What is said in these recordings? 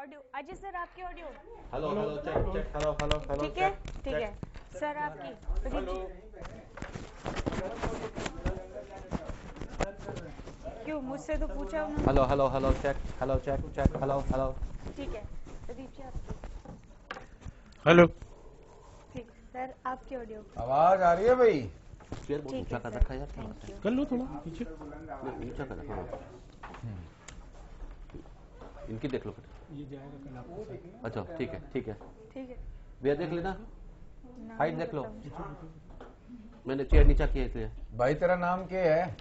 Audio Ajay sir आपकी audio hello hello check check hello hello hello ठीक है ठीक है सर आपकी प्रदीप जी क्यों मुझसे तो पूछा उन्होंने। Hello hello hello check hello hello ठीक है प्रदीप जी आपकी हेलो। ठीक सर आपकी ऑडियो आवाज आ रही है भाई? चेयर बहुत ठीक ऊंचा है कर सर रखा है यार थैंक यू। कर लो थोड़ा पीछे। नहीं, ऊंचा कर रखा इनकी देख लो फिर। ये जाएगा कल आपके साथ। अच्छा ठीक है ठीक है भैया देख लेना नाम हाइट नहीं देख लो। पता मुझे। मैंने चेयर नीचा किया इसलिए। भाई तेरा नाम क्या है?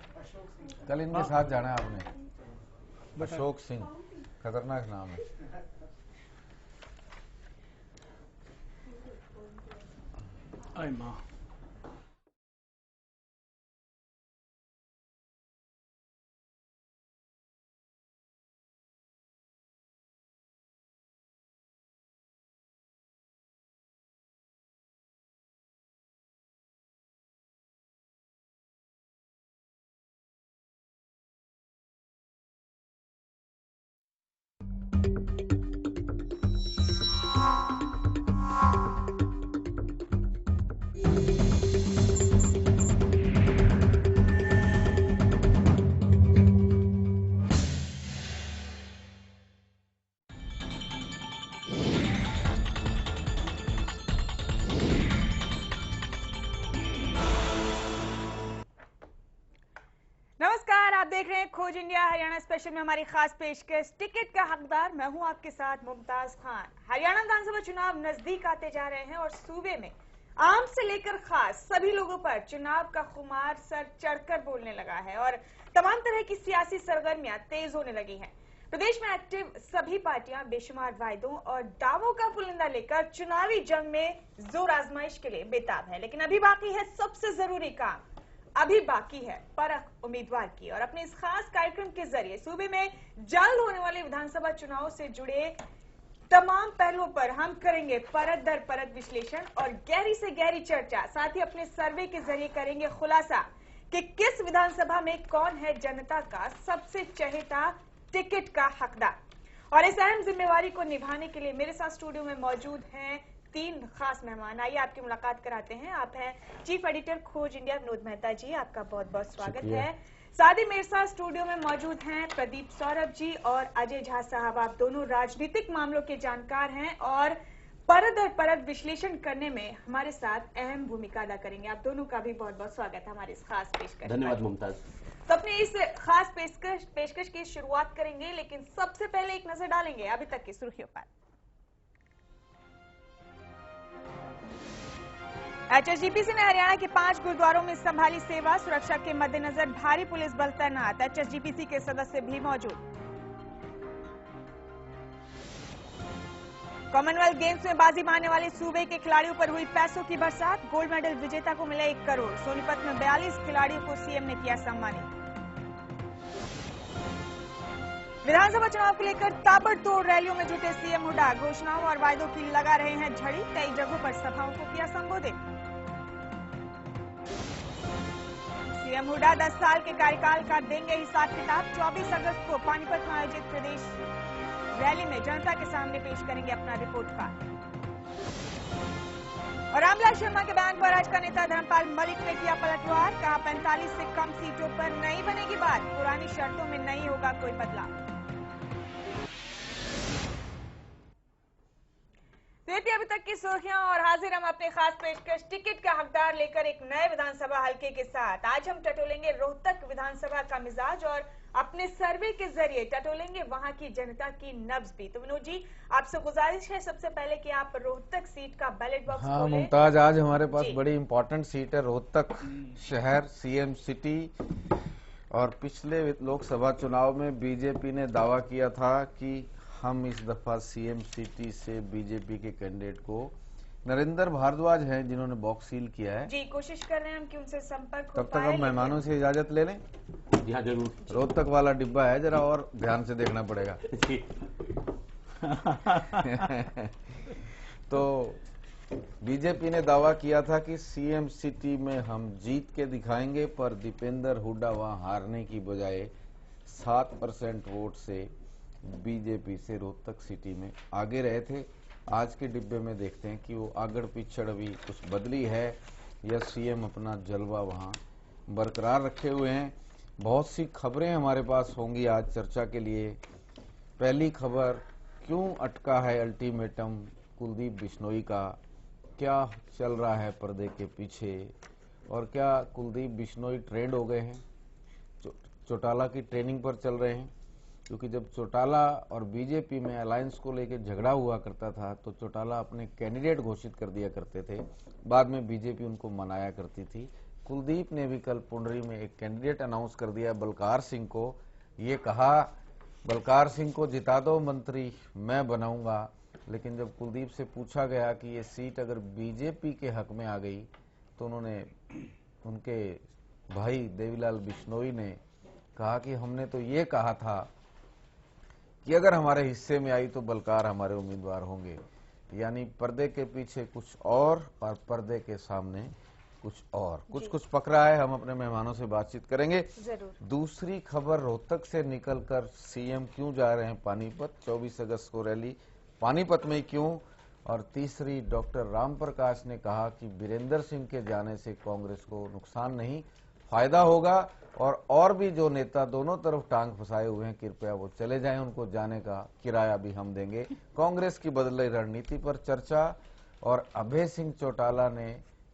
कल इनके साथ जाना है आपने। अशोक सिंह, खतरनाक नाम है। आए माँ। नमस्कार आप देख रहे हैं खोज इंडिया हरियाणा स्पेशल में हमारी खास पेशकश टिकट का हकदार मैं हूं आपके साथ मुमताज खान। हरियाणा विधानसभा चुनाव नजदीक आते जा रहे हैं और सूबे में आम से लेकर खास सभी लोगों पर चुनाव का खुमार सर चढ़कर बोलने लगा है और तमाम तरह की सियासी सरगर्मियां तेज होने लगी हैं। प्रदेश में एक्टिव सभी पार्टियां बेशुमार वायदों और दावों का पुलिंदा लेकर चुनावी जंग में जोर आजमाइश के लिए बेताब है, लेकिन अभी बाकी है सबसे जरूरी काम। अभी बाकी है परख उम्मीदवार की और अपने इस खास कार्यक्रम के जरिए सूबे में जल्द होने वाले विधानसभा चुनाव से जुड़े तमाम पहलुओं पर हम करेंगे परत दर परत विश्लेषण और गहरी से गहरी चर्चा। साथ ही अपने सर्वे के जरिए करेंगे खुलासा कि किस विधानसभा में कौन है जनता का सबसे चहेता टिकट का हकदार। और इस अहम जिम्मेवारी को निभाने के लिए मेरे साथ स्टूडियो में मौजूद हैं तीन खास मेहमान। आइए आपकी मुलाकात कराते हैं। आप हैं चीफ एडिटर खोज इंडिया विनोद मेहता जी, आपका बहुत बहुत स्वागत है। साथ ही मेरे साथ स्टूडियो में मौजूद हैं प्रदीप सौरभ जी और अजय झा साहब। आप दोनों राजनीतिक मामलों के जानकार हैं और परत दर परत विश्लेषण करने में हमारे साथ अहम भूमिका अदा करेंगे। आप दोनों का भी बहुत बहुत स्वागत है हमारे इस खास पेशकश। धन्यवाद मुमताज। तो अपने इस खास पेशकश की शुरुआत करेंगे, लेकिन सबसे पहले एक नजर डालेंगे अभी तक की सुर्खियों पर। एचएसजीपीसी ने हरियाणा के 5 गुरुद्वारों में संभाली सेवा। सुरक्षा के मद्देनजर भारी पुलिस बल तैनात। एचएसजीपीसी के सदस्य भी मौजूद। कॉमनवेल्थ गेम्स में बाजी मारने वाले सूबे के खिलाड़ियों पर हुई पैसों की बरसात। गोल्ड मेडल विजेता को मिले 1 करोड़। सोनीपत में 42 खिलाड़ियों को सीएम ने किया सम्मानित। विधानसभा चुनाव को लेकर ताबड़तोड़ रैलियों में जुटे सीएम हुड्डा। घोषणाओं और वायदों की लगा रहे हैं झड़ी। कई जगहों पर सभाओं को किया संबोधित। सीएम हुड्डा 10 साल के कार्यकाल का देंगे हिसाब किताब। 24 अगस्त को पानीपत में आयोजित प्रदेश रैली में जनता के सामने पेश करेंगे अपना रिपोर्ट कार्ड। और रामलाल शर्मा के बयान पर भाजपा नेता धर्मपाल मलिक ने किया पलटवार। कहा 45 से कम सीटों पर नहीं बनेगी बात, पुरानी शर्तों में नहीं होगा कोई बदलाव। देखिए अभी तक की सुर्खियां और हाजिर हम अपने खास पेशकश टिकट का हकदार लेकर एक नए विधानसभा हलके के साथ। आज हम टटोलेंगे रोहतक विधानसभा का मिजाज और अपने सर्वे के जरिए टटोलेंगे वहां की जनता की नब्ज भी। तो विनोद जी आपसे गुजारिश है सबसे पहले कि आप रोहतक सीट का बैलेट बॉक्स हाँ खोलें। मुमताज, आज हमारे पास बड़ी इंपॉर्टेंट सीट है रोहतक शहर, सीएम सिटी। और पिछले लोकसभा चुनाव में बीजेपी ने दावा किया था कि हम इस दफा सीएम सिटी से बीजेपी के कैंडिडेट को नरेंद्र भारद्वाज हैं जिन्होंने बॉक्स सील किया है जी, कोशिश कर रहे हैं हम कि उनसे संपर्क हो तब तक पाए, हम मेहमानों से इजाजत ले लें। जी हाँ जरूर। रोहतक वाला डिब्बा है, जरा और ध्यान से देखना पड़ेगा। जी तो बीजेपी ने दावा किया था कि सीएम सिटी में हम जीत के दिखाएंगे, पर दीपेंद्र हुड्डा वहां हारने की बजाय 7% वोट से बीजेपी से रोहतक सिटी में आगे रहे थे। आज के डिब्बे में देखते हैं कि वो आगड़ पिछड़ अभी कुछ बदली है या सीएम अपना जलवा वहां बरकरार रखे हुए हैं। बहुत सी खबरें हमारे पास होंगी आज चर्चा के लिए। पहली खबर, क्यों अटका है अल्टीमेटम कुलदीप बिश्नोई का, क्या चल रहा है पर्दे के पीछे, और क्या कुलदीप बिश्नोई ट्रेंड हो गए हैं, चौटाला की ट्रेनिंग पर चल रहे हैं। क्योंकि जब चौटाला और बीजेपी में अलायंस को लेकर झगड़ा हुआ करता था तो चौटाला अपने कैंडिडेट घोषित कर दिया करते थे, बाद में बीजेपी उनको मनाया करती थी। कुलदीप ने भी कल पुंडरी में एक कैंडिडेट अनाउंस कर दिया, बलकार सिंह को। ये कहा बलकार सिंह को जिता दो मंत्री, मैं बनाऊंगा। लेकिन जब कुलदीप से पूछा गया कि ये सीट अगर बीजेपी के हक में आ गई तो उनके भाई देवीलाल बिश्नोई ने कहा कि हमने तो ये कहा था कि अगर हमारे हिस्से में आई तो बलकार हमारे उम्मीदवार होंगे। यानी पर्दे के पीछे कुछ और पर्दे के सामने कुछ और, कुछ पक रहा है। हम अपने मेहमानों से बातचीत करेंगे जरूर। दूसरी खबर, रोहतक से निकलकर सीएम क्यों जा रहे हैं पानीपत, 24 अगस्त को रैली पानीपत में क्यों। और तीसरी, डॉक्टर राम प्रकाश ने कहा कि बीरेंद्र सिंह के जाने से कांग्रेस को नुकसान नहीं, फायदा होगा। और भी जो नेता दोनों तरफ टांग फंसाए हुए हैं, कृपया वो चले जाएं, उनको जाने का किराया भी हम देंगे। कांग्रेस की बदली रणनीति पर चर्चा। और अभय सिंह चौटाला ने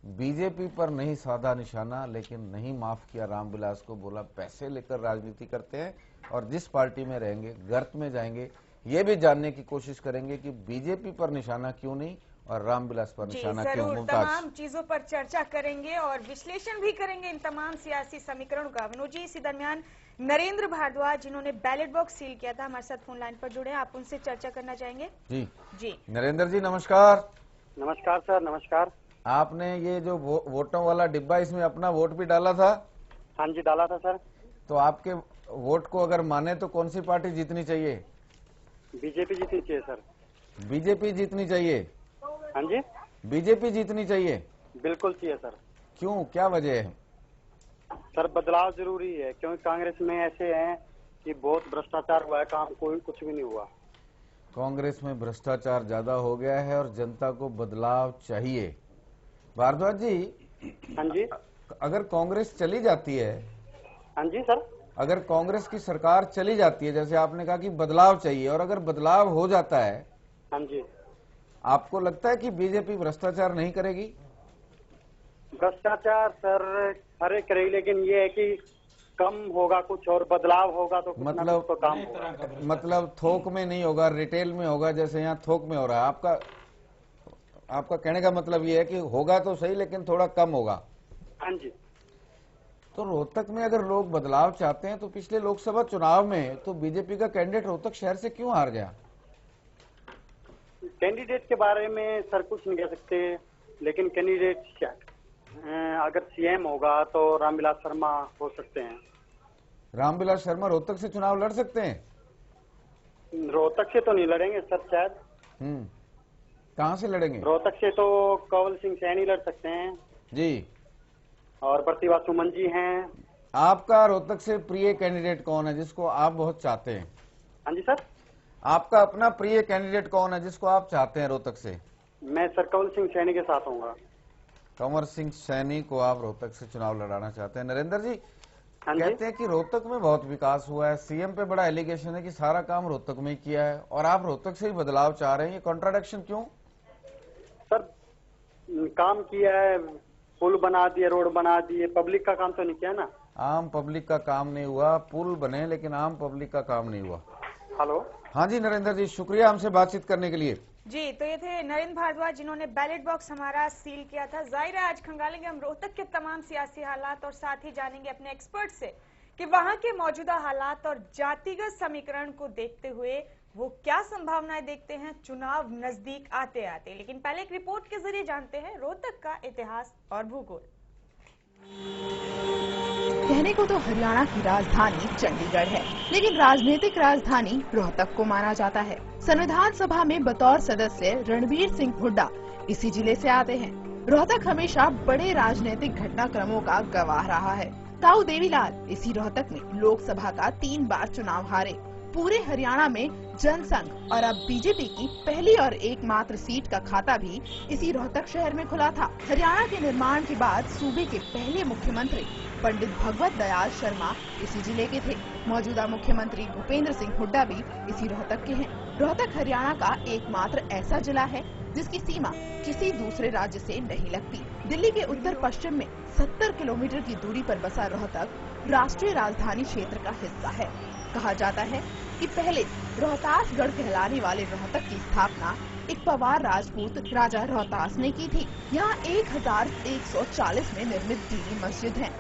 बीजेपी पर नहीं साधा निशाना, लेकिन नहीं माफ किया रामविलास को, बोला पैसे लेकर राजनीति करते हैं और जिस पार्टी में रहेंगे गर्त में जाएंगे। ये भी जानने की कोशिश करेंगे कि बीजेपी पर निशाना क्यों नहीं और रामविलास पर निशाना क्यों। मुमताज, तमाम चीजों पर चर्चा करेंगे और विश्लेषण भी करेंगे इन तमाम सियासी समीकरणों का। विनोद जी, इसी दरमियान नरेंद्र भारद्वाज जिन्होंने बैलेट बॉक्स सील किया था हमारे साथ फोन लाइन पर जुड़े हैं, आप उनसे चर्चा करना चाहेंगे? जी नरेंद्र जी नमस्कार। नमस्कार सर। नमस्कार। आपने ये जो वोटों वाला डिब्बा, इसमें अपना वोट भी डाला था? हाँ जी, डाला था सर। तो आपके वोट को अगर माने तो कौन सी पार्टी जीतनी चाहिए? बीजेपी जीतनी चाहिए सर। बीजेपी जीतनी चाहिए? हाँ जी, बीजेपी जीतनी चाहिए। बिल्कुल चाहिए सर। क्यों, क्या वजह है? सर बदलाव जरूरी है, क्योंकि कांग्रेस में ऐसे हैं कि बहुत भ्रष्टाचार हुआ है, काम कोई कुछ भी नहीं हुआ। कांग्रेस में भ्रष्टाचार ज्यादा हो गया है और जनता को बदलाव चाहिए। भारद्वाज जी, हाँ जी, अगर कांग्रेस चली जाती है, हाँ जी सर, अगर कांग्रेस की सरकार चली जाती है, जैसे आपने कहा कि बदलाव चाहिए, और अगर बदलाव हो जाता है, हाँ जी, आपको लगता है कि बीजेपी भ्रष्टाचार नहीं करेगी? भ्रष्टाचार सर हरे करेगी, लेकिन ये है कि कम होगा कुछ और बदलाव होगा तो कुछ ना कुछ तो काम होगा। मतलब थोक में नहीं होगा, रिटेल में होगा, जैसे यहाँ थोक में हो रहा है। आपका कहने का मतलब ये है कि होगा तो सही लेकिन थोड़ा कम होगा। हाँ जी। तो रोहतक में अगर लोग बदलाव चाहते हैं तो पिछले लोकसभा चुनाव में तो बीजेपी का कैंडिडेट रोहतक शहर से क्यों हार गया? कैंडिडेट के बारे में सर कुछ नहीं कह सकते, लेकिन कैंडिडेट अगर सीएम होगा तो रामविलास शर्मा हो सकते हैं। रामविलास शर्मा रोहतक से चुनाव लड़ सकते हैं? रोहतक से तो नहीं लड़ेंगे सर शायद। कहाँ से लड़ेंगे? रोहतक से तो कंवल सिंह सैनी लड़ सकते हैं जी, और प्रतिभा सुमन जी हैं। आपका रोहतक से प्रिय कैंडिडेट कौन है जिसको आप बहुत चाहते हैं? हाँ जी सर। आपका अपना प्रिय कैंडिडेट कौन है जिसको आप चाहते हैं रोहतक से? मैं सर कंवल सिंह सैनी के साथ हूँगा। कंवर सिंह सैनी को आप रोहतक से चुनाव लड़ाना चाहते हैं। नरेंद्र जी, हाँ जी। कहते हैं कि रोहतक में बहुत विकास हुआ है, सीएम पे बड़ा एलिगेशन है कि सारा काम रोहतक में ही किया है, और आप रोहतक से ही बदलाव चाह रहे हैं, ये कॉन्ट्राडिक्शन क्यों? सर काम किया है, पुल बना दिए, रोड बना दिए, पब्लिक का काम तो नहीं किया ना। आम पब्लिक का काम नहीं हुआ, पुल बने लेकिन आम पब्लिक का काम नहीं हुआ। हेलो। हाँ जी नरेंद्र जी, शुक्रिया हमसे बातचीत करने के लिए। जी, तो ये थे नरेंद्र भारद्वाज जिन्होंने बैलेट बॉक्स हमारा सील किया था। जाहिर है आज खंगालेंगे हम रोहतक के तमाम सियासी हालात और साथ ही जानेंगे अपने एक्सपर्ट से कि वहां के मौजूदा हालात और जातिगत समीकरण को देखते हुए वो क्या संभावनाएं देखते हैं चुनाव नजदीक आते आते। लेकिन पहले एक रिपोर्ट के जरिए जानते हैं रोहतक का इतिहास और भूगोल। कहने को तो हरियाणा की राजधानी चंडीगढ़ है, लेकिन राजनीतिक राजधानी रोहतक को माना जाता है। संविधान सभा में बतौर सदस्य रणबीर सिंह हुड्डा इसी जिले से आते हैं। रोहतक हमेशा बड़े राजनीतिक घटनाक्रमों का गवाह रहा है। ताऊ देवीलाल इसी रोहतक में लोकसभा का 3 बार चुनाव हारे। पूरे हरियाणा में जनसंघ और अब बीजेपी की पहली और एकमात्र सीट का खाता भी इसी रोहतक शहर में खुला था। हरियाणा के निर्माण के बाद सूबे के पहले मुख्यमंत्री पंडित भगवत दयाल शर्मा इसी जिले के थे। मौजूदा मुख्यमंत्री भूपेंद्र सिंह हुड्डा भी इसी रोहतक के हैं। रोहतक हरियाणा का एकमात्र ऐसा जिला है जिसकी सीमा किसी दूसरे राज्य से नहीं लगती। दिल्ली के उत्तर पश्चिम में 70 किलोमीटर की दूरी पर बसा रोहतक राष्ट्रीय राजधानी क्षेत्र का हिस्सा है। कहा जाता है कि पहले रोहतासगढ़ कहलाने वाले रोहतक की स्थापना एक पवार राजपूत राजा रोहतास ने की थी। यहाँ 1140 में निर्मित दीनी मस्जिद है।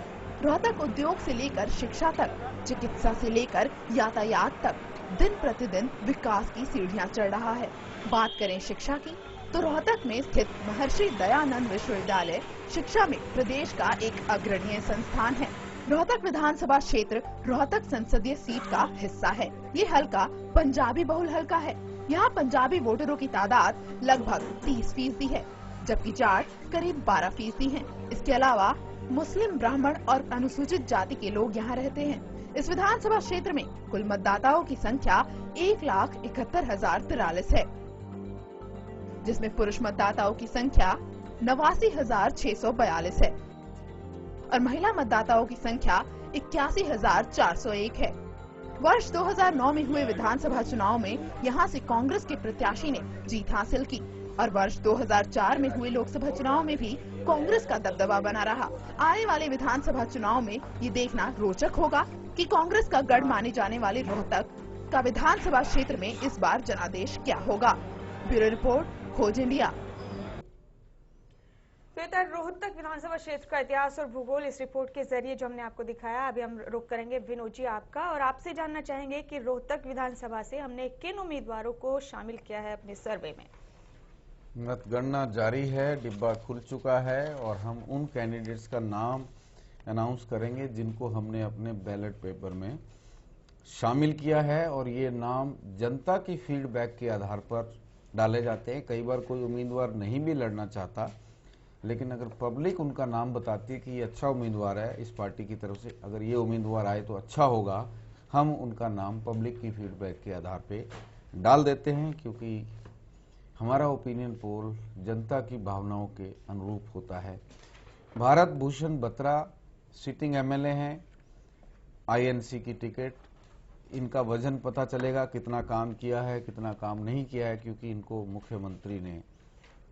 रोहतक उद्योग से लेकर शिक्षा तक, चिकित्सा से लेकर यातायात तक दिन प्रतिदिन विकास की सीढ़ियां चढ़ रहा है। बात करें शिक्षा की तो रोहतक में स्थित महर्षि दयानंद विश्वविद्यालय शिक्षा में प्रदेश का एक अग्रणीय संस्थान है। रोहतक विधानसभा क्षेत्र रोहतक संसदीय सीट का हिस्सा है। ये हलका पंजाबी बहुल हलका है। यहाँ पंजाबी वोटरों की तादाद लगभग 30% है, जबकि जाट करीब 12% है। इसके अलावा मुस्लिम, ब्राह्मण और अनुसूचित जाति के लोग यहाँ रहते हैं। इस विधानसभा क्षेत्र में कुल मतदाताओं की संख्या 1,71,043 है, जिसमें पुरुष मतदाताओं की संख्या 89,642 है और महिला मतदाताओं की संख्या 81,401 है। वर्ष 2009 में हुए विधानसभा चुनाव में यहां से कांग्रेस के प्रत्याशी ने जीत हासिल की और वर्ष 2004 में हुए लोकसभा चुनाव में भी कांग्रेस का दबदबा बना रहा। आने वाले विधानसभा चुनाव में ये देखना रोचक होगा कि कांग्रेस का गढ़ माने जाने वाले रोहतक का विधानसभा क्षेत्र में इस बार जनादेश क्या होगा। ब्यूरो रिपोर्ट, खोज इंडिया। रोहतक विधानसभा क्षेत्र का इतिहास और भूगोल इस रिपोर्ट के जरिए जो हमने आपको दिखाया। अभी हम रुक करेंगे विनोद जी आपका और आपसे जानना चाहेंगे कि रोहतक विधानसभा से हमने किन उम्मीदवारों को शामिल किया है अपने सर्वे में। मतगणना जारी है, डिब्बा खुल चुका है और हम उन कैंडिडेट्स का नाम अनाउंस करेंगे जिनको हमने अपने बैलेट पेपर में शामिल किया है और ये नाम जनता की फीडबैक के आधार पर डाले जाते हैं। कई बार कोई उम्मीदवार नहीं भी लड़ना चाहता, लेकिन अगर पब्लिक उनका नाम बताती है कि ये अच्छा उम्मीदवार है इस पार्टी की तरफ से, अगर ये उम्मीदवार आए तो अच्छा होगा, हम उनका नाम पब्लिक की फीडबैक के आधार पे डाल देते हैं, क्योंकि हमारा ओपिनियन पोल जनता की भावनाओं के अनुरूप होता है। भारत भूषण बत्रा सिटिंग एमएलए हैं, आईएनसी की टिकट। इनका वजन पता चलेगा कितना काम किया है, कितना काम नहीं किया है, क्योंकि इनको मुख्यमंत्री ने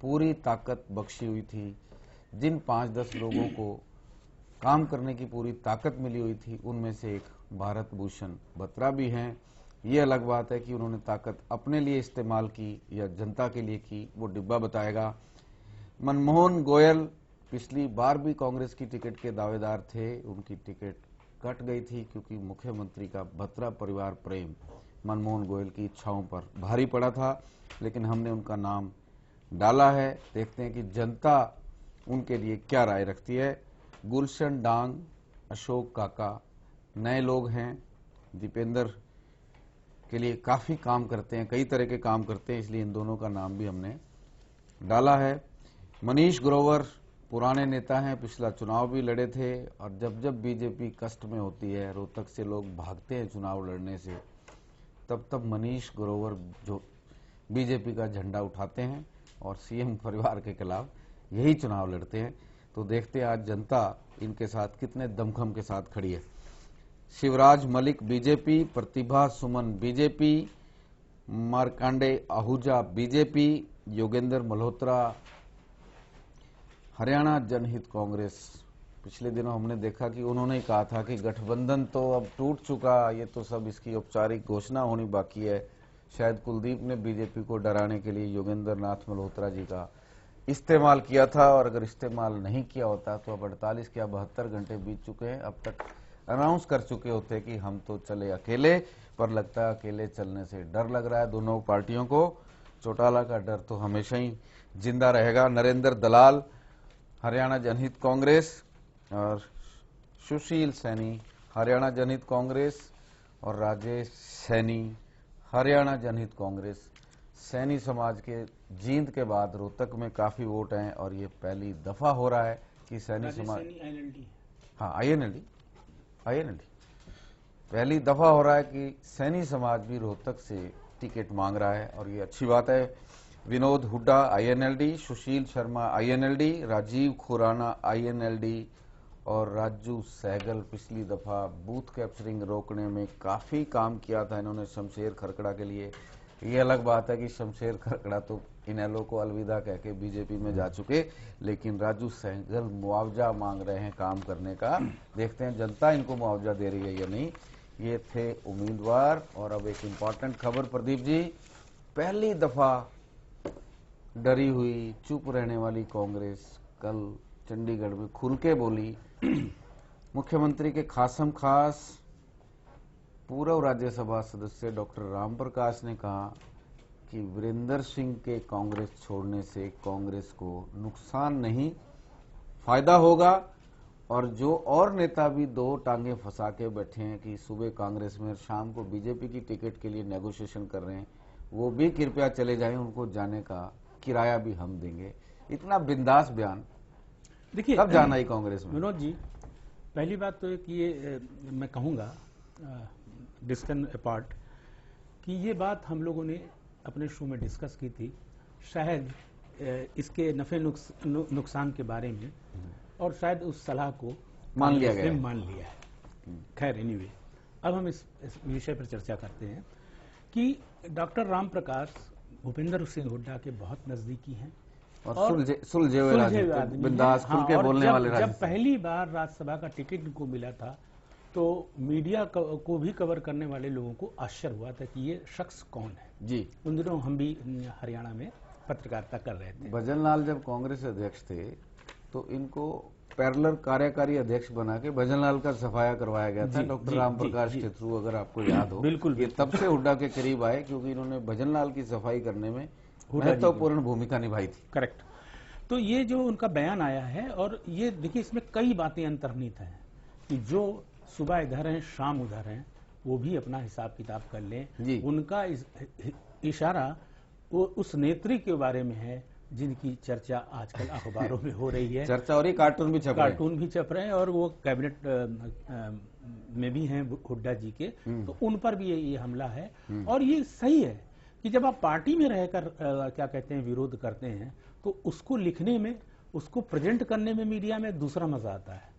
पूरी ताकत बख्शी हुई थी। जिन 5-10 लोगों को काम करने की पूरी ताकत मिली हुई थी, उनमें से एक भारत भूषण बत्रा भी हैं। ये अलग बात है कि उन्होंने ताकत अपने लिए इस्तेमाल की या जनता के लिए की, वो डिब्बा बताएगा। मनमोहन गोयल पिछली बार भी कांग्रेस की टिकट के दावेदार थे, उनकी टिकट कट गई थी क्योंकि मुख्यमंत्री का बत्रा परिवार प्रेम मनमोहन गोयल की इच्छाओं पर भारी पड़ा था, लेकिन हमने उनका नाम डाला है। देखते हैं कि जनता उनके लिए क्या राय रखती है। गुलशन डांग, अशोक काका नए लोग हैं, दीपेंद्र के लिए काफी काम करते हैं, कई तरह के काम करते हैं, इसलिए इन दोनों का नाम भी हमने डाला है। मनीष ग्रोवर पुराने नेता हैं, पिछला चुनाव भी लड़े थे और जब जब बीजेपी कष्ट में होती है, रोहतक से लोग भागते हैं चुनाव लड़ने से, तब तब मनीष ग्रोवर जो बीजेपी का झंडा उठाते हैं और सीएम परिवार के खिलाफ यही चुनाव लड़ते हैं। तो देखते हैं आज जनता इनके साथ कितने दमखम के साथ खड़ी है। शिवराज मलिक बीजेपी, प्रतिभा सुमन बीजेपी, मार्कांडे आहूजा बीजेपी, योगेंद्र मल्होत्रा हरियाणा जनहित कांग्रेस। पिछले दिनों हमने देखा कि उन्होंने कहा था कि गठबंधन तो अब टूट चुका, ये तो सब इसकी औपचारिक घोषणा होनी बाकी है। शायद कुलदीप ने बीजेपी को डराने के लिए योगेंद्र नाथ मल्होत्रा जी का इस्तेमाल किया था, और अगर इस्तेमाल नहीं किया होता तो अब 48 या 72 घंटे बीत चुके हैं, अब तक अनाउंस कर चुके होते कि हम तो चले अकेले, पर लगता है अकेले चलने से डर लग रहा है दोनों पार्टियों को। चौटाला का डर तो हमेशा ही जिंदा रहेगा। नरेंद्र दलाल हरियाणा जनहित कांग्रेस और सुशील सैनी हरियाणा जनहित कांग्रेस और राजेश सैनी हरियाणा जनहित कांग्रेस। सैनी समाज के जींद के बाद रोहतक में काफी वोट हैं और ये पहली दफा हो रहा है कि सैनी समाज, हाँ आईएनएलडी पहली दफा हो रहा है कि सैनी समाज भी रोहतक से टिकट मांग रहा है और ये अच्छी बात है। विनोद हुड्डा INLD, सुशील शर्मा INLD, राजीव खुराना INLD और राजू सहगल पिछली दफा बूथ कैप्चरिंग रोकने में काफी काम किया था इन्होंने शमशेर खरकड़ा के लिए। ये अलग बात है कि शमशेर खरकड़ा तो इनेलो को अलविदा कह के बीजेपी में जा चुके, लेकिन राजू सहगल मुआवजा मांग रहे हैं काम करने का। देखते हैं जनता इनको मुआवजा दे रही है या नहीं। ये थे उम्मीदवार। और अब एक इम्पॉर्टेंट खबर प्रदीप जी, पहली दफा डरी हुई चुप रहने वाली कांग्रेस कल चंडीगढ़ में खुल के बोली। मुख्यमंत्री के खासम खास पूर्व राज्यसभा सदस्य डॉक्टर राम प्रकाश ने कहा कि वीरेंद्र सिंह के कांग्रेस छोड़ने से कांग्रेस को नुकसान नहीं फायदा होगा। और जो और नेता भी दो टांगे फंसा के बैठे हैं कि सुबह कांग्रेस में शाम को बीजेपी की टिकट के लिए नेगोशिएशन कर रहे हैं, वो भी कृपया चले जाएं, उनको जाने का किराया भी हम देंगे। इतना बिंदास बयान। देखिए कब जाना है कांग्रेस में? विनोद जी, पहली बात तो एक ये मैं कहूँगा डिस्कशन अपार्ट कि ये बात हम लोगों ने अपने शो में डिस्कस की थी, शायद इसके नफे नुकसान के बारे में, और शायद उस सलाह को मान लिया गया है। खैर एनीवे, अब हम इस विषय पर चर्चा करते हैं कि डॉक्टर राम प्रकाश भूपेंद्र सिंह हुड्डा के बहुत नजदीकी हैं और सुलझे हुए आदमी, बिंदास खुल के बोलने वाले। जब पहली बार राज्यसभा का टिकट इनको मिला था तो मीडिया को भी कवर करने वाले लोगों को आश्चर्य हुआ था कि ये शख्स कौन है जी। उन दिनों हम भी हरियाणा में पत्रकारिता कर रहे थे। भजन लाल जब कांग्रेस अध्यक्ष थे तो इनको पैरेलल कार्यकारी अध्यक्ष बना के भजन लाल का सफाया करवाया गया था डॉक्टर राम प्रकाश के थ्रू, अगर आपको याद हो। बिल्कुल ये तब से हुड्डा के करीब आए क्योंकि इन्होंने भजन लाल की सफाई करने में महत्वपूर्ण भूमिका निभाई थी। करेक्ट। तो ये जो उनका बयान आया है, और ये देखिए इसमें कई बातें अंतर्निहित हैं कि जो सुबह इधर हैं शाम उधर हैं, वो भी अपना हिसाब किताब कर लें। उनका इशारा वो उस नेत्री के बारे में है जिनकी चर्चा आजकल अखबारों में हो रही है। चर्चा और कार्टून भी छप रहे हैं और वो कैबिनेट में भी हैं हुड्डा जी के, तो उन पर भी ये हमला है। और ये सही है कि जब आप पार्टी में रहकर क्या कहते हैं विरोध करते हैं तो उसको लिखने में, उसको प्रेजेंट करने में मीडिया में दूसरा मजा आता है।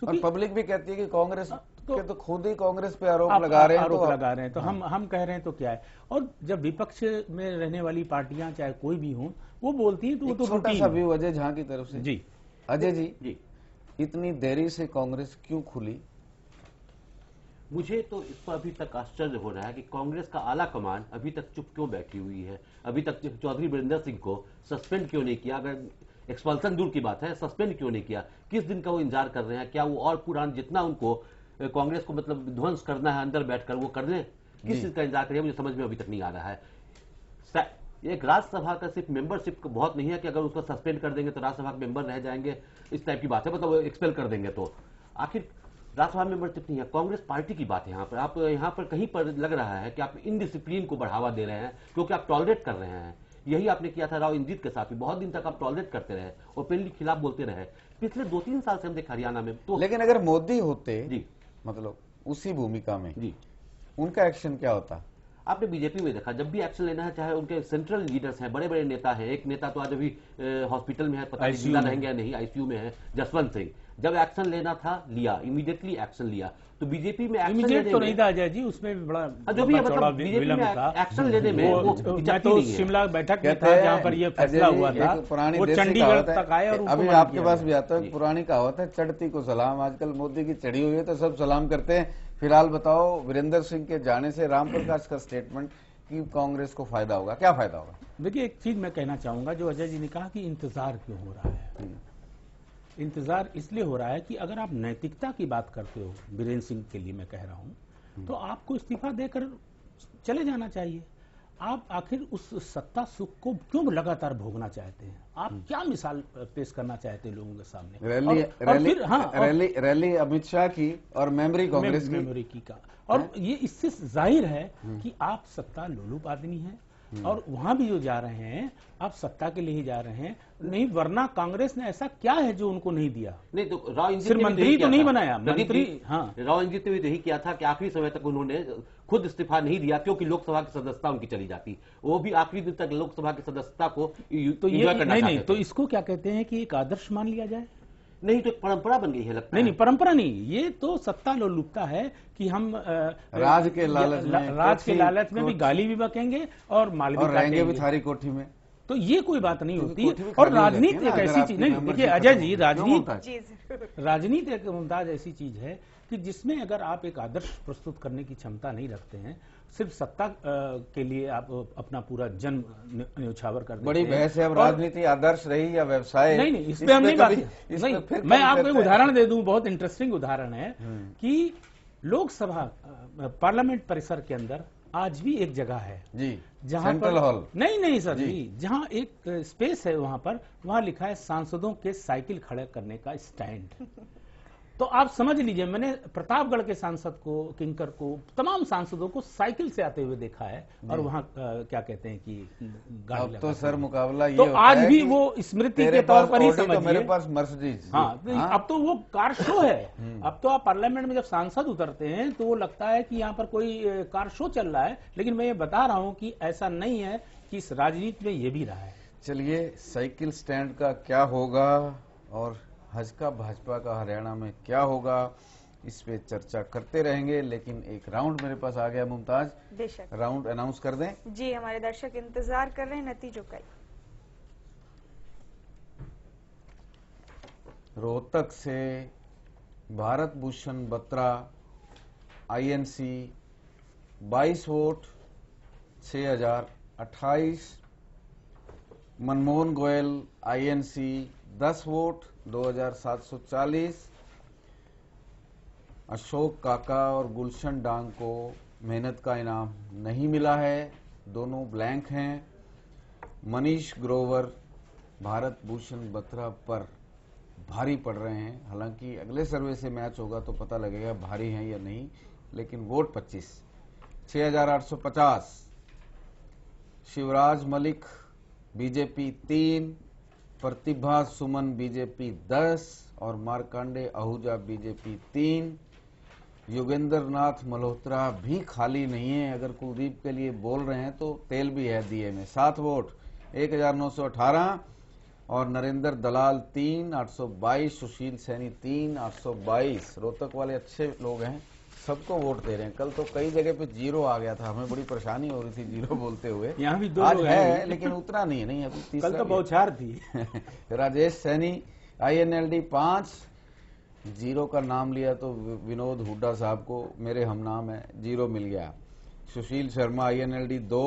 और पब्लिक भी कहती है कि कांग्रेस के तो खुद ही कांग्रेस पे आरोप लगा रहे हैं, तो हम कह रहे हैं तो क्या है। और जब विपक्ष में रहने वाली पार्टियां चाहे कोई भी हो वो बोलती हैं तो वो तो छोटा सा व्यू अजय झा की तरफ से। जी अजय जी, इतनी देरी से कांग्रेस क्यों खुली? मुझे तो इस पर अभी तक आश्चर्य हो रहा है कि कांग्रेस का आला कमान अभी तक चुप क्यों बैठी हुई है। अभी तक चौधरी वीरेंद्र सिंह को सस्पेंड क्यों नहीं किया? अगर एक्सपल्सन दूर की बात है, सस्पेंड क्यों नहीं किया? किस दिन का वो इंतजार कर रहे हैं? क्या वो और पुरान जितना उनको कांग्रेस को मतलब ध्वंस करना है अंदर बैठकर वो कर लें? किस चीज का इंतजार करिए, मुझे समझ में अभी तक नहीं आ रहा है। एक राज्यसभा का सिर्फ मेंबरशिप बहुत नहीं है कि अगर उसको सस्पेंड कर देंगे तो राज्यसभा के मेंबर रह जाएंगे, इस टाइप की बात है। मतलब एक्सपेल कर देंगे तो आखिर राज्यसभा मेंबरशिप नहीं है, कांग्रेस पार्टी की बात है। यहाँ पर आप यहाँ पर कहीं पर लग रहा है कि आप इनडिसिप्लिन को बढ़ावा दे रहे हैं क्योंकि आप टॉलरेट कर रहे हैं। यही आपने किया था राव इंजीत के साथ भी, बहुत दिन तक आप टॉलरेट करते रहे, ओपनली खिलाफ बोलते रहे। पिछले 2-3 साल से हम देख हरियाणा में तो। लेकिन अगर मोदी होते जी, मतलब उसी भूमिका में जी, उनका एक्शन क्या होता? आपने बीजेपी में देखा, जब भी एक्शन लेना है, चाहे उनके सेंट्रल लीडर्स हैं, बड़े बड़े नेता हैं। एक नेता तो आज अभी हॉस्पिटल में है, पता नहीं जिंदा रहेंगे या नहीं, आईसीयू में है, जसवंत सिंह। जब एक्शन लेना था लिया, इमीडिएटली एक्शन लिया। तो बीजेपी में एक्शन लेने तो नहीं था अजय जी, उसमें भी बड़ा जो भी मतलब बीजेपी में एक्शन लेने में वो तो शिमला बैठक में था जहाँ पर ये फैसला हुआ था, वो चंडीगढ़ तक आए। और अभी आपके पास भी आता है, पुरानी कहावत है चढ़ती को सलाम। आजकल मोदी की चढ़ी हुई है तो सब सलाम करते हैं। फिलहाल बताओ, वीरेंद्र सिंह के जाने से राम प्रकाश का स्टेटमेंट कि कांग्रेस को फायदा होगा, क्या फायदा होगा? देखिए एक चीज मैं कहना चाहूंगा, जो अजय जी ने कहा कि इंतजार क्यों हो रहा है। इंतजार इसलिए हो रहा है कि अगर आप नैतिकता की बात करते हो, वीरेंद्र सिंह के लिए मैं कह रहा हूं, तो आपको इस्तीफा देकर चले जाना चाहिए। आप आखिर उस सत्ता सुख को क्यों लगातार भोगना चाहते हैं? आप क्या मिसाल पेश करना चाहते हैं लोगों के सामने? रैली अमित शाह की और मेमोरी कांग्रेस की का। और ये इससे जाहिर है कि आप सत्ता लोलुप आदमी हैं, और वहां भी जो जा रहे हैं आप सत्ता के लिए ही जा रहे हैं, नहीं वरना कांग्रेस ने ऐसा क्या है जो उनको नहीं दिया? नहीं तो राव इंजीत सिर्फ ने भी मंत्री यही तो किया नहीं था। बनाया, प्रदीप मंत्री जी, हाँ राव इंजीत ने भी यही किया था कि आखिरी समय तक उन्होंने खुद इस्तीफा नहीं दिया क्योंकि लोकसभा की सदस्यता उनकी चली जाती, वो भी आखिरी दिन तक लोकसभा की सदस्यता को तो ये enjoy करना नहीं चाहते नहीं तो थे। इसको क्या कहते हैं कि एक आदर्श मान लिया जाए? नहीं तो एक परंपरा बन गई है लगता नहीं है। नहीं परंपरा नहीं, ये तो सत्ता लोलुपता है कि हम राज के लालच में, राज के कोठी- लालच में भी कोठी- गाली भी बकेंगे और माल भी और रहेंगे भी काटेंगे। थारी कोठी में। तो ये कोई बात नहीं क्योंकि होती। कोठी भी और खाली हो जाती है राजनीति ना, एक अगर ऐसी आपकी चीज नहीं, मेंबरशिप देखिए खत्म अजय हो। जी, क्यों राजनीति होता है? जी जरूर। राजनीति एक मुमताज ऐसी चीज है कि जिसमें अगर आप एक आदर्श प्रस्तुत करने की क्षमता नहीं रखते हैं, सिर्फ सत्ता के लिए आप अपना पूरा जन्म न्यौछावर कर देते बड़ी हैं। बहस है अब और- राजनीति आदर्श रही या व्यवसाय। नहीं नहीं इस पे हम नहीं बात कभी- इस पे नहीं, फिर मैं कभी आपको एक करते हैं। उदाहरण दे दूं, बहुत इंटरेस्टिंग उदाहरण है कि लोकसभा पार्लियामेंट परिसर के अंदर आज भी एक जगह है जी, जहां सेंट्रल पर हॉल। नहीं सर जी। जी, जहां एक स्पेस है वहां लिखा है सांसदों के साइकिल खड़े करने का स्टैंड। तो आप समझ लीजिए, मैंने प्रतापगढ़ के सांसद को, किंकर को, तमाम सांसदों को साइकिल से आते हुए देखा है और वहां क्या कहते हैं कि गाड़ी अब तो लगा सर के। मुकाबला ये तो होता आज है भी कि वो स्मृति तेरे के तौर पास पर ही Audi तो समझिए। मेरे पास मर्सिडीज। हाँ तो अब तो वो कार शो है। अब तो आप पार्लियामेंट में जब सांसद उतरते हैं तो वो लगता है कि यहाँ पर कोई कार शो चल रहा है, लेकिन मैं ये बता रहा हूँ कि ऐसा नहीं है, कि इस राजनीति में ये भी रहा है। चलिए, साइकिल स्टैंड का क्या होगा और हज का भाजपा का हरियाणा में क्या होगा, इस पे चर्चा करते रहेंगे। लेकिन एक राउंड मेरे पास आ गया मुमताज, बेशक राउंड अनाउंस कर दें। जी, हमारे दर्शक इंतजार कर रहे हैं नतीजों का। रोहतक से Bharat Bhushan Batra INC 22 vote 6028, Manmohan Goyal INC 10 vote 2740, Ashok काका और गुलशन डांग को मेहनत का इनाम नहीं मिला है, दोनों ब्लैंक हैं। मनीष ग्रोवर भारत भूषण बत्रा पर भारी पड़ रहे हैं, हालांकि अगले सर्वे से मैच होगा तो पता लगेगा भारी हैं या नहीं, लेकिन वोट 25 6850। शिवराज मलिक बीजेपी 3, प्रतिभा सुमन बीजेपी 10 और मार्कंडे आहूजा बीजेपी 3। योगेंद्र नाथ मल्होत्रा भी खाली नहीं है, अगर कुलदीप के लिए बोल रहे हैं तो तेल भी है दिए में। 7 वोट 1918 और नरेंद्र दलाल 3 822, सुशील सैनी 3 822। रोहतक वाले अच्छे लोग हैं, सबको वोट दे रहे हैं। कल तो कई जगह पे 0 आ गया था, हमें बड़ी परेशानी हो रही थी 0 बोलते हुए। यहाँ भी 2 आज लोग है हैं। लेकिन उतना नहीं है, नहीं अभी तीसरा कल तो भी है। बौछार थी। राजेश सैनी INLD 5, 0 का नाम लिया तो विनोद हुड्डा साहब को, मेरे हम नाम है, 0 मिल गया। सुशील शर्मा INLD 2,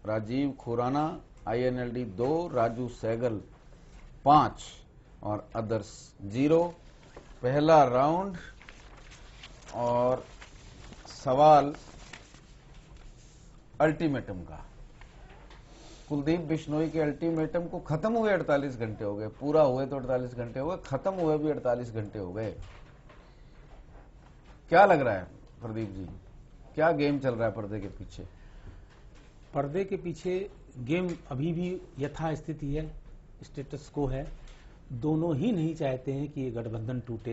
राजीव खुराना INLD 2, राजू सैगल 5 और अदर्स 0। पहला राउंड और सवाल अल्टीमेटम का। कुलदीप बिश्नोई के अल्टीमेटम को खत्म हुए 48 घंटे हो गए, पूरा हुए तो 48 घंटे हो गए, खत्म हुए भी 48 घंटे हो गए। क्या लग रहा है प्रदीप जी, क्या गेम चल रहा है पर्दे के पीछे? पर्दे के पीछे गेम अभी भी यथास्थिति है, स्टेटस को है। दोनों ही नहीं चाहते हैं कि ये गठबंधन टूटे,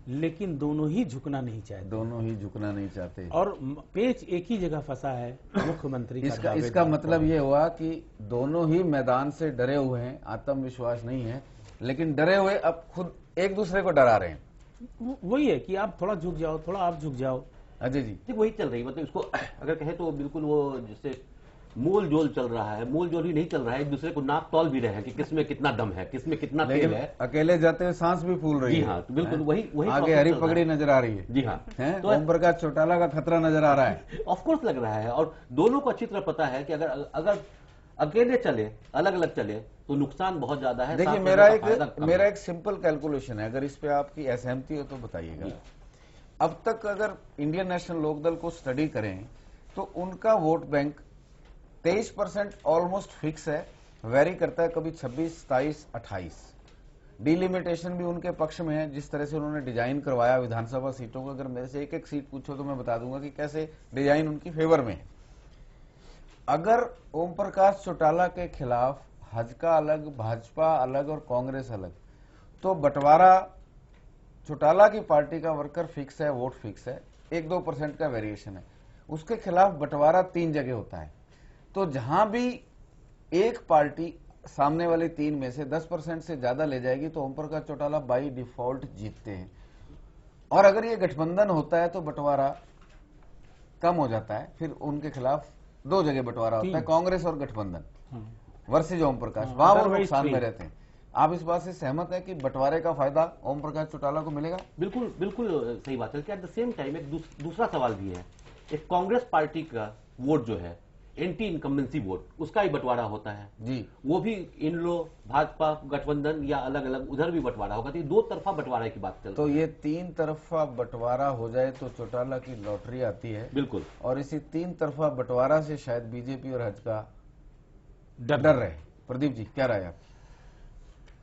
लेकिन दोनों ही झुकना नहीं चाहते। दोनों ही झुकना नहीं चाहते और पेच एक ही जगह फंसा है, मुख्यमंत्री का इसका दावेदार मतलब पर। ये हुआ कि दोनों ही मैदान से डरे हुए हैं, आत्मविश्वास नहीं है, लेकिन डरे हुए अब खुद एक दूसरे को डरा रहे हैं। वही है कि आप थोड़ा झुक जाओ, थोड़ा आप झुक जाओ। अजय जी, ठीक वही चल रही है, मतलब इसको अगर कहें तो बिल्कुल वो जैसे मोल जोल चल रहा है, मोल जोल ही नहीं चल रहा है, एक दूसरे को नाप तौल भी रहे हैं कि किसमें कितना दम है, किसमें कितना तेल लेकिन है। अकेले जाते हुए सांस भी फूल रही जी है। हाँ, तो बिल्कुल हैं? वही आगे process हरी चल रहा पगड़ी है। नजर आ रही है। जी हाँ, हैं? तो ओम प्रकाश चौटाला का खतरा नजर आ रहा है। ऑफ कोर्स लग रहा है, और दोनों को अच्छी तरह पता है कि अगर अकेले चले, अलग अलग चले तो नुकसान बहुत ज्यादा है। देखिए, साथ में मेरा उसका फायदा कम मेरा है। एक सिंपल कैलकुलेशन है, अगर इस पे आपकी असहमति हो तो बताइएगा। अब तक अगर इंडियन नेशनल लोकदल को स्टडी करें तो उनका वोट बैंक 23% ऑलमोस्ट फिक्स है, वेरी करता है, कभी 26, 27, 28। डिलिमिटेशन भी उनके पक्ष में है, जिस तरह से उन्होंने डिजाइन करवाया विधानसभा सीटों को। अगर मेरे से एक एक सीट पूछो तो मैं बता दूंगा कि कैसे डिजाइन उनकी फेवर में है। अगर ओम प्रकाश चौटाला के खिलाफ हजका अलग, भाजपा अलग और कांग्रेस अलग, तो बंटवारा चौटाला की पार्टी का वर्कर फिक्स है, वोट फिक्स है, 1-2% का वेरिएशन है। उसके खिलाफ बंटवारा 3 जगह होता है। तो जहां भी एक पार्टी सामने वाली 3 में से 10% से ज्यादा ले जाएगी तो ओम प्रकाश चौटाला बाई डिफॉल्ट जीतते हैं। और अगर ये गठबंधन होता है तो बंटवारा कम हो जाता है, फिर उनके खिलाफ 2 जगह बंटवारा होता है, कांग्रेस और गठबंधन वर्सेज ओम प्रकाश, वहां वो नुकसान में रहते हैं। आप इस बात से सहमत है कि बंटवारे का फायदा ओम प्रकाश चौटाला को मिलेगा? बिल्कुल बिल्कुल सही बात है। एट द सेम टाइम एक दूसरा सवाल भी है, एक कांग्रेस पार्टी का वोट जो है एंटी इनकम्बेंसी वोट, उसका ही बंटवारा होता है जी, वो भी इन लो भाजपा गठबंधन या अलग अलग उधर भी बंटवारा होगा, तो 2 तरफा बंटवारे की बात चल तो ये 3 तरफा बंटवारा हो जाए तो चौटाला की लॉटरी आती है। बिल्कुल। और इसी 3 तरफा बंटवारा से शायद बीजेपी और हजका डर रहे। प्रदीप जी क्या राय आप?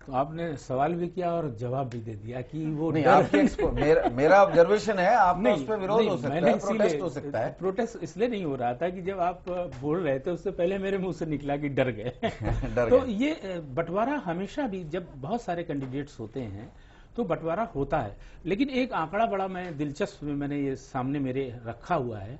तो आपने सवाल भी किया और जवाब भी दे दिया कि वो नहीं, डर आपकी मेरा ऑब्जर्वेशन है, आपका उस पर विरोध हो सकता है, प्रोटेस्ट हो सकता है। प्रोटेस्ट इसलिए नहीं हो रहा था कि जब आप बोल रहे थे उससे पहले मेरे मुंह से निकला कि डर गए डर तो गए। ये बंटवारा हमेशा भी जब बहुत सारे कैंडिडेट्स होते हैं तो बंटवारा होता है। लेकिन एक आंकड़ा बड़ा मैं दिलचस्प मैंने ये सामने मेरे रखा हुआ है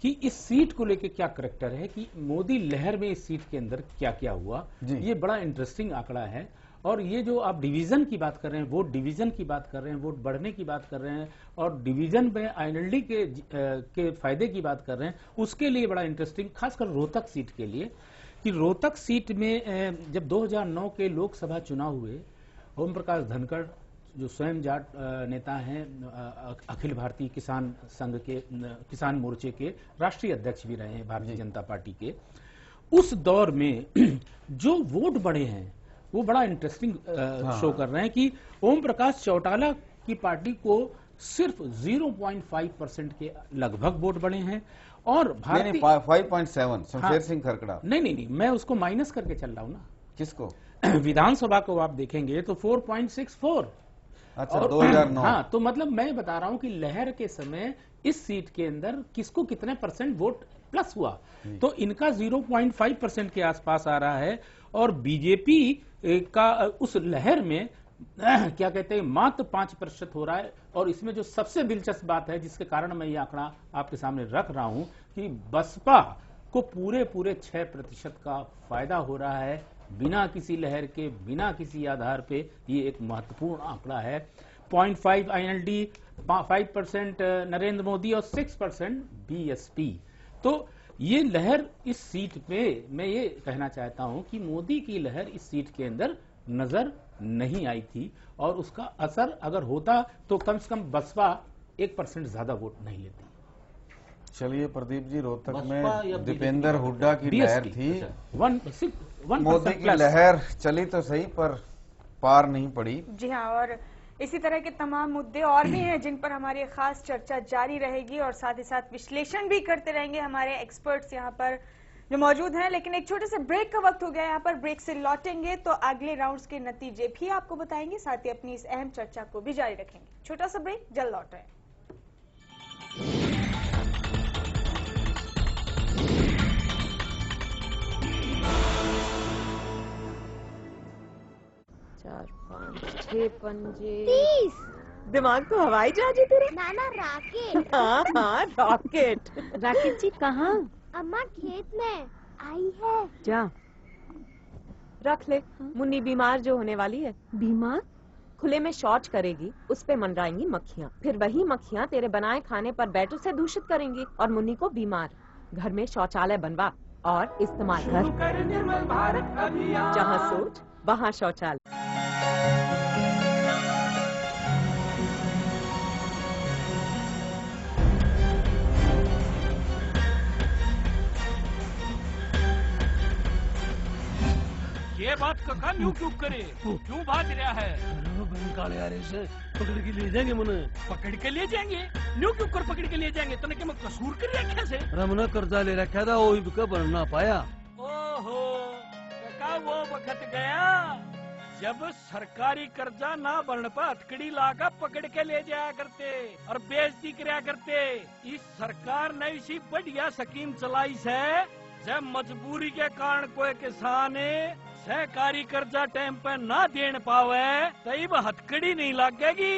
कि इस सीट को लेके क्या करैक्टर है, कि मोदी लहर में इस सीट के अंदर क्या क्या हुआ। ये बड़ा इंटरेस्टिंग आंकड़ा है। और ये जो आप डिवीजन की बात कर रहे हैं, वोट डिवीजन की बात कर रहे हैं, वोट बढ़ने की बात कर रहे हैं और डिवीजन में आईएनएलडी के फायदे की बात कर रहे हैं, उसके लिए बड़ा इंटरेस्टिंग, खासकर रोहतक सीट के लिए, कि रोहतक सीट में जब 2009 के लोकसभा चुनाव हुए, ओम प्रकाश धनखड़ जो स्वयं जाट नेता हैं, अखिल भारतीय किसान संघ के किसान मोर्चे के राष्ट्रीय अध्यक्ष भी रहे हैं भारतीय जनता पार्टी के, उस दौर में जो वोट बढ़े हैं वो बड़ा इंटरेस्टिंग शो कर रहे हैं कि ओम प्रकाश चौटाला की पार्टी को सिर्फ 0.5% के लगभग वोट बढ़े हैं और भारतीय 5.7 शमशेर सिंह खरकड़ा। नहीं, मैं उसको माइनस करके चल रहा हूं ना। किसको? विधानसभा को आप देखेंगे तो 4.64। अच्छा, 2009। हाँ, तो मतलब मैं बता रहा हूं कि लहर के समय इस सीट के अंदर किसको कितने % वोट प्लस हुआ, तो इनका 0.5% के आसपास आ रहा है और बीजेपी का उस लहर में क्या कहते हैं मात्र 5% हो रहा है। और इसमें जो सबसे दिलचस्प बात है जिसके कारण मैं ये आंकड़ा आपके सामने रख रहा हूं कि बसपा को पूरे 6% का फायदा हो रहा है बिना किसी लहर के, बिना किसी आधार पे। ये एक महत्वपूर्ण आंकड़ा है। 0.5 आईएनएलडी, 5% नरेंद्र मोदी और 6% बीएसपी। तो ये लहर इस सीट पे मैं ये कहना चाहता हूं कि मोदी की लहर इस सीट के अंदर नजर नहीं आई थी और उसका असर अगर होता तो कम से कम बसपा 1% ज्यादा वोट नहीं लेती। चलिए प्रदीप जी, रोहतक बसपा या में दीपेंद्र हुड्डा की लहर थी, 1% मोदी की लहर चली तो सही पर पार नहीं पड़ी। जी हाँ, और इसी तरह के तमाम मुद्दे और भी हैं जिन पर हमारी खास चर्चा जारी रहेगी और साथ ही साथ विश्लेषण भी करते रहेंगे हमारे एक्सपर्ट्स यहाँ पर जो मौजूद हैं। लेकिन एक छोटे से ब्रेक का वक्त हो गया, यहाँ पर ब्रेक से लौटेंगे तो अगले राउंड्स के नतीजे भी आपको बताएंगे, साथ ही अपनी इस अहम चर्चा को भी जारी रखेंगे। छोटा सा ब्रेक, जल्द लौट रहे हैं। 4, 5, 6 पंजे 30। दिमाग तो हवाई जहाज है तेरा। नाना राकेट। हाँ, रॉकेट। राकेट जी कहाँ? अम्मा खेत में आई है। जा रख ले। मुन्नी बीमार जो होने वाली है। बीमार? खुले में शौच करेगी, उस पे मंडराएंगी मक्खियाँ, फिर वही मक्खियाँ तेरे बनाए खाने पर बैठ उसे दूषित करेंगी और मुन्नी को बीमार। घर में शौचालय बनवा और इस्तेमाल कर। निर्मल भारत अभियान। जहाँ सोच वहाँ शौचालय। ये बात कका न्यू क्यों करे, क्यों भाग रहा है? काले यार से पकड़ के ले जाएंगे मुने। पकड़ के ले जाएंगे? न्यू क्यों कर पकड़ के ले जाएंगे? तने क्या मैं कसूर कर रखा से? रमना कर्जा ले रखा था, वो भी बन ना पाया। ओहो कका, वो वक्त गया जब सरकारी कर्जा ना भरने पर हथकड़ी लाकर पकड़ के ले जाया करते और बेइज्जती कराया करते। इस सरकार ने इसी बढ़िया स्कीम चलाई है जब मजबूरी के कारण कोई किसान सहकारी कर्जा टाइम पे ना देन पावे तई वह हथकड़ी नहीं लगेगी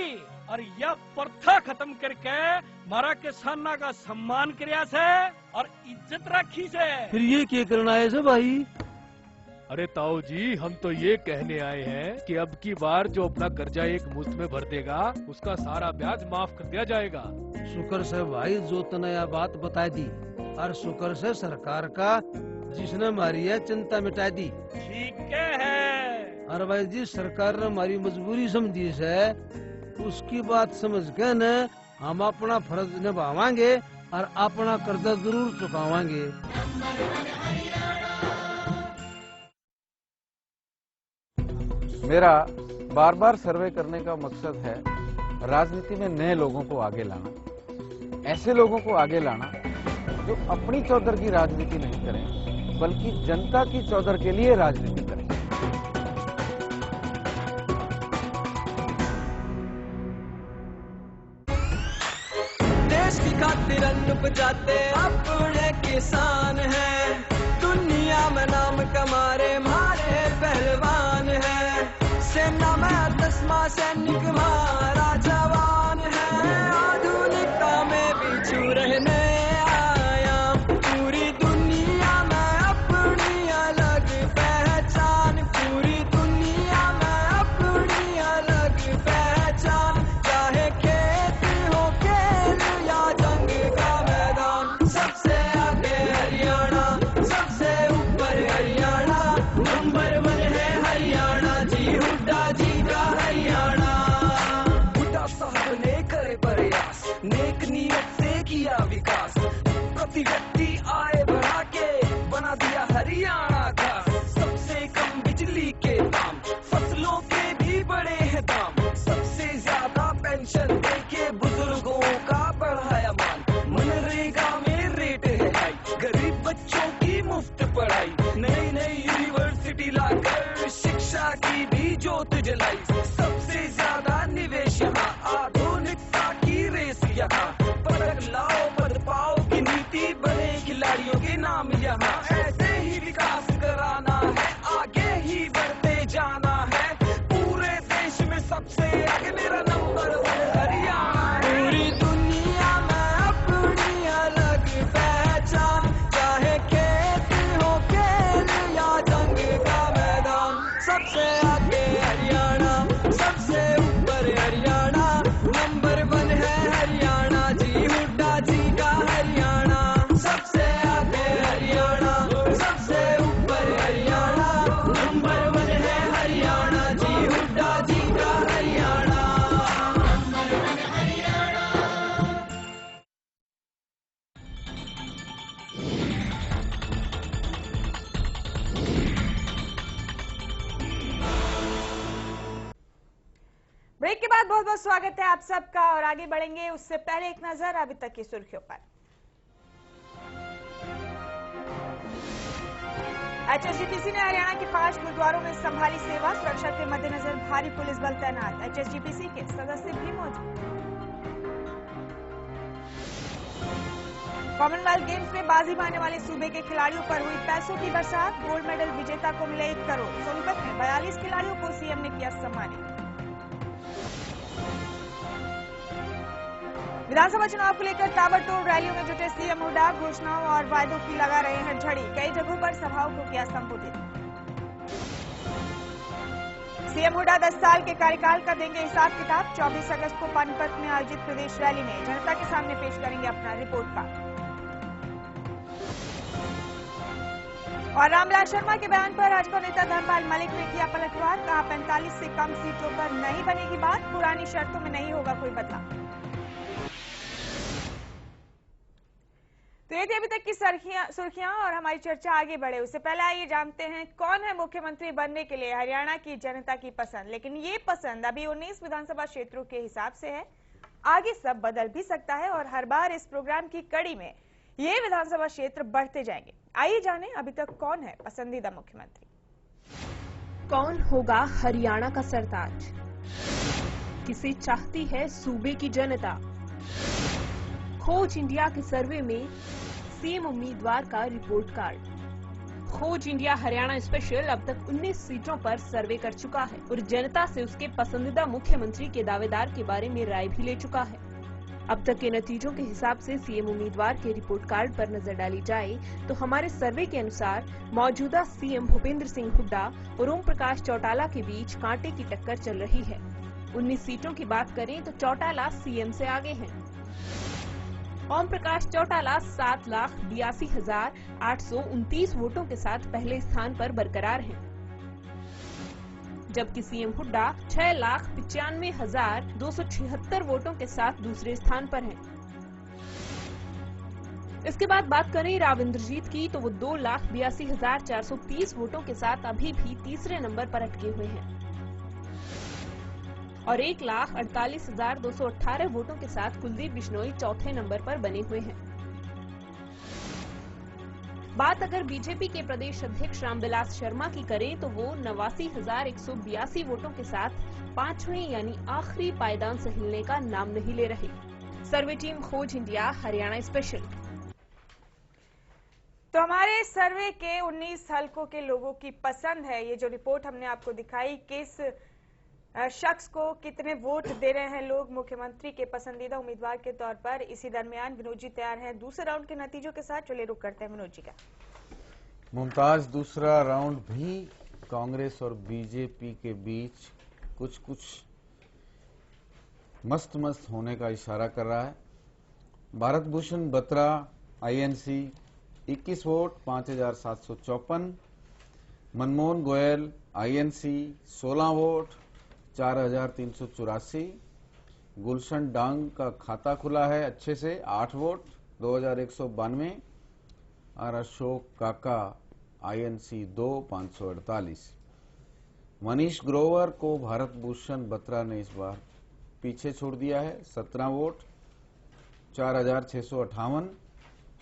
और यह प्रथा खत्म करके हमारा किसाना का सम्मान करया से और इज्जत रखी से। फिर ये क्या करना है भाई? अरे ताऊ जी, हम तो ये कहने आए हैं कि अब की बार जो अपना कर्जा एक मुश्त में भर देगा उसका सारा ब्याज माफ कर दिया जाएगा। शुक्र से भाई जो तनया बात बता दी और शुक्र से सरकार का जिसने हमारी है चिंता मिटा दी। ठीक है। और भाई जी सरकार ने हमारी मजबूरी समझी है, उसकी बात समझ के न हम अपना फर्ज निभावांगे और अपना कर्जा जरूर चुकावांगे। मेरा बार बार सर्वे करने का मकसद है राजनीति में नए लोगों को आगे लाना, ऐसे लोगों को आगे लाना जो अपनी चौधर की राजनीति नहीं करें बल्कि जनता की चौधर के लिए राजनीति करें। देश की खातिर अन्न उपजाते अपने किसान हैं, दुनिया में नाम कमारे हमारे पहलवान हैं, सेना में 10वां सैनिक हमारा जवान है, आधुनिकता में भी छू रहे नए आयाम, पूरी दुनिया में अपनी अलग पहचान, पूरी दुनिया में अपनी अलग पहचान, चाहे खेत हो खेल या जंग का मैदान, सबसे आगे हरियाणा, सबसे ऊपर हरियाणा, नंबर 1 है हरियाणा जी, हुड्डा जी का हरियाणा। हुड्डा साहब ने करे प्रयास, नेक नियत से किया विकास, प्रति व्यक्ति आय बढ़ा के बना दिया हरियाणा का, सबसे कम बिजली के दाम, फसलों के भी बड़े हैं दाम, सबसे ज्यादा पेंशन देके बुजुर्गों का बढ़ाया मान, मनरेगा में रेट है हाई, गरीब बच्चों की मुफ्त पढ़ाई, नई नई यूनिवर्सिटी लाकर शिक्षा की भी ज्योत जलाई, सबसे ज्यादा निवेश यहाँ, आधुनिकता की रेस यहाँ, पदक लाओ पद पाओ की नीति, बने खिलाड़ियों के नाम यहाँ, ऐसे ही विकास कराना है, आगे ही बढ़ते जाना है, पूरे देश में सबसे आगे मेरा नंबर 1 हरियाणा है, पूरी दुनिया में अपनी अलग पहचान, चाहे खेत हो खेल या जंग का मैदान, सबसे आगे हरियाणा, सबसे ऊपर हरियाणा, नंबर 1 है हरियाणा जी, हुड्डा जी का हरियाणा, सबसे आगे हरियाणा, सबसे ऊपर हरियाणा, नंबर 1 है हरियाणा जी, हुड्डा जी का हरियाणा। ब्रेक के बाद बहुत बहुत स्वागत है आप सबका और आगे बढ़ेंगे उससे पहले एक नजर अभी तक की सुर्खियों पर। एचएसजीपीसी ने हरियाणा के 5 गुरुद्वारों में संभाली सेवा, सुरक्षा के मद्देनजर भारी पुलिस बल तैनात, एचएसजीपीसी के सदस्य भी मौजूद। कॉमनवेल्थ गेम्स में बाजी मारने वाले सूबे के खिलाड़ियों पर हुई पैसों की बरसात, गोल्ड मेडल विजेता को मिले 1 करोड़, सोनीपत में 42 खिलाड़ियों को सीएम ने किया सम्मानित। विधानसभा चुनाव को लेकर ताबड़तोड़ रैलियों में जुटे सीएम हुड्डा, घोषणाओं और वायदों की लगा रहे हैं झड़ी, कई जगहों पर सभाओं को किया संबोधित। सीएम हुड्डा 10 साल के कार्यकाल का देंगे हिसाब किताब, 24 अगस्त को पानीपत में आयोजित प्रदेश रैली में जनता के सामने पेश करेंगे अपना रिपोर्ट कार्ड। और रामलाल शर्मा के बयान पर भाजपा नेता धर्मपाल मलिक ने किया पलटवार, कहा 45 से कम सीटों पर नहीं बनेगी बात, पुरानी शर्तों में नहीं होगा कोई बदलाव। तो ये थी अभी तक की सुर्खियां और हमारी चर्चा आगे बढ़े उससे पहले आइए जानते हैं कौन है मुख्यमंत्री बनने के लिए हरियाणा की जनता की पसंद। लेकिन ये पसंद अभी 19 विधानसभा क्षेत्रों के हिसाब से है, आगे सब बदल भी सकता है और हर बार इस प्रोग्राम की कड़ी में ये विधानसभा क्षेत्र बढ़ते जाएंगे। आइए जाने अभी तक कौन है पसंदीदा मुख्यमंत्री। कौन होगा हरियाणा का सरताज, किसे चाहती है सूबे की जनता। खोज इंडिया के सर्वे में सीएम उम्मीदवार का रिपोर्ट कार्ड। खोज इंडिया हरियाणा स्पेशल अब तक 19 सीटों पर सर्वे कर चुका है और जनता से उसके पसंदीदा मुख्यमंत्री के दावेदार के बारे में राय भी ले चुका है। अब तक के नतीजों के हिसाब से सीएम उम्मीदवार के रिपोर्ट कार्ड पर नजर डाली जाए तो हमारे सर्वे के अनुसार मौजूदा सीएम भूपेंद्र सिंह हुड्डा और ओम प्रकाश चौटाला के बीच कांटे की टक्कर चल रही है। 19 सीटों की बात करें तो चौटाला सीएम से आगे हैं। ओम प्रकाश चौटाला 7,82,829 वोटों के साथ पहले स्थान पर बरकरार हैं, जबकि सीएम हुड्डा 6,95,276 वोटों के साथ दूसरे स्थान पर हैं। इसके बाद बात करें राव इंद्रजीत की तो वो 2,82,430 वोटों के साथ अभी भी तीसरे नंबर पर अटके हुए हैं और 1,48,218 वोटों के साथ कुलदीप बिश्नोई चौथे नंबर पर बने हुए हैं। बात अगर बीजेपी के प्रदेश अध्यक्ष रामविलास शर्मा की करें तो वो 89,182 वोटों के साथ पांचवें यानी आखिरी पायदान से हिलने का नाम नहीं ले रहे। सर्वे टीम खोज इंडिया हरियाणा स्पेशल। तो हमारे सर्वे के 19 हलकों के लोगों की पसंद है ये जो रिपोर्ट हमने आपको दिखाई, किस शख्स को कितने वोट दे रहे हैं लोग मुख्यमंत्री के पसंदीदा उम्मीदवार के तौर पर। इसी दरमियान विनोद जी तैयार हैं दूसरे राउंड के नतीजों के साथ। चलिए रुक करते हैं विनोद जी का। मुमताज, दूसरा राउंड भी कांग्रेस और बीजेपी के बीच कुछ मस्त होने का इशारा कर रहा है। Bharat Bhushan Batra INC 21 vote 5,754, Manmohan Goyal INC 16 vote 4,384, गुलशन डांग का खाता खुला है अच्छे से 8 वोट 2,192 और अशोक काका आईएनसी 2 548। मनीष ग्रोवर को भारत भूषण बत्रा ने इस बार पीछे छोड़ दिया है 17 वोट 4,658।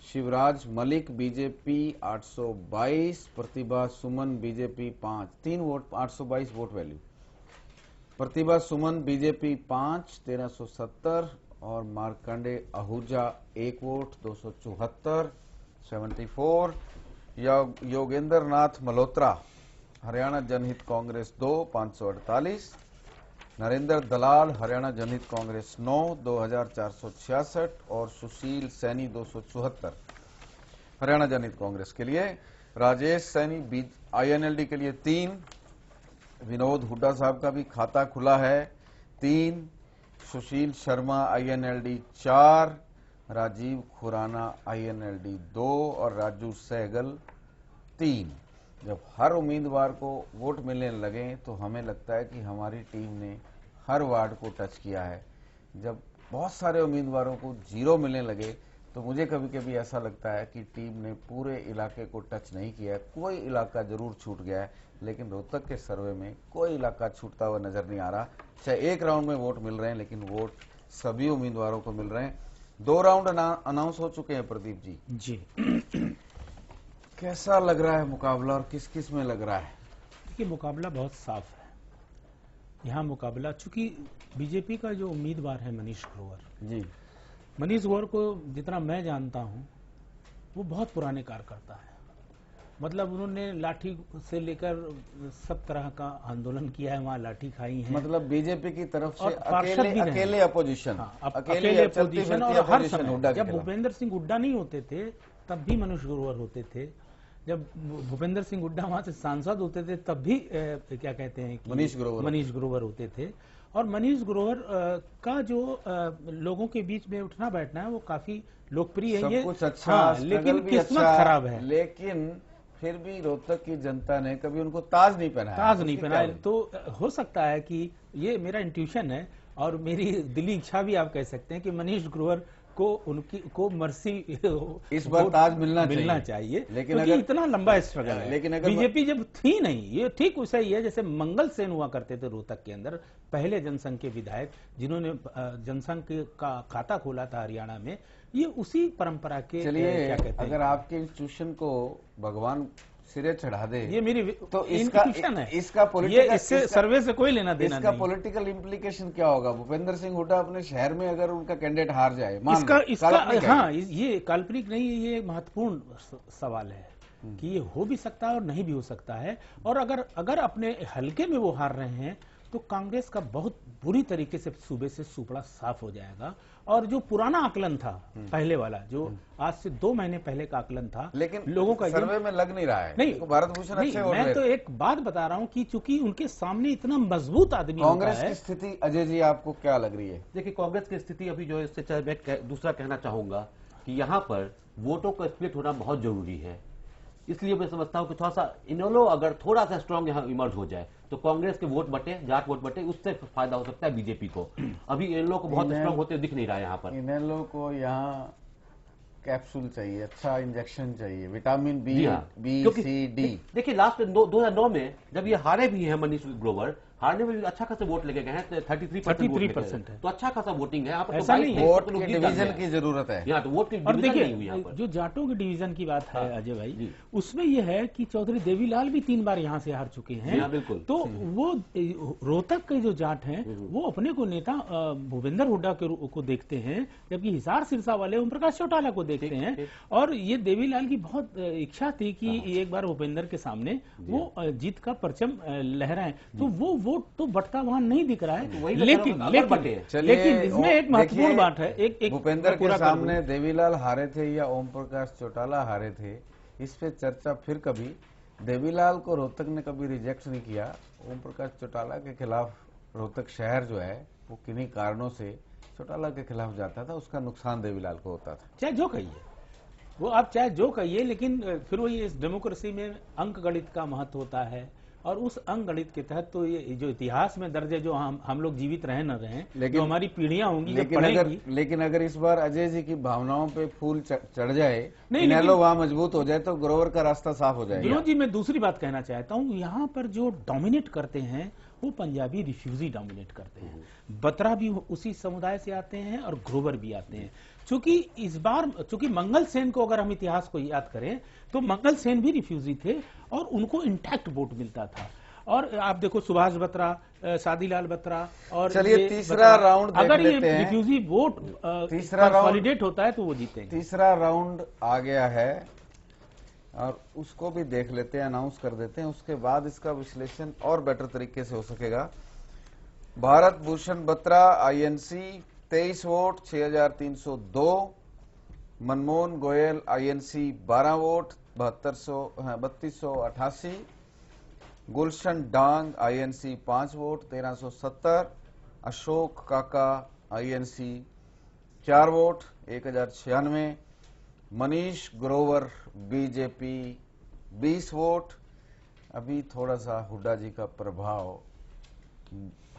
शिवराज मलिक बीजेपी 822, प्रतिभा सुमन बीजेपी 3 वोट 822 वोट वैल्यू, प्रतिभा सुमन बीजेपी 5 1370 और मार्कंडे आहूजा 1 वोट 274 74। योगेंद्र नाथ मल्होत्रा हरियाणा जनहित कांग्रेस 2 548, नरेंद्र दलाल हरियाणा जनहित कांग्रेस 9 2466 और सुशील सैनी 274 हरियाणा जनहित कांग्रेस के लिए। राजेश सैनी आईएनएलडी के लिए 3, विनोद हुड्डा साहब का भी खाता खुला है 3, सुशील शर्मा आईएनएलडी 4, राजीव खुराना आईएनएलडी 2 और राजू सहगल 3। जब हर उम्मीदवार को वोट मिलने लगे तो हमें लगता है कि हमारी टीम ने हर वार्ड को टच किया है। जब बहुत सारे उम्मीदवारों को 0 मिलने लगे तो मुझे कभी कभी ऐसा लगता है कि टीम ने पूरे इलाके को टच नहीं किया है। कोई इलाका जरूर छूट गया है, लेकिन रोहतक के सर्वे में कोई इलाका छूटता हुआ नजर नहीं आ रहा। चाहे एक राउंड में वोट मिल रहे हैं, लेकिन वोट सभी उम्मीदवारों को मिल रहे हैं। 2 राउंड अनाउंस हो चुके हैं प्रदीप जी। जी कैसा लग रहा है मुकाबला और किस किस में लग रहा है? देखिए, मुकाबला बहुत साफ है। यहाँ मुकाबला, चूंकि बीजेपी का जो उम्मीदवार है मनीष ग्रोवर जी, मनीष ग्रोवर को जितना मैं जानता हूँ वो बहुत पुराने कार्यकर्ता है। मतलब उन्होंने लाठी से लेकर सब तरह का आंदोलन किया है, वहाँ लाठी खाई है। मतलब बीजेपी की तरफ से अकेले अपोजिशन, अकेले अपोजिशन और हर समय। जब भूपेंद्र सिंह हुड्डा नहीं होते थे तब भी मनीष ग्रोवर होते थे। जब भूपेंद्र सिंह हुड्डा वहां से सांसद होते थे तब भी क्या कहते हैं कि मनीष ग्रोवर होते थे। और मनीष ग्रोवर का जो लोगों के बीच में उठना बैठना है वो काफी लोकप्रिय है। ये कुछ अच्छा, लेकिन किस्मत खराब है। लेकिन फिर भी रोहतक की जनता ने कभी उनको ताज नहीं पहनाया। तो हो सकता है कि ये मेरा इंट्यूशन है और मेरी दिली इच्छा भी आप कह सकते हैं कि मनीष ग्रोवर को मर्सी इस बार ताज मिलना चाहिए। लेकिन अगर इतना लंबा स्ट्रगल है, लेकिन अगर बीजेपी जब थी नहीं, ये ठीक वैसा ही है जैसे मंगल सेन हुआ करते थे रोहतक के अंदर, पहले जनसंघ के विधायक जिन्होंने जनसंघ का खाता खोला था हरियाणा में। ये उसी परंपरा के क्या कहते हैं। अगर आपके इंस्टीट्यूशन को भगवान सिरे चढ़ा दे, ये मेरी तो इसका सर्वे से कोई लेना देना इसका पॉलिटिकल इम्प्लीकेशन क्या होगा? भूपेंद्र सिंह हुड्डा अपने शहर में अगर उनका कैंडिडेट हार जाए, इसका हाँ, ये काल्पनिक नहीं है, ये महत्वपूर्ण सवाल है। कि ये हो भी सकता है और नहीं भी हो सकता है, और अगर अपने हल्के में वो हार रहे हैं तो कांग्रेस का बहुत बुरी तरीके से सूबे से सुपड़ा साफ हो जाएगा। और जो पुराना आकलन था पहले वाला, जो आज से 2 महीने पहले का आकलन था, लेकिन लोगों का सर्वे में लग नहीं रहा है। नहीं, भारत भूषण अच्छे हो रहे हैं। मैं तो एक बात बता रहा हूं कि चूंकि उनके सामने इतना मजबूत आदमी कांग्रेस होता है। की स्थिति अजय जी आपको क्या लग रही है? देखिए, कांग्रेस की स्थिति अभी जो है, इससे चाहे मैं दूसरा कहना चाहूंगा कि यहाँ पर वोटों का स्प्लिट होना बहुत जरूरी है। इसलिए मैं समझता हूं कि थोड़ा सा इनेलो अगर थोड़ा सा स्ट्रांग यहाँ इमर्ज हो जाए तो कांग्रेस के वोट बटे, जाट वोट बटे, उससे फायदा हो सकता है बीजेपी को। अभी इनेलो को बहुत स्ट्रांग होते दिख नहीं रहा है यहाँ पर। इनेलो को यहाँ कैप्सूल चाहिए, अच्छा इंजेक्शन चाहिए, vitamin B, B C D. देखिए, लास्ट 2009 में जब ये हारे भी हैं मनीष ग्रोवर, हारने में भी अच्छा खासा वोट लेके गए हैं, 33% है, तो अच्छा खासा वोटिंग है यहाँ पर। ऐसा नहीं है, वोट की डिवीजन की जरूरत है यहाँ, तो वोट की और डिवीजन नहीं हुई यहाँ पर। जो जाटों की डिवीजन की बात है अजय भाई, उसमें यह है कि चौधरी देवीलाल भी 3 बार यहाँ से हार चुके हैं। बिल्कुल। तो वो रोहतक के जो जाट हैं वो अपने को नेता भूपेंद्र हुड्डा को देखते हैं, जबकि हिसार सिरसा वाले ओम प्रकाश चौटाला को देखते हैं। और ये देवीलाल की बहुत इच्छा थी कि एक बार भूपेंद्र के सामने वो जीत का परचम लहराएं, तो वो वोट तो बढ़ता वहां नहीं दिख रहा है। लेकिन इसमें एक महत्वपूर्ण बात है, एक भूपेंद्र के सामने देवीलाल हारे थे या ओम प्रकाश चौटाला हारे थे, इस पे चर्चा फिर कभी। देवीलाल को रोहतक ने कभी रिजेक्ट नहीं किया। ओम प्रकाश चौटाला के खिलाफ रोहतक शहर जो है वो किन्हीं कारणों से चौटाला के खिलाफ जाता था, उसका नुकसान देवीलाल को होता था। चाहे जो कहिए वो, आप चाहे जो कहिए, लेकिन फिर वही इस डेमोक्रेसी में अंक गणित का महत्व होता है। और उस अंक गणित के तहत तो ये जो इतिहास में दर्ज है, जो हम लोग जीवित रहे न रहे, जो हमारी पीढ़ियां होंगी, लेकिन अगर इस बार अजय जी की भावनाओं पे फूल चढ़ जाए, इनेलो वहां मजबूत हो जाए, तो ग्रोवर का रास्ता साफ हो जाएगा। विनोद जी, मैं दूसरी बात कहना चाहता हूँ, यहाँ पर जो डोमिनेट करते हैं वो पंजाबी रिफ्यूजी डोमिनेट करते हैं। बत्रा भी उसी समुदाय से आते हैं और ग्रोवर भी आते हैं। चूंकि इस बार मंगल सेन को अगर हम इतिहास को याद करें तो मंगल सेन भी रिफ्यूजी थे और उनको इंटैक्ट वोट मिलता था। और आप देखो सुभाष बत्रा, शादीलाल बत्रा, और चलिए तीसरा राउंड अगर ये रिफ्यूजी वोट तीसरा वैलिडेट होता है तो वो जीतेंगे। तीसरा राउंड आ गया है और उसको भी देख लेते हैं, अनाउंस कर देते हैं, उसके बाद इसका विश्लेषण और बेटर तरीके से हो सकेगा। Bharat Bhushan Batra INC 23 vote 6302, Manmohan Goyal INC 12 vote 3288, गुलशन डांग आईएनसी 5 वोट 1370, अशोक काका INC 4 vote 1096, Manish Grover BJP 20 vote. अभी थोड़ा सा हुड्डा जी का प्रभाव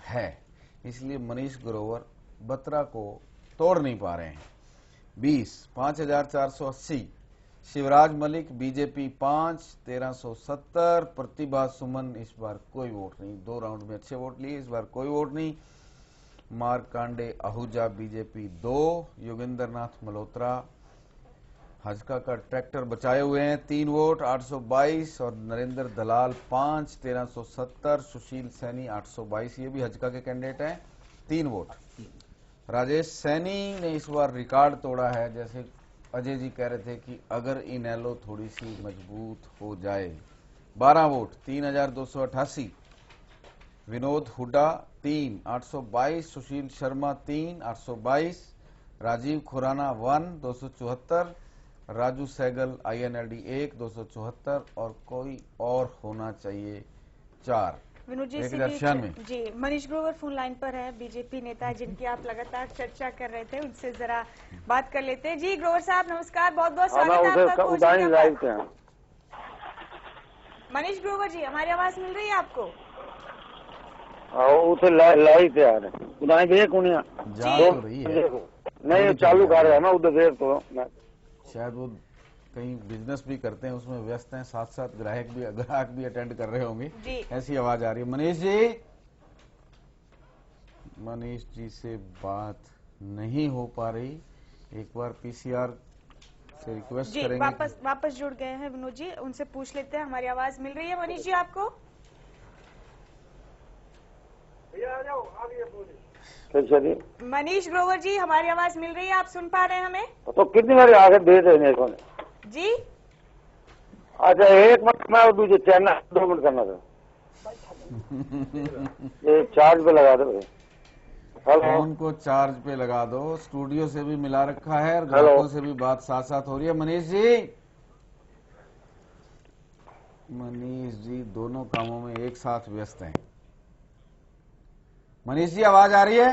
है, इसलिए मनीष ग्रोवर बत्रा को तोड़ नहीं पा रहे हैं। 5480, शिवराज मलिक बीजेपी 5 1370, प्रतिभा सुमन इस बार कोई वोट नहीं, 2 राउंड में अच्छे वोट लिए, इस बार कोई वोट नहीं। मारकांडे आहूजा बीजेपी 2, योगेंद्र नाथ मल्होत्रा हजका का ट्रैक्टर बचाए हुए हैं 3 वोट 822, और नरेंद्र दलाल 5 1370, सुशील सैनी 822, ये भी हजका के कैंडिडेट हैं 3 वोट। राजेश सैनी ने इस बार रिकॉर्ड तोड़ा है, जैसे अजय जी कह रहे थे कि अगर इनेलो थोड़ी सी मजबूत हो जाए, 12 वोट 3288, विनोद हुड्डा 3 822, सुशील शर्मा 3 822, राजीव खुराना 1 274, राजू सहगल आईएनएलडी 1 274, और कोई और होना चाहिए 4। विनोद जी, जी मनीष ग्रोवर फोन लाइन पर है, बीजेपी नेता जिनकी आप लगातार चर्चा कर रहे थे, उनसे जरा बात कर लेते हैं। जी ग्रोवर साहब नमस्कार, बहुत बहुत स्वागत है आपका। मनीष ग्रोवर जी, हमारी आवाज मिल रही है आपको? नहीं चालू कर रहा है ना उधर, तो शायद वो कहीं बिजनेस भी करते हैं, उसमें व्यस्त हैं, साथ साथ ग्राहक भी अटेंड कर रहे होंगे, ऐसी आवाज आ रही है। मनीष जी से बात नहीं हो पा रही, एक बार पीसीआर से रिक्वेस्ट करेंगे। वापस जुड़ गए हैं विनोद जी, उनसे पूछ लेते हैं, हमारी आवाज मिल रही है मनीष जी आपको? मनीष ग्रोवर जी, हमारी आवाज मिल रही है, आप सुन पा रहे हैं हमें? तो कितनी बार आगे दे रहे हैं जी? अच्छा 1 मिनट में दूसरे चैनल 2 मिनट करना था। ये चार्ज पे लगा दो। हेलो, फोन को चार्ज पे लगा दो। स्टूडियो से भी मिला रखा है और ग्राहकों से भी बात साथ साथ हो रही है। मनीष जी दोनों कामों में एक साथ व्यस्त हैं। मनीष जी आवाज आ रही है?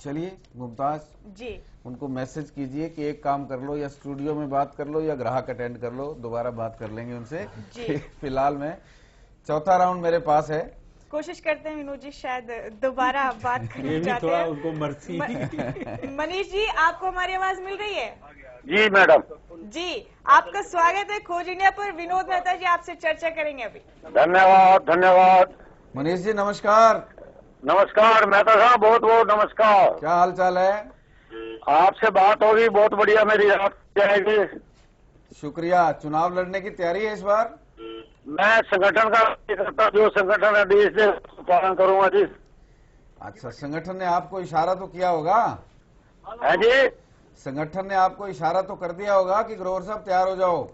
चलिए मुमताज जी, उनको मैसेज कीजिए कि एक काम कर लो, या स्टूडियो में बात कर लो या ग्राहक अटेंड कर लो, दोबारा बात कर लेंगे उनसे। फिलहाल में चौथा राउंड मेरे पास है। कोशिश करते हैं विनोद जी शायद दोबारा बात करना चाहते हैं। उनको मर्सी। मनीष जी, आपको हमारी आवाज मिल रही है? जी मैडम जी, आपका स्वागत है खोज इंडिया पर। विनोद मेहता जी आपसे चर्चा करेंगे अभी। धन्यवाद धन्यवाद। मनीष जी नमस्कार। नमस्कार मेहता साहब, बहुत बहुत नमस्कार। क्या हाल चाल है? आपसे बात होगी, बहुत बढ़िया, मेरी रात जाएगी। शुक्रिया। चुनाव लड़ने की तैयारी है इस बार? मैं संगठन का करता, जो संगठन आदेश दे पालन करूंगा जी। अच्छा, संगठन ने आपको इशारा तो किया होगा? है जी, संगठन ने आपको इशारा तो कर दिया होगा कि ग्रोवर साहब तैयार हो जाओ।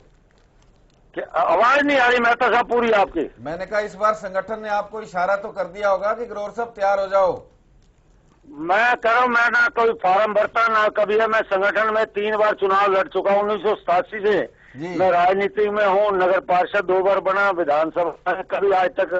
आवाज नहीं आ रही मेहता साहब पूरी आपकी। मैंने कहा इस बार संगठन ने आपको इशारा तो कर दिया होगा कि ग्रोवर साहब तैयार हो जाओ। मैं कह मैं ना कोई फार्म भरता ना कभी है। मैं संगठन में 3 बार चुनाव लड़ चुका हूँ 1987 से। मैं राजनीति में हूँ, नगर पार्षद 2 बार बना, विधानसभा में कभी आज तक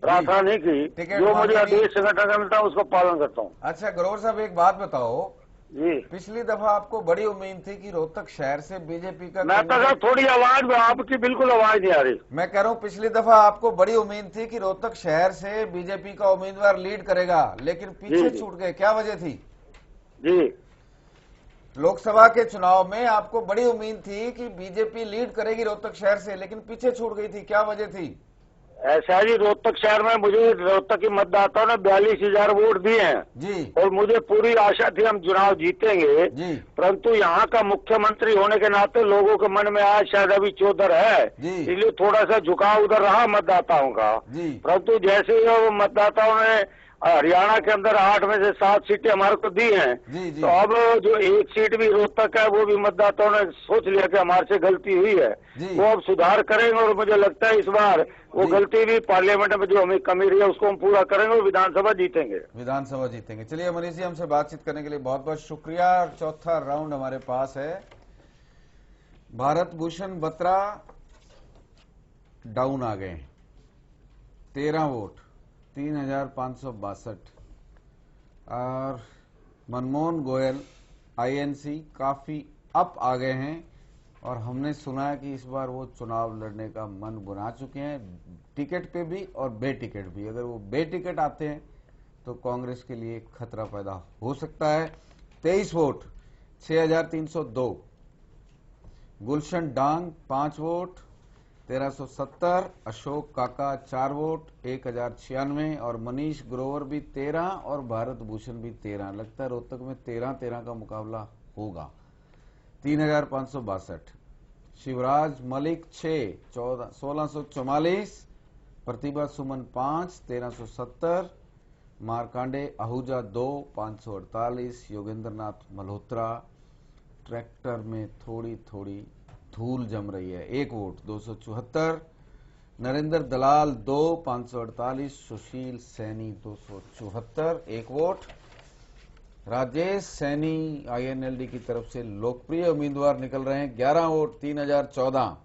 प्रार्थना नहीं की। जो मुझे आदेश संगठन का मिलता है उसको पालन करता हूँ। अच्छा ग्रोवर साहब एक बात बताओ जी, पिछली दफा आपको बड़ी उम्मीद थी कि रोहतक शहर से बीजेपी का मैं तो थोड़ी आवाज आपकी बिल्कुल आवाज नहीं आ रही। मैं कह रहा हूँ पिछली दफा आपको बड़ी उम्मीद थी कि रोहतक शहर से बीजेपी का उम्मीदवार लीड करेगा, लेकिन पीछे छूट गए, क्या वजह थी? जी, लोकसभा के चुनाव में आपको बड़ी उम्मीद थी कि बीजेपी लीड करेगी रोहतक शहर से, लेकिन पीछे छूट गई थी, क्या वजह थी? ऐसा जी, रोहतक शहर में मुझे रोहतक के मतदाताओं ने 42,000 वोट दिए हैं जी, और मुझे पूरी आशा थी हम चुनाव जीतेंगे जी। परंतु यहाँ का मुख्यमंत्री होने के नाते लोगों के मन में आज शायद अभी चौधर है, इसलिए थोड़ा सा झुकाव उधर रहा मतदाताओं का। परंतु जैसे ही वो मतदाताओं ने हरियाणा के अंदर 8 में से 7 सीटें हमारे को दी हैं, तो अब जो 1 सीट भी रोहतक है वो भी मतदाताओं ने सोच लिया कि हमारे से गलती हुई है, वो अब सुधार करेंगे और मुझे लगता है इस बार वो गलती भी पार्लियामेंट में जो हमें कमी रही है उसको हम पूरा करेंगे और विधानसभा जीतेंगे। विधानसभा जीतेंगे। चलिए मनीष जी हमसे बातचीत करने के लिए बहुत बहुत शुक्रिया। और चौथा राउंड हमारे पास है। भारत भूषण बत्रा डाउन आ गए, 13 वोट, 3,562। और मनमोहन गोयल आईएनसी काफी अप आ गए हैं और हमने सुना है कि इस बार वो चुनाव लड़ने का मन बना चुके हैं, टिकट पे भी और बे टिकट भी। अगर वो बे टिकट आते हैं तो कांग्रेस के लिए खतरा पैदा हो सकता है। 23 वोट, 6,302। गुलशन डांग 5 वोट, 1,370। अशोक काका 4 वोट, 1,096। और मनीष ग्रोवर भी 13 और भारत भूषण भी 13। लगता है रोहतक में 13-13 का मुकाबला होगा। 3,562। शिवराज मलिक 6, 1,644। प्रतिभा सुमन 5, 1,370। मार्कांडे आहूजा 2, 548। योगेंद्र नाथ मल्होत्रा ट्रैक्टर में थोड़ी थोड़ी धूल जम रही है, 1 वोट, 274। नरेंद्र दलाल 2, 548। सुशील सैनी 274, 1 वोट। राजेश सैनी आईएनएलडी की तरफ से लोकप्रिय उम्मीदवार निकल रहे हैं, 11 वोट, 3,014।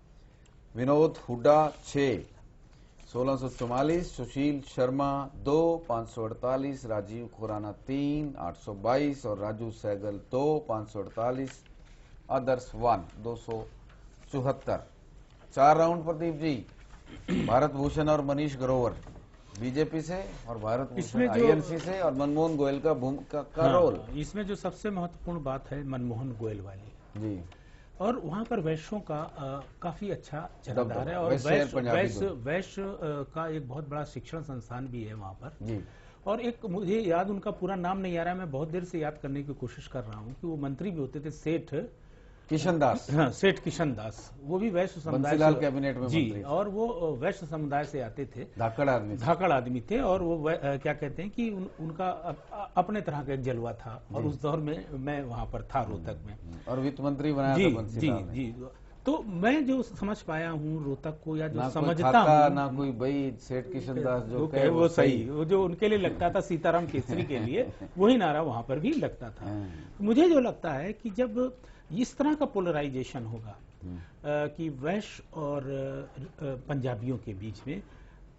विनोद हुड्डा 6, 1,644। सुशील शर्मा 2, 548। राजीव खुराना 3, 822। और राजू सहगल 2, 548। अदर्स 1, 274। 4 राउंड प्रदीप जी। भारत भूषण और मनीष ग्रोवर बीजेपी से और भारत भूषण आईएनसी से, और मनमोहन गोयल का भूमिका का रोल। इसमें जो सबसे महत्वपूर्ण बात है मनमोहन गोयल वाली जी, और वहाँ पर वैश्यों का काफी अच्छा चलदार है और वैश्य का एक बहुत बड़ा शिक्षण संस्थान भी है वहाँ पर जी। और एक मुझे याद उनका पूरा नाम नहीं आ रहा है, मैं बहुत देर से याद करने की कोशिश कर रहा हूँ कि वो मंत्री भी होते थे, सेठ किशन दास। हाँ, सेठ किशन दास, वो भी वैश्य समुदाय से कैबिनेट में जी, और वो वैश्य समुदाय से आते थे, धाकड़ आदमी थे। और वो क्या कहते हैं कि उनका अपने तरह का एक जलवा था और उस दौर में मैं वहां पर था रोहतक में, और वित्त मंत्री बनाया जी जी जी। तो मैं जो समझ पाया हूँ रोहतक को, या जो ना समझता हूँ, ना कोई भाई सेठ किशन दास जो कहे वो सही, वो जो उनके लिए लगता था सीताराम केसरी के लिए, वही नारा वहां पर भी लगता था। मुझे जो लगता है कि जब इस तरह का पोलराइजेशन होगा कि वैश्य और पंजाबियों के बीच में,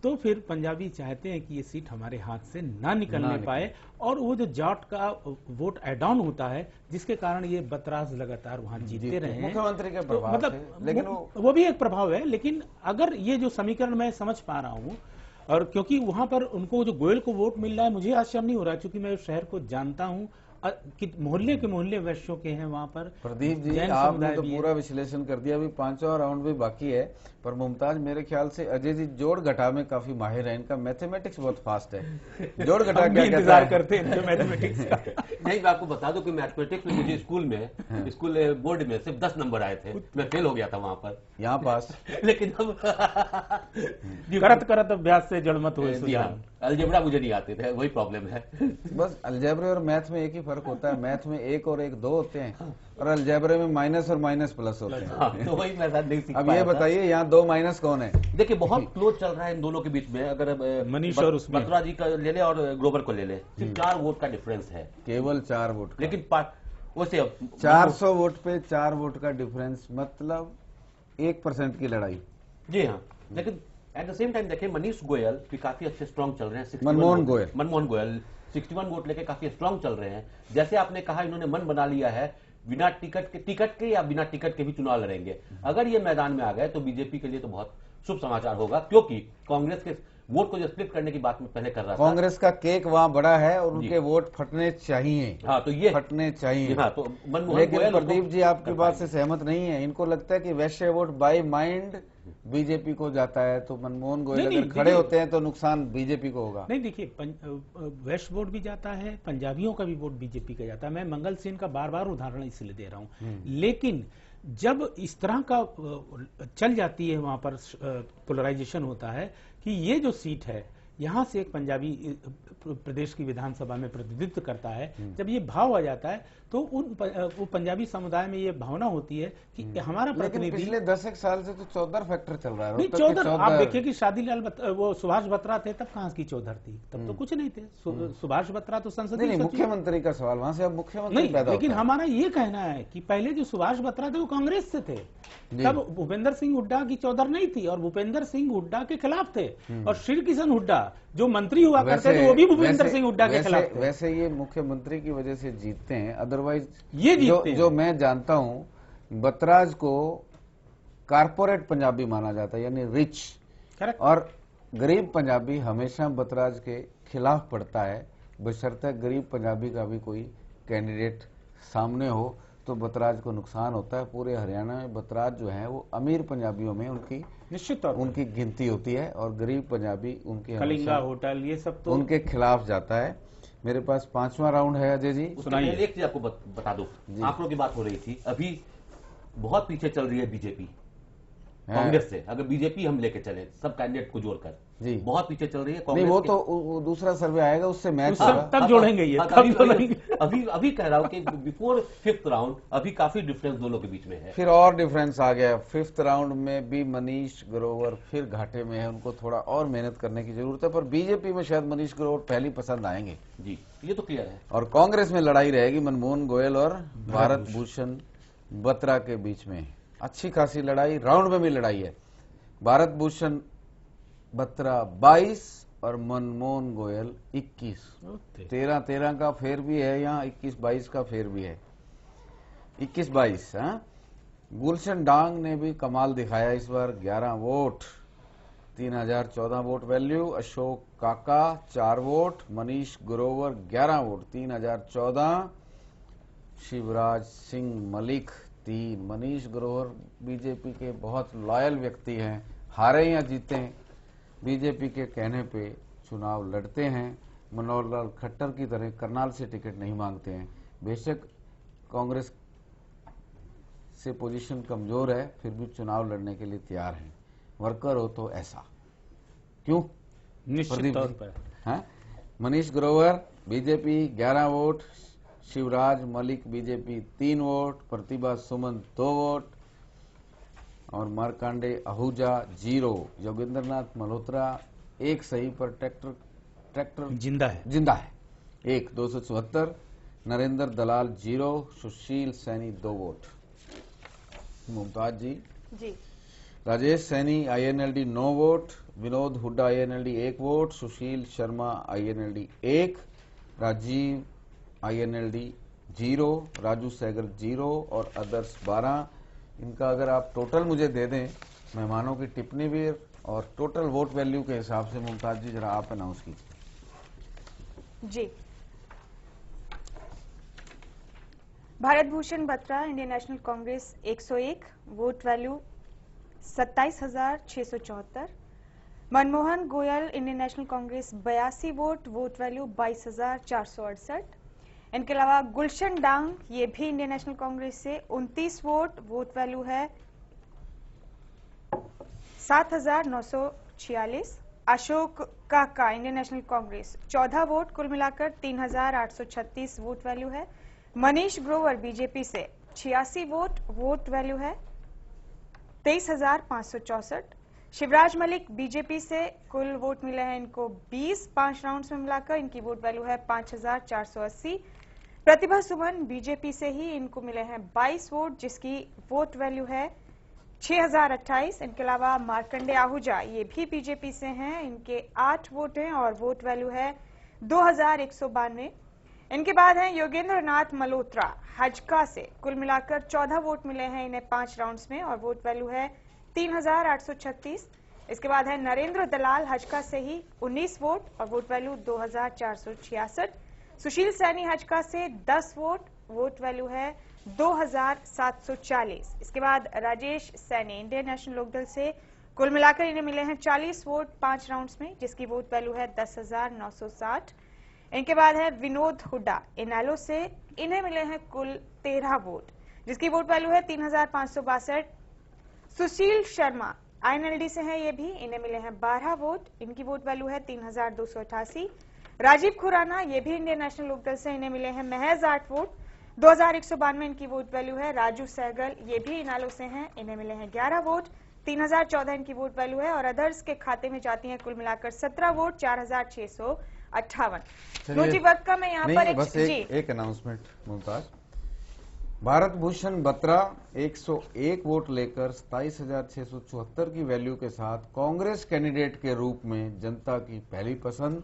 तो फिर पंजाबी चाहते हैं कि ये सीट हमारे हाथ से ना निकलने पाए, और वो जो जाट का वोट एड ऑन होता है जिसके कारण ये बतराज लगातार वहां जीतते रहे हैं, मुख्यमंत्री के प्रभाव मतलब से, लेकिन वो भी एक प्रभाव है। लेकिन अगर ये जो समीकरण मैं समझ पा रहा हूँ, और क्योंकि वहां पर उनको जो गोयल को वोट मिल रहा है, मुझे आश्चर्य नहीं हो रहा, क्योंकि मैं उस शहर को जानता हूँ कि मोहल्ले के मोहल्ले वैश्यों के हैं वहां पर। प्रदीप जी, आपने तो पूरा विश्लेषण कर दिया, अभी 5वां राउंड भी बाकी है। पर मुमताज, मेरे ख्याल से अजय जी जोड़ घटा में काफी माहिर है, इनका मैथमेटिक्स बहुत फास्ट है। जोड़ घटा क्या इंतजार करते हैं मैथमेटिक्स का। नहीं, मैं आपको बता दूं कि मैथमेटिक्स में मुझे स्कूल बोर्ड में सिर्फ 10 नंबर आए थे, मैं फेल हो गया था वहां पर, यहाँ पास। लेकिन अब करत अभ्यास से जड़मत हुए। अलजेब्रा मुझे नहीं आते थे, वही प्रॉब्लम है। बस अलजेब्रे और मैथ में एक ही फर्क होता है, मैथ में 1 और 1 2 होते हैं, और अलजेब्रे में माइनस और माइनस प्लस होते हैं। तो वही मैं नहीं सीख अब ये बताइए यहाँ 2 माइनस कौन है? देखिए, बहुत क्लोज चल रहा है इन दोनों के बीच में। अगर मनीष और उसमें बत्रा जी का ले ले और ग्रोवर को ले ले, सिर्फ 4 वोट का डिफरेंस है, केवल 4 वोट। लेकिन वैसे 400 वोट पे 4 वोट का डिफरेंस, मतलब 1% की लड़ाई। जी हाँ, लेकिन एट द सेम टाइम देखें, मनीष गोयल भी काफी अच्छे स्ट्रॉन्ग चल रहे हैं। मनमोहन गोयल 61 वोट लेके काफी स्ट्रॉन्ग चल रहे हैं। जैसे आपने कहा, इन्होंने मन बना लिया है बिना टिकट के या बिना टिकट के भी चुनाव लड़ेंगे। अगर ये मैदान में आ गए तो बीजेपी के लिए तो बहुत शुभ समाचार होगा, क्योंकि कांग्रेस के वोट को जो स्प्लिट करने की बात मैं पहले कर रहा था, कांग्रेस का केक वहां बड़ा है और उनके वोट फटने चाहिए। हाँ, तो ये फटने चाहिए। हाँ, तो लेकिन प्रदीप जी आपकी बात से सहमत नहीं है। इनको लगता है कि वैश्य वोट बाय माइंड बीजेपी को जाता है, तो मनमोहन गोयल अगर खड़े होते हैं तो नुकसान बीजेपी को होगा। नहीं, देखिए, वैश्य वोट भी जाता है, पंजाबियों का भी वोट बीजेपी का जाता है। मैं मंगल सेन का बार बार उदाहरण इसलिए दे रहा हूं, लेकिन जब इस तरह का चल जाती है, वहां पर पोलराइजेशन होता है कि ये जो सीट है, यहां से एक पंजाबी प्रदेश की विधानसभा में प्रतिनिधित्व करता है, जब ये भाव आ जाता है तो वो पंजाबी समुदाय में ये भावना होती है कि हमारा प्रतिनिधि। पिछले 10 साल से तो चौधर फैक्टर चल रहा है। नहीं, चौधर आप देखिए कि शादीलाल वो सुभाष बत्रा थे, तब कहाँ की चौधर थी, तब तो कुछ नहीं थे। सुभाष बत्रा तो संसदीय नहीं, मुख्यमंत्री का सवाल वहां से अब मुख्यमंत्री पैदा लेकिन हमारा ये कहना है कि पहले जो सुभाष बत्रा थे वो कांग्रेस से थे, तब भूपेंद्र सिंह हुड्डा की चौधर नहीं थी, और भूपेंद्र सिंह हुड्डा के खिलाफ थे, और श्री किशन हुड्डा जो मंत्री हुआ करते थे वो भी भूपेंद्र सिंह हुड्डा के खिलाफ थे। वैसे ये मुख्यमंत्री की वजह से जीतते हैं, अदरवाइज ये जो मैं जानता हूं, बतराज को कारपोरेट पंजाबी माना जाता है, यानी रिच, और गरीब पंजाबी हमेशा बतराज के खिलाफ पड़ता है, बशर्ते गरीब पंजाबी का भी कोई कैंडिडेट सामने हो तो बतराज को नुकसान होता है। पूरे हरियाणा में बतराज जो है वो अमीर पंजाबियों में उनकी निश्चित तौर उनकी गिनती होती है, और गरीब पंजाबी उनके कलिंगा होटल ये सब तो उनके खिलाफ जाता है। मेरे पास 5वां राउंड है अजय जी, सुनाइए। एक चीज आपको बता दो, आप लोगों की बात हो रही थी, अभी बहुत पीछे चल रही है बीजेपी कांग्रेस से। अगर बीजेपी हम लेके चले सब कैंडिडेट को जोड़कर, जी बहुत पीछे चल रही है कांग्रेस। नहीं, वो तो दूसरा सर्वे आएगा, उससे मैच तब जोड़ेंगे ये, तब जोड़ेंगे। अभी कह रहा हूं कि बिफोर 5th राउंड अभी काफी डिफरेंस दोनों के बीच में है। फिर और डिफरेंस आ गया। 5th राउंड में भी मनीष ग्रोवर फिर घाटे में है, उनको थोड़ा और मेहनत करने की जरूरत है, पर बीजेपी में शायद मनीष ग्रोवर पहली पसंद आएंगे। जी, ये तो क्लियर है। और कांग्रेस में लड़ाई रहेगी मनमोहन गोयल और भारत भूषण बत्रा के बीच में, अच्छी खासी लड़ाई। राउंड में भी लड़ाई है। भारत भूषण बत्रा 22 और मनमोहन गोयल 21। 13-13 का फेर भी है यहाँ, 21-22 का फेर भी है। 21-22। गुलशन डांग ने भी कमाल दिखाया इस बार, 11 वोट, 3014 वोट वैल्यू। अशोक काका 4 vote, Manish Grover 11 vote, 3014। Shivraj Singh Malik 3। Manish Grover BJP के बहुत लॉयल व्यक्ति हैं, हारे या जीते हैं बीजेपी के कहने पे चुनाव लड़ते हैं। मनोहर लाल खट्टर की तरह करनाल से टिकट नहीं मांगते हैं। बेशक कांग्रेस से पोजीशन कमजोर है, फिर भी चुनाव लड़ने के लिए तैयार हैं। वर्कर हो तो ऐसा क्यों? निश्चित तौर पर है। Manish Grover BJP 11 vote, Shivraj Malik BJP 3 vote, Pratibha Suman 2 vote, और मार्कंडे आहूजा 0, योगेंद्रनाथ मल्होत्रा 1 सही पर ट्रैक्टर जिंदा है 1, 274, Narendra Dalal 0, Sushil Saini 2 vote. Mumtaz ji. Rajesh Saini INLD 9 vote, Vinod Hooda INLD 1 vote, Sushil Sharma INLD 1, Rajiv INLD 0, Raju Sehgal 0 और अदर्स 12। इनका अगर आप टोटल मुझे दे दें मेहमानों की टिप्पणी भी और टोटल वोट वैल्यू के हिसाब से मुमताज जी जरा आप अनाउंस कीजिए। जी, Bharat Bhushan Batra Indian National Congress 101, vote value 27,674। Manmohan Goyal Indian National Congress 82 vote, vote value 22,468। इनके अलावा गुलशन डांग ये भी इंडियन नेशनल कांग्रेस से 29 वोट, वोट वैल्यू है 7,946। अशोक काका इंडियन नेशनल कांग्रेस 14 वोट, कुल मिलाकर 3,836 वोट वैल्यू है। मनीष ग्रोवर बीजेपी से 86 वोट, वोट वैल्यू है 23,564। शिवराज मलिक बीजेपी से कुल वोट मिले हैं इनको 20, 5 राउंड्स में मिलाकर इनकी वोट वैल्यू है 5,480। प्रतिभा सुमन बीजेपी से ही इनको मिले हैं 22 वोट, जिसकी वोट वैल्यू है 6,028। इनके अलावा मार्कंडे आहूजा ये भी बीजेपी से हैं, इनके 8 वोट हैं और वोट वैल्यू है 2,192। इनके बाद हैं योगेंद्र नाथ मल्होत्रा हजका से, कुल मिलाकर 14 वोट मिले हैं इन्हें 5 राउंड्स में और वोट वैल्यू है 3,836। इसके बाद है नरेंद्र दलाल हजका से ही 19 वोट और वोट वैल्यू 2,466। सुशील सैनी हजका से 10 वोट, वोट वैल्यू है 2,740। इसके बाद राजेश सैनी इंडियन नेशनल लोकदल से, कुल मिलाकर इन्हें मिले हैं 40 वोट 5 राउंड्स में, जिसकी वोट वैल्यू है 10,960। इनके बाद है विनोद हुड्डा इनेलो से, इन्हें मिले हैं कुल 13 वोट, जिसकी वोट वैल्यू है 3,562। सुशील शर्मा INLD से हैं ये भी, इन्हें मिले हैं 12 वोट, इनकी वोट वैल्यू है 3,288। राजीव खुराना ये भी इंडियन नेशनल लोकदल से, इन्हें मिले हैं महज 8 वोट, 2,192 इनकी वोट वैल्यू है। राजू सहगल ये भी इनेलो से हैं, इन्हें मिले हैं 11 वोट, 3,014 इनकी वोट वैल्यू है और अदर्स के खाते में जाती हैं कुल मिलाकर 17 वोट, 4,658। रोजी वक्त का मैं यहाँ पर एक अनाउंसमेंट मुमताज। भारत भूषण बत्रा 101 वोट लेकर 27,674 की वैल्यू के साथ कांग्रेस कैंडिडेट के रूप में जनता की पहली पसंद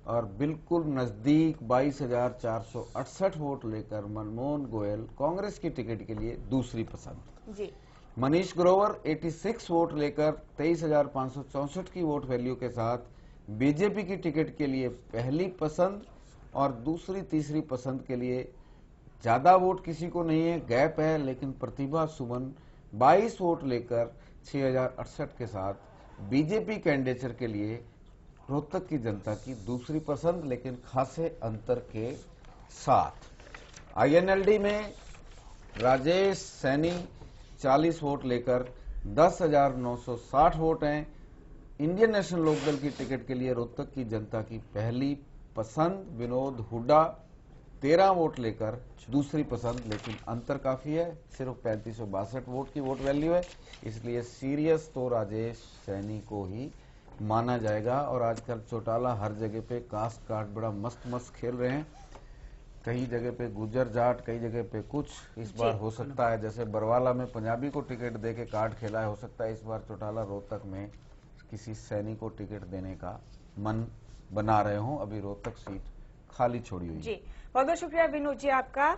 और बिल्कुल नजदीक 22,468 वोट लेकर मनमोहन गोयल कांग्रेस की टिकट के लिए दूसरी पसंद जी। मनीष ग्रोवर 86 वोट लेकर 23,564 की वोट वैल्यू के साथ बीजेपी की टिकट के लिए पहली पसंद और दूसरी तीसरी पसंद के लिए ज्यादा वोट किसी को नहीं है, गैप है, लेकिन प्रतिभा सुमन 22 वोट लेकर 6,068 के साथ बीजेपी कैंडिडेचर के लिए रोहतक की जनता की दूसरी पसंद, लेकिन खासे अंतर के साथ। INLD में राजेश सैनी 40 वोट लेकर 10,960 वोट हैं। इंडियन नेशनल लोकदल की टिकट के लिए रोहतक की जनता की पहली पसंद विनोद हुड्डा 13 वोट लेकर दूसरी पसंद, लेकिन अंतर काफी है, सिर्फ 3,562 वोट की वोट वैल्यू है, इसलिए सीरियस तो राजेश सैनी को ही माना जाएगा। और आजकल चौटाला हर जगह पे कास्ट कार्ड बड़ा मस्त मस्त खेल रहे हैं, कई जगह पे गुजर जाट, कई जगह पे कुछ। इस बार हो सकता है जैसे बरवाला में पंजाबी को टिकट दे के कार्ड खेला है, हो सकता है इस बार चौटाला रोहतक में किसी सैनी को टिकट देने का मन बना रहे हों। अभी रोहतक सीट खाली छोड़ी हुई जी। बहुत बहुत शुक्रिया विनोद जी आपका।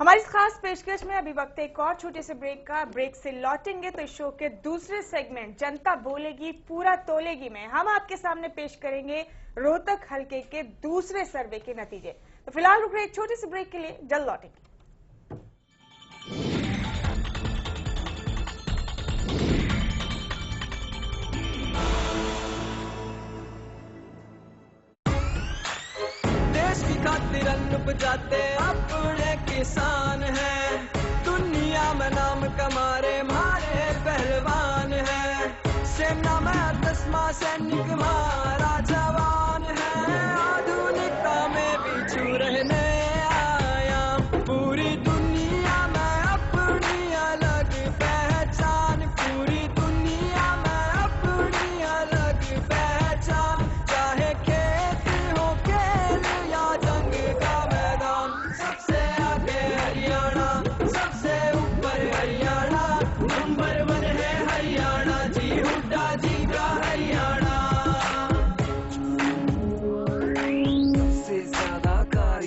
हमारी इस खास पेशकश में अभी वक्त एक और छोटे से ब्रेक का। ब्रेक से लौटेंगे तो इस शो के दूसरे सेगमेंट जनता बोलेगी पूरा तोलेगी में हम आपके सामने पेश करेंगे रोहतक हलके के दूसरे सर्वे के नतीजे। तो फिलहाल रुक रहे एक छोटे से ब्रेक के लिए, जल्द लौटेंगे। देश की खातिर अन्न उपजाते अपने किसान हैं, दुनिया में नाम कमारे हमारे पहलवान हैं। सेना में 10वां सैनिक हमारा जवान है, आधुनिकता में बिछू रहने आया, पूरी दुनिया में अपनी अलग पहचान, पूरी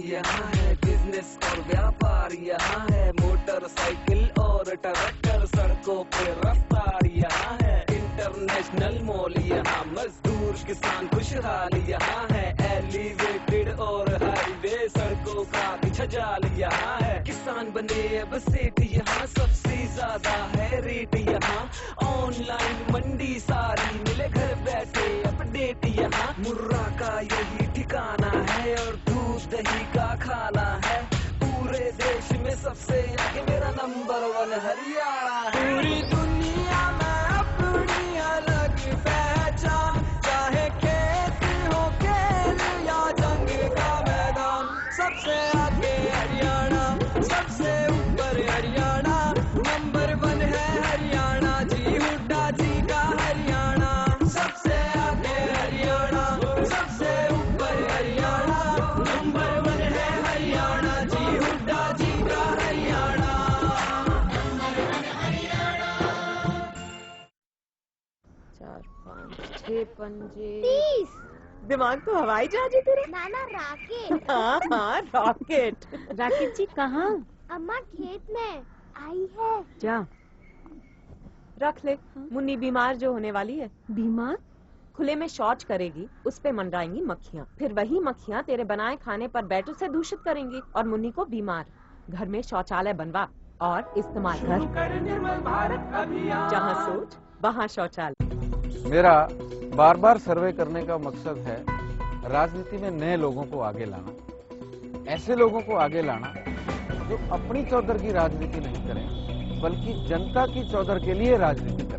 यहाँ है, बिजनेस और व्यापार यहाँ है, मोटरसाइकिल और ट्रैक्टर, सड़कों पे रफ्तार यहाँ है, इंटरनेशनल मॉल यहाँ, मजदूर किसान खुशहाल यहाँ है, एलिवेटेड और हाईवे, सड़कों का पीछा जाल यहाँ है, किसान बने अब सेठ यहाँ, सबसे ज्यादा है रेट यहाँ, ऑनलाइन मंडी सारी मिले घर बैठे अपडेट यहाँ, मुर्रा का यही ठिकाना है और दूध दही का खाना है, पूरे देश में सबसे आगे मेरा नंबर 1 हरियाणा है। पूरी दुनिया में अपनी अलग पहचान, चाहे खेत हो खेल या जंग का मैदान, सबसे आगे हरियाणा, सबसे ऊपर हरियाणा, नंबर 1 है हरियाणा जी, हुड्डा जी का हरियाणा, सबसे आगे हरियाणा, सबसे ऊपर हरियाणा, नंबर 1 है हरियाणा जी, हुड्डा जी का हरियाणा। 4 5 6 पंजे 30। दिमाग तो हवाई जहाज है तेरा। नाना राकेट। हाँ हाँ रॉकेट। राकेट जी कहाँ? अम्मा खेत में आई है। जा रख ले। मुन्नी बीमार जो होने वाली है। बीमार? खुले में शौच करेगी, उस पे मंडराएंगी मक्खियाँ, फिर वही मक्खियाँ तेरे बनाए खाने पर बैटू से दूषित करेंगी और मुन्नी को बीमार। घर में शौचालय बनवा और इस्तेमाल कर। जहाँ सोच वहाँ शौचालय। मेरा बार बार सर्वे करने का मकसद है राजनीति में नए लोगों को आगे लाना, ऐसे लोगों को आगे लाना जो अपनी चौधर की राजनीति नहीं करें बल्कि जनता की चौधर के लिए राजनीति करें।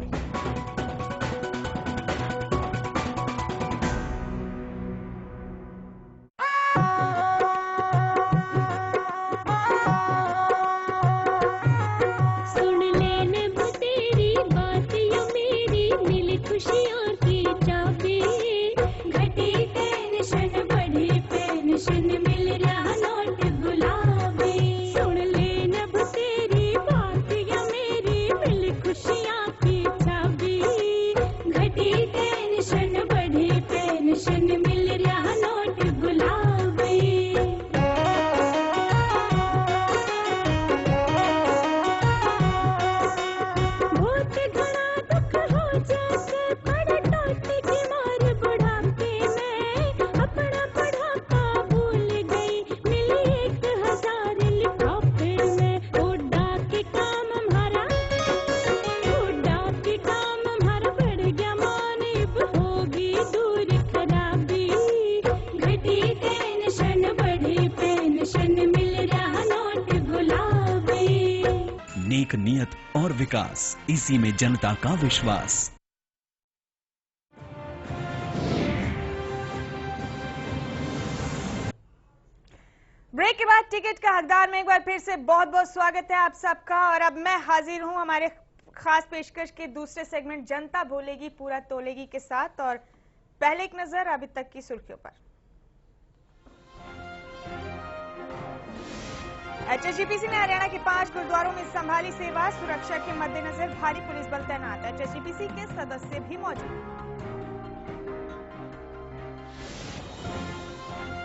नेक नियत और विकास, इसी में जनता का विश्वास। ब्रेक के बाद टिकट का हकदार में एक बार फिर से बहुत बहुत स्वागत है आप सबका। और अब मैं हाजिर हूं हमारे खास पेशकश के दूसरे सेगमेंट जनता बोलेगी पूरा तोलेगी के साथ। और पहले एक नजर अभी तक की सुर्खियों पर। एचएसजीपीसी ने हरियाणा के 5 गुरुद्वारों में संभाली सेवा, सुरक्षा के मद्देनजर भारी पुलिस बल तैनात। एचएसजीपीसी के सदस्य भी मौजूद।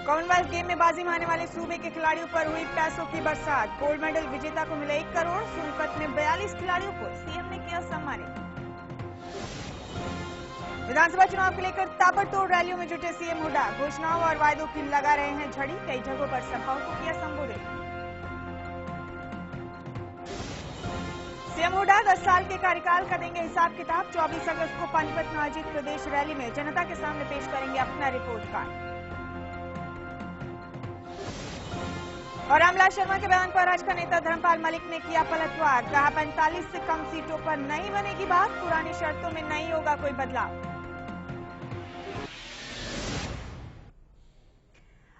कॉमनवेल्थ गेम में बाजी मारने वाले सूबे के खिलाड़ियों पर हुई पैसों की बरसात। गोल्ड मेडल विजेता को मिले 1 करोड़। सोनीपत में 42 खिलाड़ियों को सीएम ने किया सम्मानित। विधानसभा चुनाव को लेकर ताबड़तोड़ रैलियों में जुटे सीएम हुड्डा। घोषणाओं और वायदों की लगा रहे हैं झड़ी। कई जगहों पर सभाओं को किया संबोधित। सीएम हुड्डा 10 साल के कार्यकाल का देंगे हिसाब किताब। 24 अगस्त को पानीपत में आयोजित प्रदेश रैली में जनता के सामने पेश करेंगे अपना रिपोर्ट कार्ड। और रामलाल शर्मा के बयान पर राजद नेता धर्मपाल मलिक ने किया पलटवार। कहा 45 से कम सीटों पर नहीं बनेगी बात, पुरानी शर्तों में नहीं होगा कोई बदलाव।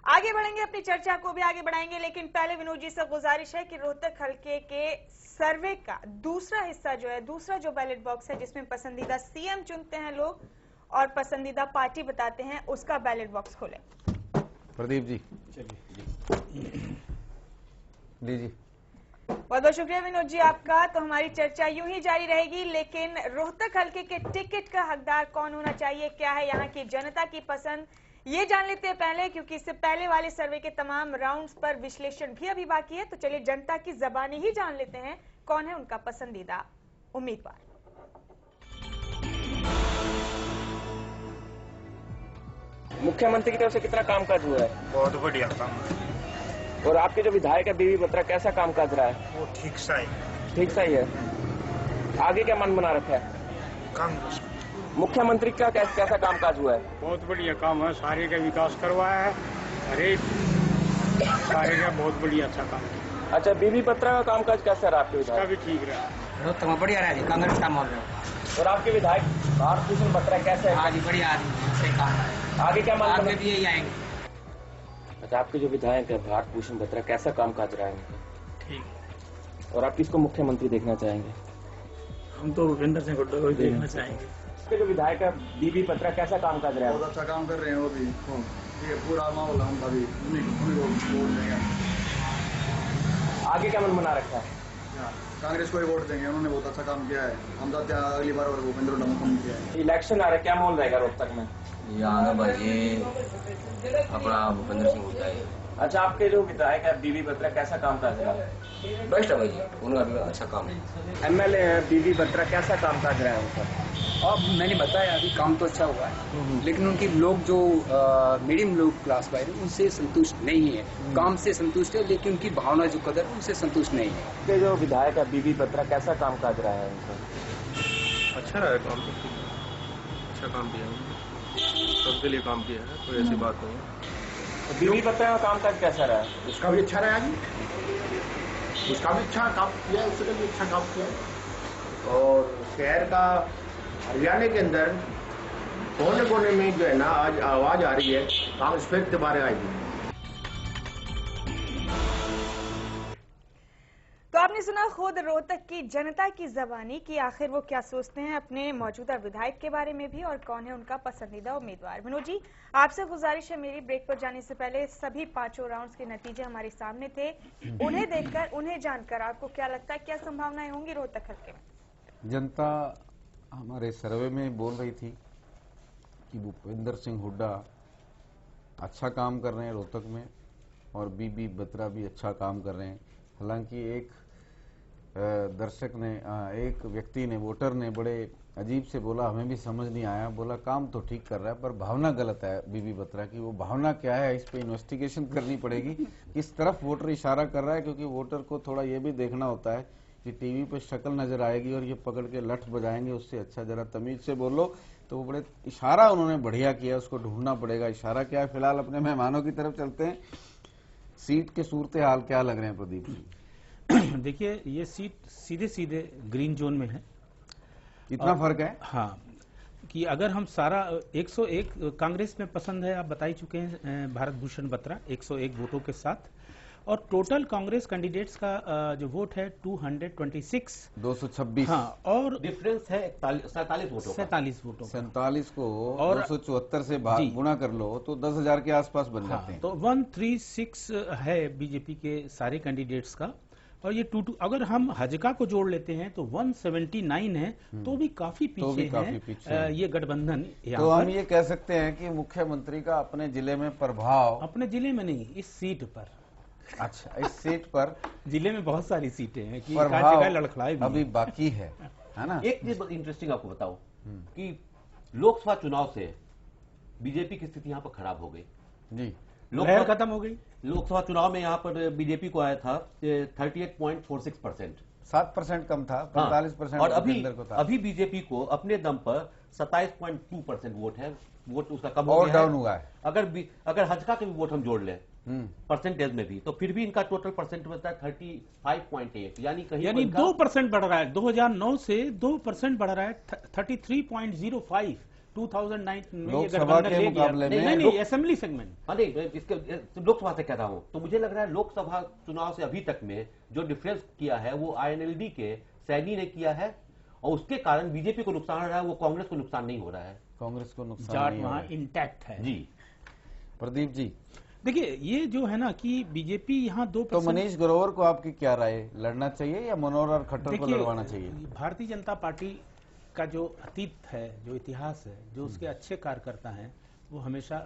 आगे बढ़ेंगे, अपनी चर्चा को भी आगे बढ़ाएंगे, लेकिन पहले विनोद जी से गुजारिश है कि रोहतक हल्के के सर्वे का दूसरा हिस्सा जो है, दूसरा जो बैलेट बॉक्स है जिसमें पसंदीदा सीएम चुनते हैं लोग और पसंदीदा पार्टी बताते हैं, उसका बैलेट बॉक्स खोलें। प्रदीप जी चलिए लीजिए। बहुत बहुत शुक्रिया विनोद जी आपका। तो हमारी चर्चा यूं ही जारी रहेगी, लेकिन रोहतक हल्के के टिकट का हकदार कौन होना चाहिए, क्या है यहाँ की जनता की पसंद, ये जान लेते हैं पहले, क्योंकि इससे पहले वाले सर्वे के तमाम राउंड्स पर विश्लेषण भी अभी बाकी है। तो चलिए जनता की ज़बानी ही जान लेते हैं कौन है उनका पसंदीदा उम्मीदवार। मुख्यमंत्री की तरफ से कितना कामकाज हुआ है? बहुत बढ़िया काम है। और आपके जो विधायक है बीबी बत्रा, कैसा कामकाज रहा है? वो ठीक सा ही है। आगे क्या मन बना रखा है? कांग्रेस। मुख्यमंत्री का कैसा कामकाज हुआ है? बहुत बढ़िया काम है, सारे का विकास करवाया है, अरे सारे का बहुत बढ़िया अच्छा काम है। अच्छा, बीबी बत्रा का कामकाज कैसा रहा आपके विधायक? भी ठीक रहा, बढ़िया रहा जी, कांग्रेस का माहौल है। और आपके विधायक भारत भूषण बत्रा कैसे है? हाँ जी, बढ़िया आदमी, सही काम है। आगे क्या मन आगे भी यही आएंगे। अच्छा, आपके जो विधायक है भारत भूषण बत्रा, कैसा कामकाज रहा है? ठीक। और आप किसको मुख्यमंत्री देखना चाहेंगे? हम तो भूपेंद्र सिंह हुड्डा को ही देखना चाहेंगे। आपके जो विधायक है बीबी बत्रा, कैसा कामकाज रहा है? बहुत अच्छा काम कर रहे हैं वो भी। ये पूरा माहौल हम अभी वोट देंगे। आगे क्या मन बना रखा है? कांग्रेस को ही वोट देंगे, उन्होंने बहुत अच्छा काम किया है। हम तो अगली बार और भूपेंद्र हुड्डा मुख्यमंत्री है। इलेक्शन आ रहा है, क्या माहौल रहेगा रोहतक में? यहाँ भाई अपना भूपेंद्र सिंह हुड्डा है। अच्छा, आपके जो विधायक है बीबी बत्रा, कैसा कामकाज रहा है? बेस्ट है भाई, उनका भी अच्छा काम है। एमएलए है बीबी बत्रा, कैसा कामकाज रहा है उनका? अब मैंने बताया अभी काम तो अच्छा हुआ है, लेकिन उनकी लोग जो मीडियम लोग क्लास वाले उनसे संतुष्ट नहीं है। काम से संतुष्ट है, लेकिन उनकी भावना जो कदर है उनसे संतुष्ट नहीं है। आपके जो विधायक है बीबी बत्रा, कैसा कामकाज रहा है उनका? अच्छा रहा है काम, अच्छा काम किया है, सबके लिए काम किया है, कोई ऐसी बात नहीं है। बीबी बत्रा का कामकाज कैसा रहा है? उसका भी अच्छा रहा जी, उसका भी अच्छा काम किया, उसका भी अच्छा काम किया। और शहर का हरियाणा के अंदर कोने कोने में जो है ना आज आवाज आ रही है कांग्रेस फिर दोबारा आएगी। तो आपने सुना खुद रोहतक की जनता की ज़बानी कि आखिर वो क्या सोचते हैं अपने मौजूदा विधायक के बारे में भी और कौन है उनका पसंदीदा उम्मीदवार। मनोज जी, आपसे गुजारिश है मेरी, ब्रेक पर जाने से पहले सभी 5 राउंड्स के नतीजे हमारे सामने थे, उन्हें देखकर उन्हें जानकर आपको क्या लगता है, क्या संभावनाएं होंगी रोहतक हल्के में? जनता हमारे सर्वे में बोल रही थी कि भूपेंद्र सिंह हुड्डा अच्छा काम कर रहे हैं रोहतक में और बीबी बत्रा भी अच्छा काम कर रहे हैं। हालांकि एक दर्शक ने, एक व्यक्ति ने, वोटर ने बड़े अजीब से बोला, हमें भी समझ नहीं आया, बोला काम तो ठीक कर रहा है पर भावना गलत है बीबी बत्रा की। वो भावना क्या है, इस पे इन्वेस्टिगेशन करनी पड़ेगी, किस तरफ वोटर इशारा कर रहा है, क्योंकि वोटर को थोड़ा ये भी देखना होता है कि टीवी पे शक्ल नजर आएगी और ये पकड़ के लठ बजाएंगे, उससे अच्छा जरा तमीज से बोलो। तो वो बड़े इशारा उन्होंने बढ़िया किया, उसको ढूंढना पड़ेगा इशारा क्या है। फिलहाल अपने मेहमानों की तरफ चलते हैं। सीट के सूरत हाल क्या लग रहे हैं प्रदीप जी? देखिए, ये सीट सीधे सीधे ग्रीन जोन में है। इतना फर्क है? हाँ, कि अगर हम सारा 101 कांग्रेस में पसंद है, आप बता ही चुके हैं, भारत भूषण बत्रा 101 वोटों के साथ, और टोटल कांग्रेस कैंडिडेट्स का जो वोट है 226। हाँ, और डिफरेंस है 47 वोटों का। 47 वोटों, 47 को और 274 से गुणा कर लो तो 10,000 के आसपास बन जाते हैं। तो 136 है बीजेपी के सारे कैंडिडेट्स का, और ये 22, अगर हम हजका को जोड़ लेते हैं तो 179 है, तो भी काफी पीछे है ये गठबंधन। तो हम ये कह सकते हैं कि मुख्यमंत्री का अपने जिले में प्रभाव, अपने जिले में नहीं, इस सीट पर। अच्छा, इस सीट पर जिले में बहुत सारी सीटें हैं कि प्रभाव लड़खड़ाए अभी बाकी है ना। एक चीज इंटरेस्टिंग आपको बताऊं कि लोकसभा चुनाव से बीजेपी की स्थिति यहाँ पर खराब हो गई जी, लहर खत्म हो गई। लोकसभा चुनाव में यहाँ पर बीजेपी को आया था 38.46%, 7% कम था, 45%। और अभी बीजेपी को अपने दम पर 27.2% वोट है, वोट उसका कम हो गया, डाउन हुआ है। अगर हजका के भी वोट हम जोड़ लें परसेंटेज में भी, तो फिर भी इनका टोटल परसेंट होता है 35.8, यानी 2% बढ़ रहा है। 2009 से 2% बढ़ रहा है, 33.05 2009 में लोकसभा के मुकाबले में। नहीं, असेंबली सेगमेंट। नहीं, इसके लोकसभा से कह रहा हूं, तो मुझे लग रहा है लोकसभा चुनाव से अभी तक में जो डिफरेंस किया है वो INLD के सैनी ने किया है, और उसके कारण बीजेपी को नुकसान हो रहा है, वो कांग्रेस को नुकसान नहीं हो रहा है। कांग्रेस को नुकसान जाट वहां इंटैक्ट है जी। प्रदीप जी, देखिए, ये जो है ना कि बीजेपी यहाँ 2%। तो मनीष ग्रोवर को आपकी क्या राय, लड़ना चाहिए या मनोहर खट्टर को लड़वाना चाहिए? भारतीय जनता पार्टी का जो अतीत है, जो इतिहास है, जो उसके अच्छे कार्यकर्ता हैं, वो हमेशा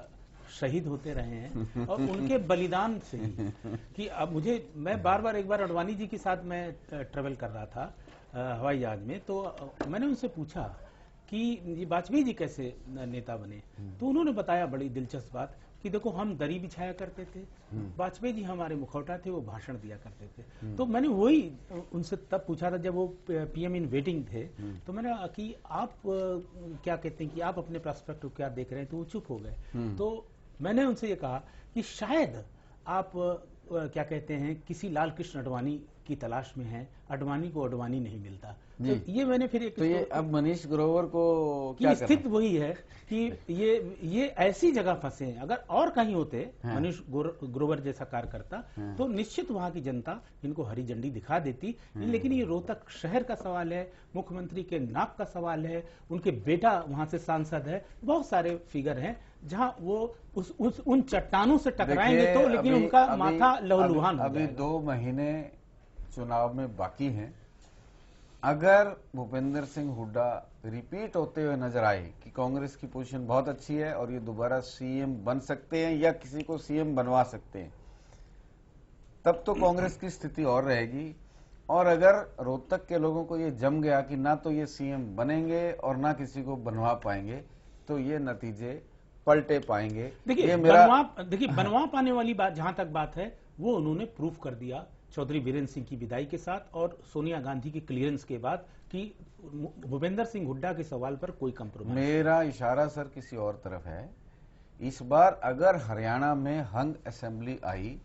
शहीद होते रहे हैं और उनके बलिदान से ही कि अब मैं बार एक बार अडवाणी जी के साथ मैं ट्रेवल कर रहा था हवाई जहाज में, तो मैंने उनसे पूछा कि वाजपेयी जी कैसे नेता बने, तो उन्होंने बताया बड़ी दिलचस्प बात कि देखो हम दरी बिछाया करते थे, वाजपेयी जी हमारे मुखौटा थे, वो भाषण दिया करते थे। तो मैंने वही उनसे तब पूछा था जब वो पीएम इन वेटिंग थे, तो मैंने कि आप क्या कहते हैं कि आप अपने पर्सपेक्टिव क्या देख रहे हैं, तो वो चुप हो गए। तो मैंने उनसे ये कहा कि शायद आप क्या कहते हैं किसी लाल कृष्ण अडवाणी की तलाश में हैं, अडवाणी को अडवाणी नहीं मिलता। तो ये मैंने फिर एक तो ये अब मनीष ग्रोवर को क्या स्थिति वही है कि ये ऐसी जगह फंसे हैं, अगर और कहीं होते मनीष ग्रोवर जैसा कार्यकर्ता तो निश्चित वहां की जनता इनको हरी झंडी दिखा देती। लेकिन ये रोहतक शहर का सवाल है, मुख्यमंत्री के नाक का सवाल है, उनके बेटा वहां से सांसद है, बहुत सारे फिगर हैं जहां वो उन चट्टानों से टकराएंगे तो, लेकिन उनका माथा लहूलुहान हो अभी 2 महीने चुनाव में बाकी हैं। अगर भूपेंद्र सिंह हुड्डा रिपीट होते हुए नजर आए कि कांग्रेस की पोजीशन बहुत अच्छी है और ये दोबारा सीएम बन सकते हैं या किसी को सीएम बनवा सकते हैं, तब तो कांग्रेस की स्थिति और रहेगी। और अगर रोहतक के लोगों को ये जम गया कि ना तो ये सीएम बनेंगे और ना किसी को बनवा पाएंगे, तो ये नतीजे पलटे पाएंगे। देखिए बनवा पाने वाली बात जहां तक बात है वो उन्होंने प्रूफ कर दिया चौधरी बीरेंद्र सिंह की विदाई के साथ और सोनिया गांधी की क्लियरेंस के बाद कि भूपेंद्र सिंह हुड्डा के सवाल पर कोई कंप्रोमाइज। मेरा इशारा सर किसी और तरफ है। इस बार अगर हरियाणा में हंग असेंबली आई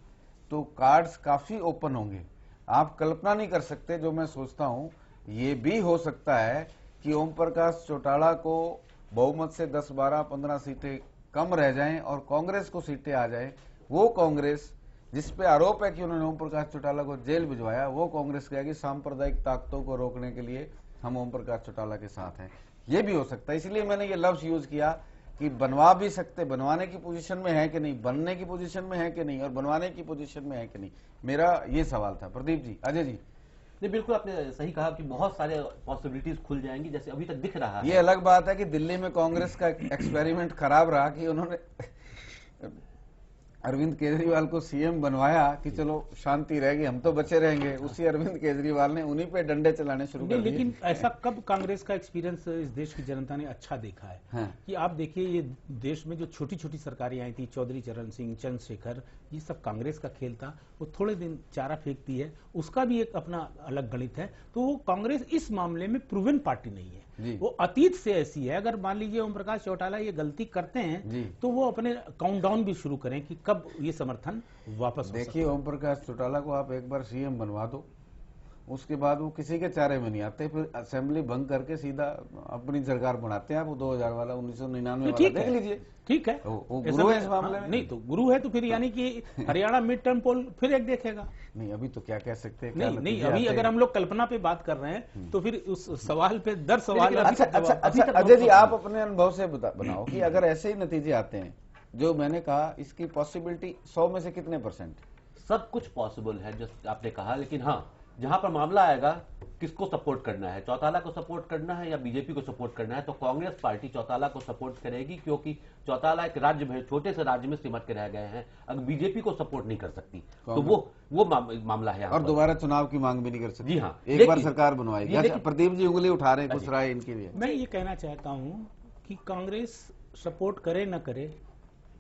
तो कार्ड्स काफी ओपन होंगे। आप कल्पना नहीं कर सकते, जो मैं सोचता हूं ये भी हो सकता है कि ओम प्रकाश चौटाला को बहुमत से 10, 12, 15 सीटें कम रह जाएं और कांग्रेस को सीटें आ जाएं। वो कांग्रेस जिस पे आरोप है कि उन्होंने ओम प्रकाश चौटाला को जेल भिजवाया, वो कांग्रेस कहेगी सांप्रदायिक ताकतों को रोकने के लिए हम ओम प्रकाश चौटाला के साथ हैं। ये भी हो सकता है। इसलिए मैंने ये लफ्ज यूज किया कि बनवा भी सकते, बनवाने की पोजीशन में है कि नहीं, बनने की पोजीशन में है कि नहीं और बनवाने की पोजीशन में है कि नहीं, मेरा ये सवाल था। प्रदीप जी, अजय जी। नहीं, बिल्कुल आपने सही कहा कि बहुत सारे पॉसिबिलिटीज खुल जाएंगी जैसे अभी तक दिख रहा है। ये अलग बात है कि दिल्ली में कांग्रेस का एक्सपेरिमेंट खराब रहा कि उन्होंने अरविंद केजरीवाल को सीएम बनवाया कि चलो शांति रहेगी, हम तो बचे रहेंगे। उसी अरविंद केजरीवाल ने उन्हीं पे डंडे चलाने शुरू कर दिए। लेकिन ऐसा कब कांग्रेस का एक्सपीरियंस इस देश की जनता ने अच्छा देखा है कि आप देखिए ये देश में जो छोटी छोटी सरकारें आई थी, चौधरी चरण सिंह, चंद्रशेखर, ये सब कांग्रेस का खेल था। वो थोड़े दिन चारा फेंकती है, उसका भी एक अपना अलग गणित है। तो वो कांग्रेस इस मामले में प्रूवन पार्टी नहीं है, वो अतीत से ऐसी है। अगर मान लीजिए ओम प्रकाश चौटाला ये गलती करते हैं तो वो अपने काउंटडाउन भी शुरू करें कि कब ये समर्थन वापस। देखिए ओम प्रकाश चौटाला को आप एक बार सीएम बनवा दो, उसके बाद वो किसी के चारे में नहीं आते, फिर असेंबली भंग करके सीधा अपनी सरकार बनाते हैं। आप वो 2000 वाला 1999 वाला देख लीजिए। ठीक है, वो गुरु है इस मामले में। नहीं तो गुरु है तो फिर यानी कि हरियाणा मिड टर्म पोल फिर एक देखेगा। नहीं अभी तो क्या कह सकते हैं। नहीं अभी अगर हम लोग कल्पना पे बात कर रहे हैं तो फिर उस सवाल पे दर सवाल। अच्छा अजय जी, आप अपने अनुभव से बनाओ कि अगर ऐसे ही नतीजे आते हैं जो मैंने कहा, इसकी पॉसिबिलिटी 100 में से कितने %? सब कुछ पॉसिबल है जो आपने कहा, लेकिन हाँ जहां पर मामला आएगा किसको सपोर्ट करना है, चौटाला को सपोर्ट करना है या बीजेपी को सपोर्ट करना है, तो कांग्रेस पार्टी चौटाला को सपोर्ट करेगी क्योंकि चौटाला एक राज्य में, छोटे से राज्य में सिमट के रह गए हैं। अगर बीजेपी को सपोर्ट नहीं कर सकती तो वो मामला है और दोबारा चुनाव की मांग भी नहीं कर सकती। जी हाँ, एक बार सरकार बनवाएगी। प्रदीप जी उंगली उठा रहे हैं, कुछ राय इनकी भी। मैं ये कहना चाहता हूँ कि कांग्रेस सपोर्ट करे न करे,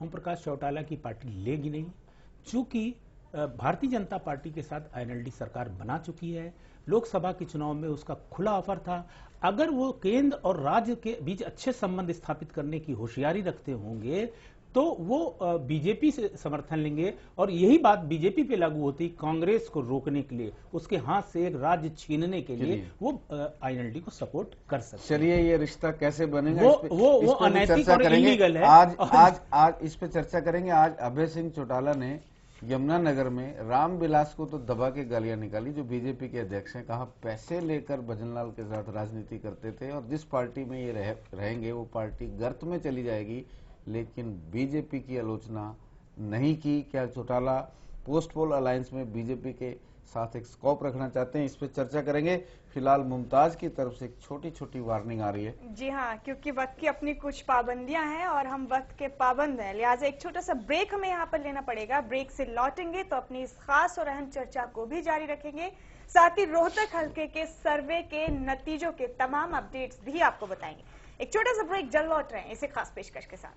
ओम प्रकाश चौटाला की पार्टी लेगी नहीं, चूंकि भारतीय जनता पार्टी के साथ आईएनएलडी सरकार बना चुकी है। लोकसभा के चुनाव में उसका खुला ऑफर था। अगर वो केंद्र और राज्य के बीच अच्छे संबंध स्थापित करने की होशियारी रखते होंगे तो वो बीजेपी से समर्थन लेंगे और यही बात बीजेपी पे लागू होती कांग्रेस को रोकने के लिए, उसके हाथ से एक राज्य छीनने के लिए वो आईएनएलडी को सपोर्ट कर सकते। चलिए ये रिश्ता कैसे बनेगा वो अनैतिक और इलीगल है। आज इस पे चर्चा करेंगे। आज अभय सिंह चौटाला ने यमुनानगर में रामविलास को तो दबा के गालियां निकाली, जो बीजेपी के अध्यक्ष हैं। कहा पैसे लेकर भजनलाल के साथ राजनीति करते थे और जिस पार्टी में ये रहेंगे वो पार्टी गर्त में चली जाएगी। लेकिन बीजेपी की आलोचना नहीं की। क्या चौटाला पोस्ट पोल अलायंस में बीजेपी के साथ एक स्कोप रखना चाहते हैं। इस पर चर्चा करेंगे। फिलहाल मुमताज की तरफ से एक छोटी छोटी वार्निंग आ रही है। जी हाँ, क्योंकि वक्त की अपनी कुछ पाबंदियां हैं और हम वक्त के पाबंद हैं, लिहाजा एक छोटा सा ब्रेक हमें यहाँ पर लेना पड़ेगा। ब्रेक से लौटेंगे तो अपनी इस खास और अहम चर्चा को भी जारी रखेंगे, साथ ही रोहतक हल्के के सर्वे के नतीजों के तमाम अपडेट्स भी आपको बताएंगे। एक छोटा सा ब्रेक, जल्द लौट रहे हैं इसे खास पेशकश के साथ।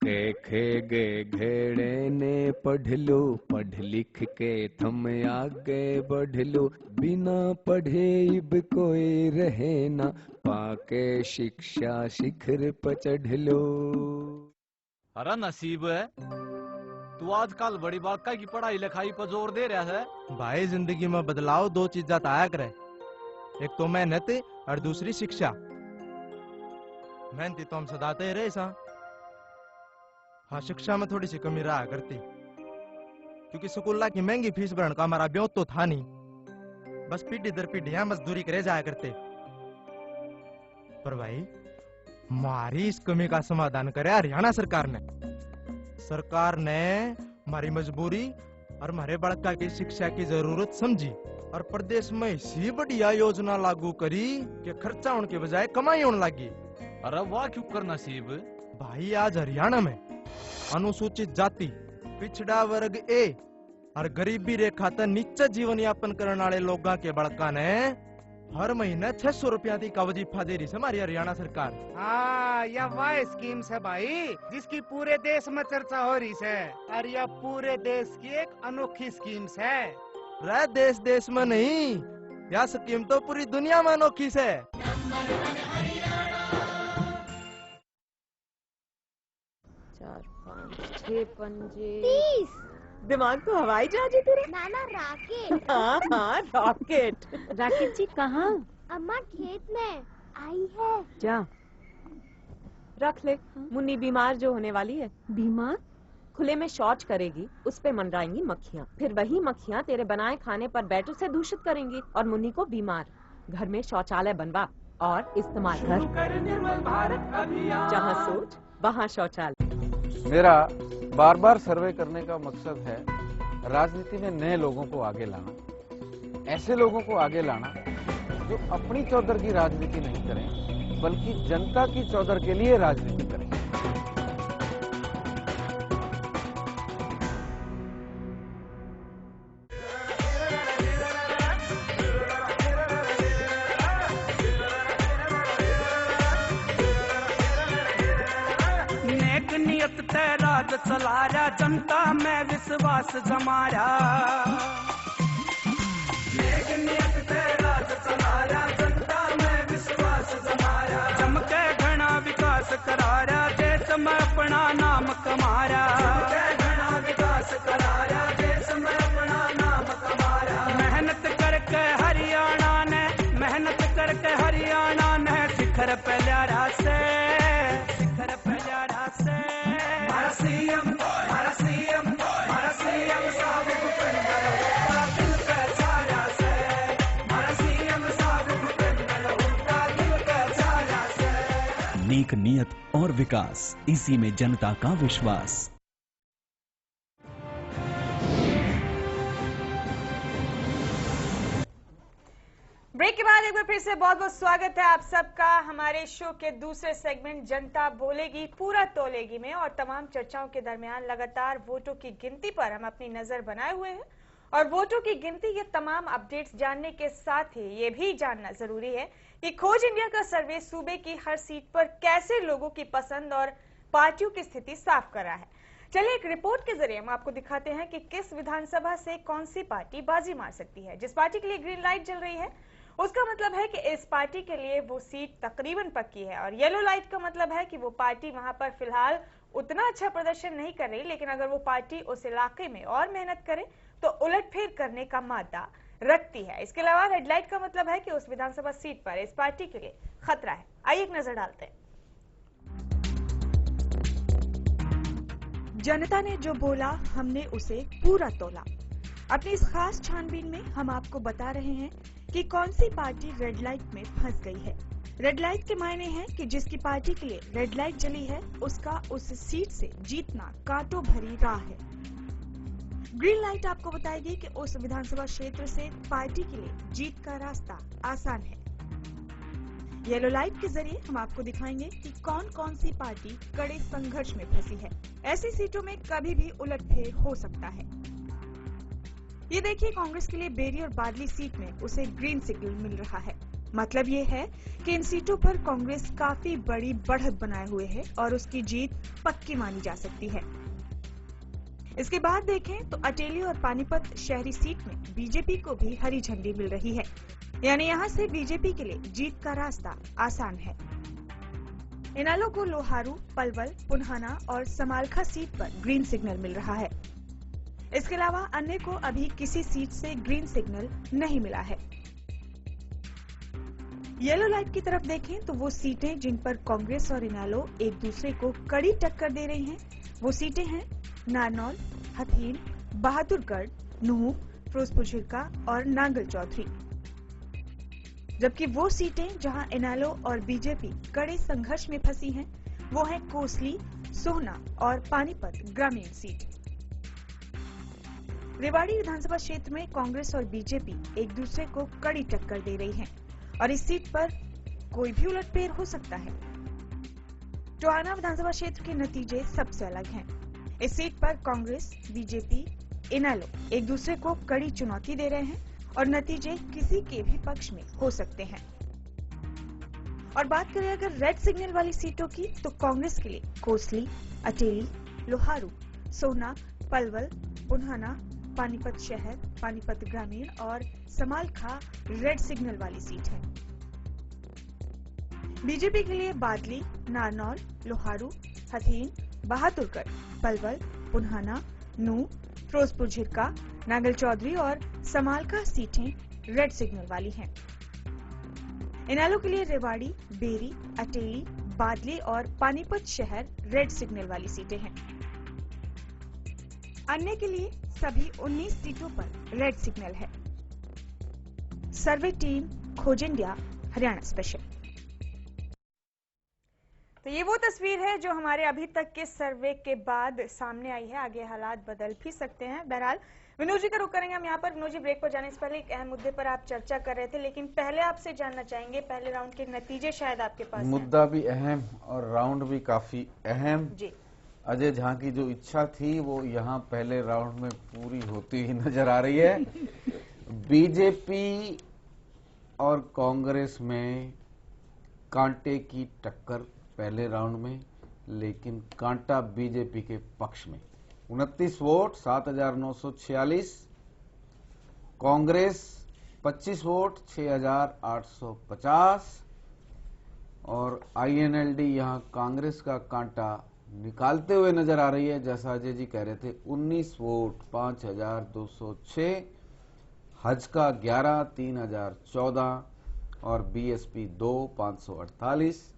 देखे गे घेड़े ने पढ़ लो, पढ़ लिख के थम आगे बढ़ लो, बिना पढ़े इब कोई रहे ना, पाके शिक्षा शिखर पर चढ़ लो। अरे नसीब है, तू आजकल बड़ी बात की पढ़ाई लिखाई पर जोर दे रहा है। भाई जिंदगी में बदलाव दो चीजा आया करे, एक तो मेहनत और दूसरी शिक्षा। मेहनती तो हम सदाते रहे सा, हाँ शिक्षा में थोड़ी सी कमी रहा करती, क्योंकि स्कूल की महंगी फीस भरने का हमारा ब्योत तो था नहीं, बस पीढ़ी दर पीढ़ियां मजदूरी करे जाया करते। पर भाई हमारी इस कमी का समाधान करे हरियाणा सरकार ने। सरकार ने हमारी मजबूरी और हमारे बड़का की शिक्षा की जरूरत समझी और प्रदेश में इसी बढ़िया योजना लागू करी कि खर्चा होने के बजाय कमाई होने लगी। अरे वाह, क्यों कर नसीब भाई, आज हरियाणा में अनुसूचित जाति, पिछड़ा वर्ग ए और गरीबी रेखा तक नीचे जीवन यापन करने वाले लोगों के बड़का ने हर महीने 600 रुपया का वजीफा दे रही है हमारी हरियाणा सरकार। हाँ, यह वह स्कीम है भाई जिसकी पूरे देश में चर्चा हो रही है, और यह पूरे देश की एक अनोखी स्कीम है। रे देश देश में नहीं, यह स्कीम तो पूरी दुनिया में अनोखी है। 4, 5, 6 पंजे 30। दिमाग तो हवाई जहाज है तेरा। नाना राकेट। हाँ हाँ रॉकेट। राकेट जी कहाँ? अम्मा खेत में आई है। जा रख ले। मुन्नी बीमार जो होने वाली है। बीमार? खुले में शौच करेगी, उस पे मंडराएंगी मक्खियाँ, फिर वही मक्खियाँ तेरे बनाए खाने पर बैटू से दूषित करेंगी और मुन्नी को बीमार। घर में शौचालय बनवा और इस्तेमाल कर। जहाँ सोच वहाँ शौचालय। मेरा बार बार सर्वे करने का मकसद है राजनीति में नए लोगों को आगे लाना, ऐसे लोगों को आगे लाना जो अपनी चौधर की राजनीति नहीं करें बल्कि जनता की चौधर के लिए राजनीति करें। नियत तय राज चला रहा, जनता में विश्वास जमा रहा। नियत तय राज चला रहा, जनता में विश्वास जमा रहा। जम के घना विकास करा रहा, देश में अपना नाम कमा रहा। घना विकास करा रहा, देश में अपना नाम कमा रहा। मेहनत करके हरियाणा ने, मेहनत करके हरियाणा ने शिखर पे ल्यारा से, शिखर पे ल्यारा से। नेक नियत और विकास, इसी में जनता का विश्वास। ब्रेक के बाद एक बार फिर से बहुत बहुत स्वागत है आप सबका हमारे शो के दूसरे सेगमेंट जनता बोलेगी पूरा तोलेगी में। और तमाम चर्चाओं के दरमियान लगातार वोटों की गिनती पर हम अपनी नजर बनाए हुए हैं और वोटों की गिनती के तमाम अपडेट्स जानने के साथ ही ये भी जानना जरूरी है कि खोज इंडिया का सर्वे सूबे की हर सीट पर कैसे लोगों की पसंद और पार्टियों की स्थिति साफ कर रहा है। चलिए एक रिपोर्ट के जरिए हम आपको दिखाते हैं कि किस विधानसभा से कौन सी पार्टी बाजी मार सकती है। जिस पार्टी के लिए ग्रीन लाइट जल रही है उसका मतलब है कि इस पार्टी के लिए वो सीट तकरीबन पक्की है, और येलो लाइट का मतलब है कि वो पार्टी वहां पर फिलहाल उतना अच्छा प्रदर्शन नहीं कर रही, लेकिन अगर वो पार्टी उस इलाके में और मेहनत करे तो उलटफेर करने का मादा रखती है। इसके अलावा रेड लाइट का मतलब है कि उस विधानसभा सीट पर इस पार्टी के लिए खतरा है। आइए एक नजर डालते हैं। जनता ने जो बोला हमने उसे पूरा तोला। अपनी इस खास छानबीन में हम आपको बता रहे हैं कि कौन सी पार्टी रेड लाइट में फंस गई है। रेड लाइट के मायने हैं कि जिसकी पार्टी के लिए रेड लाइट जली है उसका उस सीट से जीतना कांटों भरी राह है। ग्रीन लाइट आपको बताएगी कि उस विधानसभा क्षेत्र से पार्टी के लिए जीत का रास्ता आसान है। येलो लाइट के जरिए हम आपको दिखाएंगे कि कौन कौन सी पार्टी कड़े संघर्ष में फंसी है। ऐसी सीटों में कभी भी उलटफेर हो सकता है। ये देखिए, कांग्रेस के लिए बेरी और बादली सीट में उसे ग्रीन सिग्नल मिल रहा है। मतलब ये है कि इन सीटों पर कांग्रेस काफी बड़ी बढ़त बनाए हुए है और उसकी जीत पक्की मानी जा सकती है। इसके बाद देखें तो अटेली और पानीपत शहरी सीट में बीजेपी को भी हरी झंडी मिल रही है, यानी यहाँ से बीजेपी के लिए जीत का रास्ता आसान है। इनालो को लोहारू, पलवल, पुन्हाना और समालखा सीट पर ग्रीन सिग्नल मिल रहा है। इसके अलावा अन्य को अभी किसी सीट से ग्रीन सिग्नल नहीं मिला है। येलो लाइट की तरफ देखें तो वो सीटें जिन पर कांग्रेस और इनालो एक दूसरे को कड़ी टक्कर दे रही हैं, वो सीटें हैं नारनौल, हथीन, बहादुरगढ़, नूह, फिरोजपुर झिरका और नांगल चौधरी। जबकि वो सीटें जहां इनालो और बीजेपी कड़े संघर्ष में फंसी हैं, वो हैं कोसली, सोहना और पानीपत ग्रामीण सीट। रेवाड़ी विधानसभा क्षेत्र में कांग्रेस और बीजेपी एक दूसरे को कड़ी टक्कर दे रही हैं और इस सीट पर कोई भी उलटफेर हो सकता है। टोहाना विधानसभा क्षेत्र के नतीजे सबसे अलग हैं। इस सीट पर कांग्रेस, बीजेपी, इनालो एक दूसरे को कड़ी चुनौती दे रहे हैं और नतीजे किसी के भी पक्ष में हो सकते हैं। और बात करें अगर रेड सिग्नल वाली सीटों की, तो कांग्रेस के लिए कोसली, अटेली, लोहारू, सोहना, पलवल, पुन्हाना, पानीपत शहर, पानीपत ग्रामीण और समालखा रेड सिग्नल वाली सीट है। बीजेपी के लिए बादली, नारनौल, लोहारू, हथीन, बहादुरगढ़, पलवल, पुन्हाना, नूह, फिरोजपुर झिरका, नांगल चौधरी और समालखा सीटें रेड सिग्नल वाली हैं। इनालो के लिए रेवाड़ी, बेरी, अटेली, बादली और पानीपत शहर रेड सिग्नल वाली सीटें हैं। अन्य के लिए सभी 19 सीटों पर रेड सिग्नल है। सर्वे टीम, खोज इंडिया, हरियाणा स्पेशल। तो ये वो तस्वीर है जो हमारे अभी तक के सर्वे के बाद सामने आई है। आगे हालात बदल भी सकते हैं। बहरहाल विनोद जी का रुख करेंगे हम यहाँ पर। विनोद जी, ब्रेक पर जाने से पहले एक अहम मुद्दे पर आप चर्चा कर रहे थे, लेकिन पहले आपसे जानना चाहेंगे पहले राउंड के नतीजे शायद आपके पास मुद्दा भी अहम और राउंड भी काफी अहम जी। अजय झा की जो इच्छा थी वो यहाँ पहले राउंड में पूरी होती ही नजर आ रही है। बीजेपी और कांग्रेस में कांटे की टक्कर पहले राउंड में, लेकिन कांटा बीजेपी के पक्ष में। 29 वोट 7,946, कांग्रेस 25 वोट 6,850 और INLD यहां कांग्रेस का कांटा निकालते हुए नजर आ रही है। जैसा अजय जी कह रहे थे, 19 वोट 5,206, हज का 11 3,014 और BSP 2 548,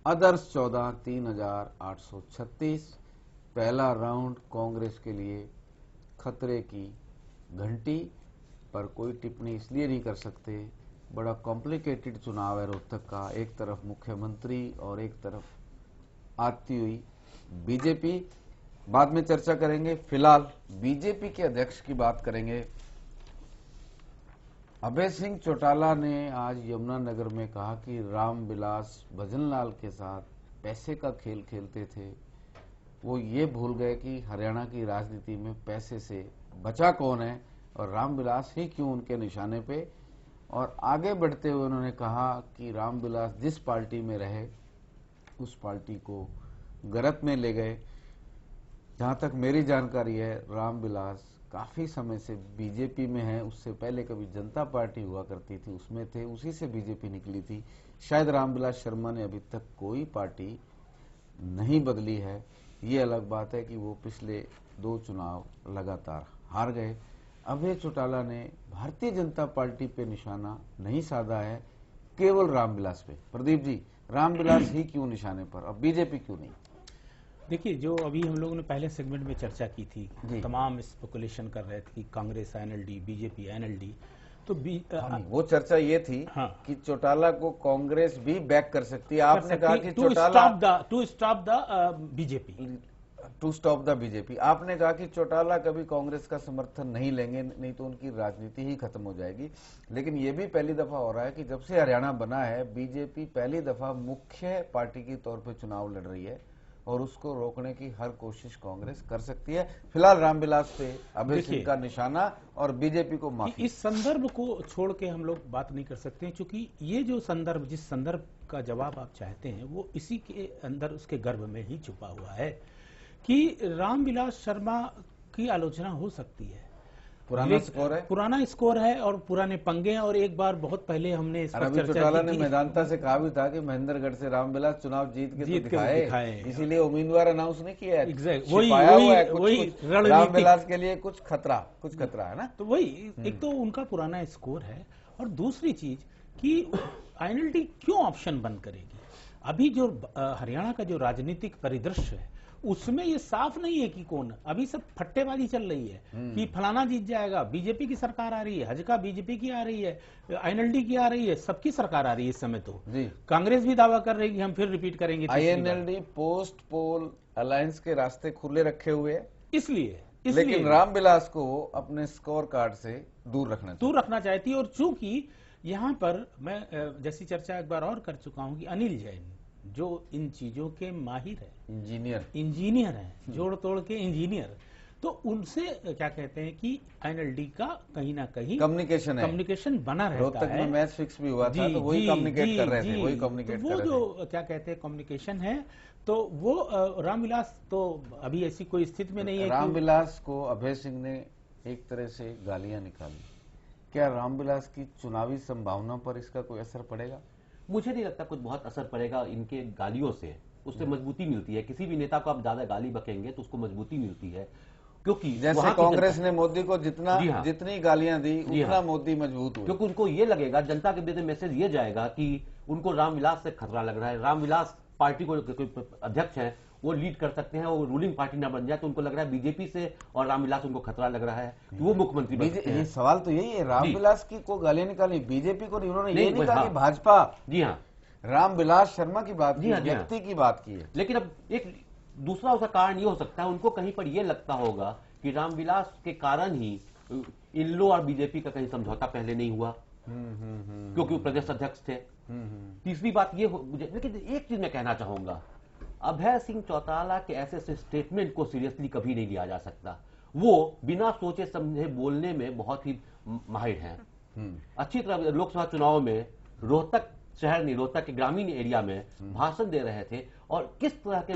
अदर्स 14 3,836। पहला राउंड कांग्रेस के लिए खतरे की घंटी, पर कोई टिप्पणी इसलिए नहीं कर सकते, बड़ा कॉम्प्लिकेटेड चुनाव है रोहतक का। एक तरफ मुख्यमंत्री और एक तरफ आती हुई बीजेपी। बाद में चर्चा करेंगे। फिलहाल बीजेपी के अध्यक्ष की बात करेंगे। अभय सिंह चौटाला ने आज यमुनानगर में कहा कि रामविलास भजनलाल के साथ पैसे का खेल खेलते थे। वो ये भूल गए कि हरियाणा की राजनीति में पैसे से बचा कौन है और रामविलास ही क्यों उनके निशाने पे। और आगे बढ़ते हुए उन्होंने कहा कि रामविलास जिस पार्टी में रहे उस पार्टी को गरत में ले गए। जहां तक मेरी जानकारी है, रामविलास काफी समय से बीजेपी में है। उससे पहले कभी जनता पार्टी हुआ करती थी, उसमें थे, उसी से बीजेपी निकली थी। शायद रामविलास शर्मा ने अभी तक कोई पार्टी नहीं बदली है। ये अलग बात है कि वो पिछले 2 चुनाव लगातार हार गए। अभय चौटाला ने भारतीय जनता पार्टी पे निशाना नहीं साधा है, केवल रामविलास पे। प्रदीप जी, रामविलास ही क्यों निशाने पर, अब बीजेपी क्यों नहीं? देखिए, जो अभी हम लोगों ने पहले सेगमेंट में चर्चा की थी, तमाम स्पेकुलेशन कर रहे थे कि कांग्रेस INLD, बीजेपी INLD, तो वो चर्चा ये थी कि चौटाला को कांग्रेस भी बैक कर सकती है। आपने कहा कि Chautala to stop the BJP, to stop the BJP. आपने कहा कि चौटाला कभी कांग्रेस का समर्थन नहीं लेंगे, नहीं तो उनकी राजनीति ही खत्म हो जाएगी। लेकिन ये भी पहली दफा हो रहा है कि जब से हरियाणा बना है, बीजेपी पहली दफा मुख्य पार्टी के तौर पे चुनाव लड़ रही है और उसको रोकने की हर कोशिश कांग्रेस कर सकती है। फिलहाल रामविलास पे अभय सिंह का निशाना और बीजेपी को माफी। इस संदर्भ को छोड़ के हम लोग बात नहीं कर सकते, क्योंकि ये जो संदर्भ, जिस संदर्भ का जवाब आप चाहते हैं, वो इसी के अंदर, उसके गर्भ में ही छुपा हुआ है कि रामविलास शर्मा की आलोचना हो सकती है। पुराना स्कोर है और पुराने पंगे हैं, और एक बार बहुत पहले हमने इस पर चर्चा की थी। चौटाला ने मैदानता से कहा भी था कि महेंद्रगढ़ से रामविलास चुनाव जीत के दिखाए, इसीलिए उम्मीदवार अनाउंस नहीं किया है। वही रामविलास के लिए कुछ खतरा है ना। तो वही एक तो उनका पुराना स्कोर है, और दूसरी चीज कि आईएनएलडी क्यों ऑप्शन बंद करेगी। अभी जो हरियाणा का जो राजनीतिक परिदृश्य है, उसमें ये साफ नहीं है कि कौन, अभी सब फट्टेबाजी चल रही है कि फलाना जीत जाएगा, बीजेपी की सरकार आ रही है, हजका बीजेपी की आ रही है, आईएनएलडी की आ रही है, सबकी सरकार आ रही है इस समय। तो कांग्रेस भी दावा कर रही है कि हम फिर रिपीट करेंगे। आईएनएलडी पोस्ट पोल अलायंस के रास्ते खुले रखे हुए हैं, इसलिए लेकिन रामविलास को अपने स्कोर कार्ड से दूर रखना चाहती है। और चूंकि यहाँ पर मैं जैसी चर्चा एक बार और कर चुका हूँ कि अनिल जैन जो इन चीजों के माहिर है, इंजीनियर है, जोड़ तोड़ के इंजीनियर, तो उनसे क्या कहते हैं कि आईएनएलडी का कहीं ना कहीं कम्युनिकेशन बना रहता है। रोहतक में मैच फिक्स भी हुआ था, तो वही कम्युनिकेट कर रहे थे, वही कम्युनिकेट कर रहे थे। वो जो क्या कहते हैं कम्युनिकेशन है, तो वो रामविलास तो अभी ऐसी कोई स्थिति में नहीं है। रामविलास को अभय सिंह ने एक तरह से गालियां निकाली, क्या रामविलास की चुनावी संभावना पर इसका कोई असर पड़ेगा? मुझे नहीं लगता कुछ बहुत असर पड़ेगा इनके गालियों से। उससे मजबूती मिलती है, किसी भी नेता को आप ज्यादा गाली बकेंगे तो उसको मजबूती मिलती है, क्योंकि जैसे कांग्रेस ने मोदी को जितनी गालियां दी उतना मोदी मजबूत हुआ, क्योंकि उनको ये लगेगा, जनता के बीच मैसेज ये जाएगा कि उनको रामविलास से खतरा लग रहा है। रामविलास पार्टी को कोई अध्यक्ष है, वो लीड कर सकते हैं, वो रूलिंग पार्टी ना बन जाए, तो उनको लग रहा है बीजेपी से और रामविलास उनको खतरा लग रहा है कि वो मुख्यमंत्री बन सकते हैं। ये सवाल तो यही है, रामविलास की को गालियां निकाली, बीजेपी को नहीं। उन्होंने ये नहीं कहा कि भाजपा, जी हाँ, रामविलास शर्मा की बात की, व्यक्ति की बात की है। लेकिन अब एक दूसरा उसका कारण ये हो सकता है, उनको कहीं पर ये लगता होगा कि रामविलास के कारण ही इन लो और बीजेपी का कहीं समझौता पहले नहीं हुआ, क्योंकि वो प्रदेश अध्यक्ष थे। तीसरी बात ये मुझे, लेकिन एक चीज मैं कहना चाहूंगा, अभय सिंह चौटाला के ऐसे स्टेटमेंट को सीरियसली कभी नहीं लिया जा सकता। वो बिना सोचे समझे बोलने में बहुत ही माहिर हैं। अच्छी तरह लोकसभा चुनाव में रोहतक शहर नहीं, रोहतक के ग्रामीण एरिया में भाषण दे रहे थे, और किस तरह के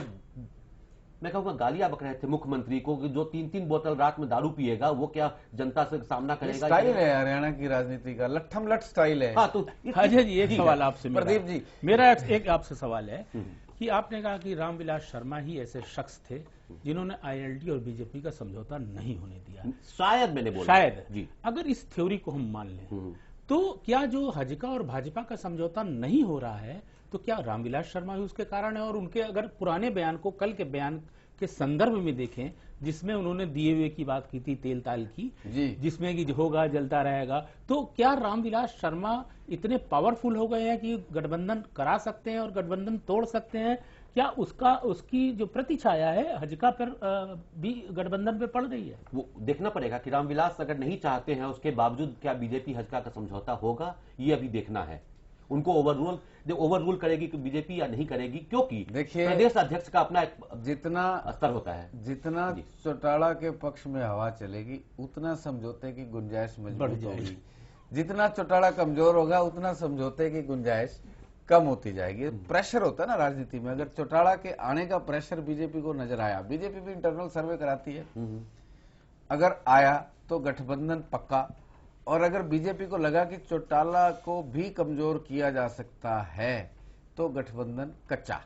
मैं कहूँगा गालियां बक रहे थे मुख्यमंत्री को कि जो 3-3 बोतल रात में दारू पिएगा वो क्या जनता से सामना करेगा। स्टाइल है हरियाणा की राजनीति का, लट्ठम लट स्टाइल है। हाँ, तो अजय जी एक सवाल आपसे, प्रदीप जी मेरा एक आपसे सवाल है कि आपने कहा कि रामविलास शर्मा ही ऐसे शख्स थे जिन्होंने आईएनएलडी और बीजेपी का समझौता नहीं होने दिया। शायद मैंने बोला, शायद जी। अगर इस थ्योरी को हम मान लें तो क्या जो हजका और भाजपा का समझौता नहीं हो रहा है, तो क्या रामविलास शर्मा भी उसके कारण है? और उनके अगर पुराने बयान को कल के बयान के संदर्भ में देखें, जिसमें उन्होंने दिए हुए की बात की थी, तेल ताल की, जिसमें कि होगा जलता रहेगा, तो क्या रामविलास शर्मा इतने पावरफुल हो गए हैं कि गठबंधन करा सकते हैं और गठबंधन तोड़ सकते हैं? क्या उसकी जो प्रतिछाया है हजका पर भी गठबंधन पे पड़ रही है? वो देखना पड़ेगा कि रामविलास अगर नहीं चाहते हैं उसके बावजूद क्या बीजेपी हजका का समझौता होगा, ये अभी देखना है। उनको ओवररूल करेगी कि बीजेपी या नहीं करेगी, क्योंकि देखिए प्रदेश अध्यक्ष का अपना जितना स्तर होता है, जितना चौटाला के पक्ष में हवा चलेगी उतना समझौते की गुंजाइश मजबूत होगी, जितना चौटाला कमजोर होगा उतना समझौते की गुंजाइश कम होती जाएगी। प्रेशर होता है ना राजनीति में, अगर चौटाला के आने का प्रेशर बीजेपी को नजर आया, बीजेपी भी इंटरनल सर्वे कराती है, अगर आया तो गठबंधन पक्का, और अगर बीजेपी को लगा कि चौटाला को भी कमजोर किया जा सकता है तो गठबंधन कच्चा।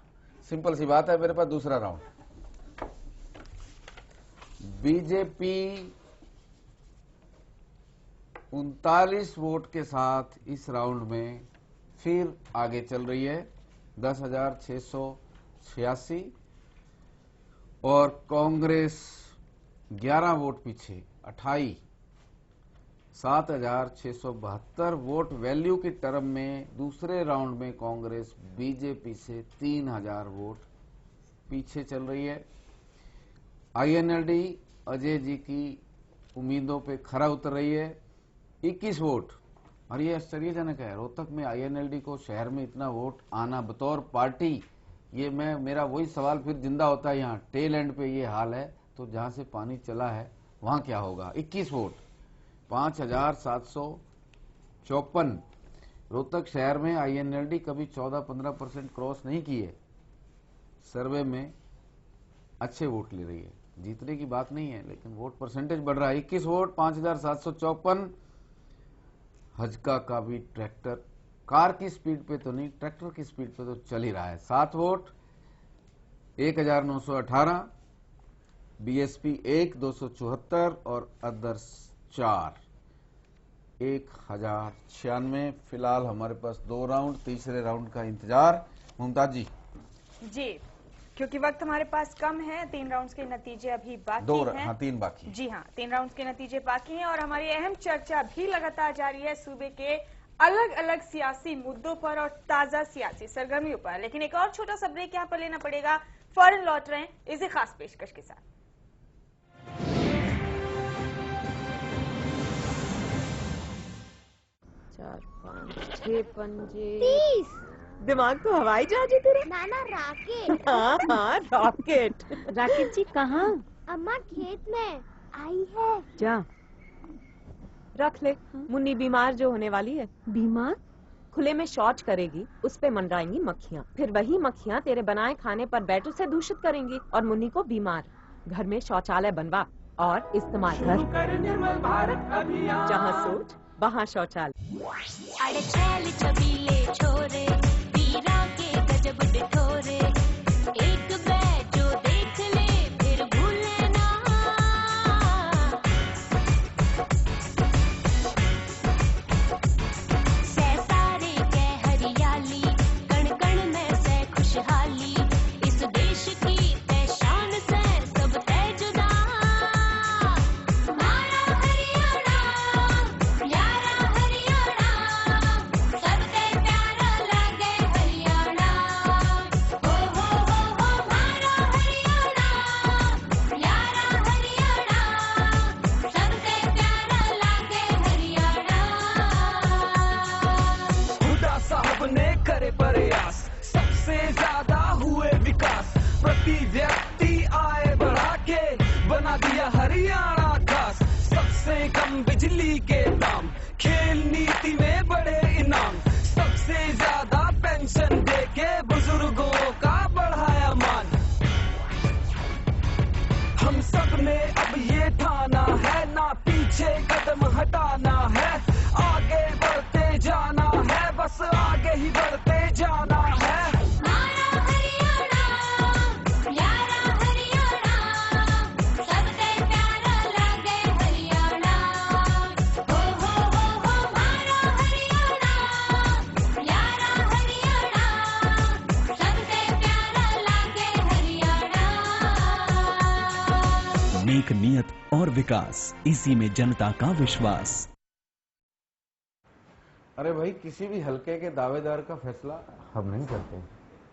सिंपल सी बात है। मेरे पास दूसरा राउंड, बीजेपी 39 वोट के साथ इस राउंड में फिर आगे चल रही है, 10,686, और कांग्रेस 11 वोट पीछे 28, 7,672 वोट वैल्यू की टर्म में दूसरे राउंड में कांग्रेस बीजेपी से 3,000 वोट पीछे चल रही है। आईएनएलडी अजय जी की उम्मीदों पे खरा उतर रही है, 21 वोट। और ये आश्चर्यजनक है, रोहतक में आईएनएलडी को शहर में इतना वोट आना बतौर पार्टी, ये मेरा वही सवाल फिर जिंदा होता है। यहाँ टेल एंड पे ये हाल है तो जहां से पानी चला है वहां क्या होगा। 21 वोट, 5,754। रोहतक शहर में आईएनएलडी कभी 14-15% क्रॉस नहीं किए, सर्वे में अच्छे वोट ले रही है। जीतने की बात नहीं है लेकिन वोट परसेंटेज बढ़ रहा है। 21 वोट, 5,754। हजका का भी ट्रैक्टर, कार की स्पीड पे तो नहीं, ट्रैक्टर की स्पीड पे तो चल ही रहा है। 7 वोट, 1,918। बीएसपी 1, 274 और अदर्स 4, 1,096। फिलहाल हमारे पास 2 राउंड, तीसरे राउंड का इंतजार। मुमताज जी। जी, क्योंकि वक्त हमारे पास कम है, 3 राउंड्स के नतीजे अभी बाकी हैं। हाँ, 3 बाकी। जी हाँ, 3 राउंड्स के नतीजे बाकी हैं और हमारी अहम चर्चा भी लगातार जारी है सूबे के अलग अलग सियासी मुद्दों पर और ताजा सियासी सरगर्मियों पर। लेकिन एक और छोटा सा ब्रेक यहाँ पर लेना पड़ेगा, फौरन लौट रहे हैं इसी खास पेशकश के साथ। 4, 5, 6 पंजे। 30। दिमाग तो हवाई जहाज है तेरा। नाना राकेट। हाँ हाँ रॉकेट। राकेट जी कहाँ? अम्मा खेत में आई है। जा रख ले। मुन्नी बीमार जो होने वाली है। बीमार? खुले में शौच करेगी, उस पे मंडराएंगी मक्खियाँ, फिर वही मक्खियाँ तेरे बनाए खाने पर बैट उसे दूषित करेंगी और मुन्नी को बीमार। घर में शौचालय बनवा और इस्तेमाल कर। निर्मल भारत अभियान। जहाँ सोच वहाँ शौचालय। अरे छैल छबीले छोरे, वीरा के गजब डिठोरे, एक बैठ जो देख ले फिर भूले ना। सै सारे के हरियाली, कण कण में सै खुशहाली, इस देश की पहचान से सब तय जुदा। हमारा हरियाणा, प्यारा हरियाणा, सबसे प्यारा लागे हरियाणा। हो हमारा हरियाणा, प्यारा हरियाणा, सबसे प्यारा लागे हरियाणा। हुडा साहब ने करे प्रयास, सबसे ज्यादा हुए विकास, प्रति व्यक्ति आय बढ़ा के बना दिया हरियाणा खास। सबसे कम बिजली के दाम, खेल नीति में बड़े इनाम, सबसे ज्यादा पेंशन देके बुजुर्गों का बढ़ाया मान। हम सब ने अब ये ठाना है, ना पीछे कदम हटाना है, आगे बढ़ते जाना है, बस आगे ही बढ़ते जाना है। हमारा हरियाणा, प्यारा हरियाणा, सबसे प्यारा लागे हरियाणा। हो हमारा हरियाणा, प्यारा हरियाणा, सबसे प्यारा लागे हरियाणा। नेक नियत और विकास, इसी में जनता का विश्वास। अरे भाई, किसी भी हलके के दावेदार का फैसला हम नहीं करते,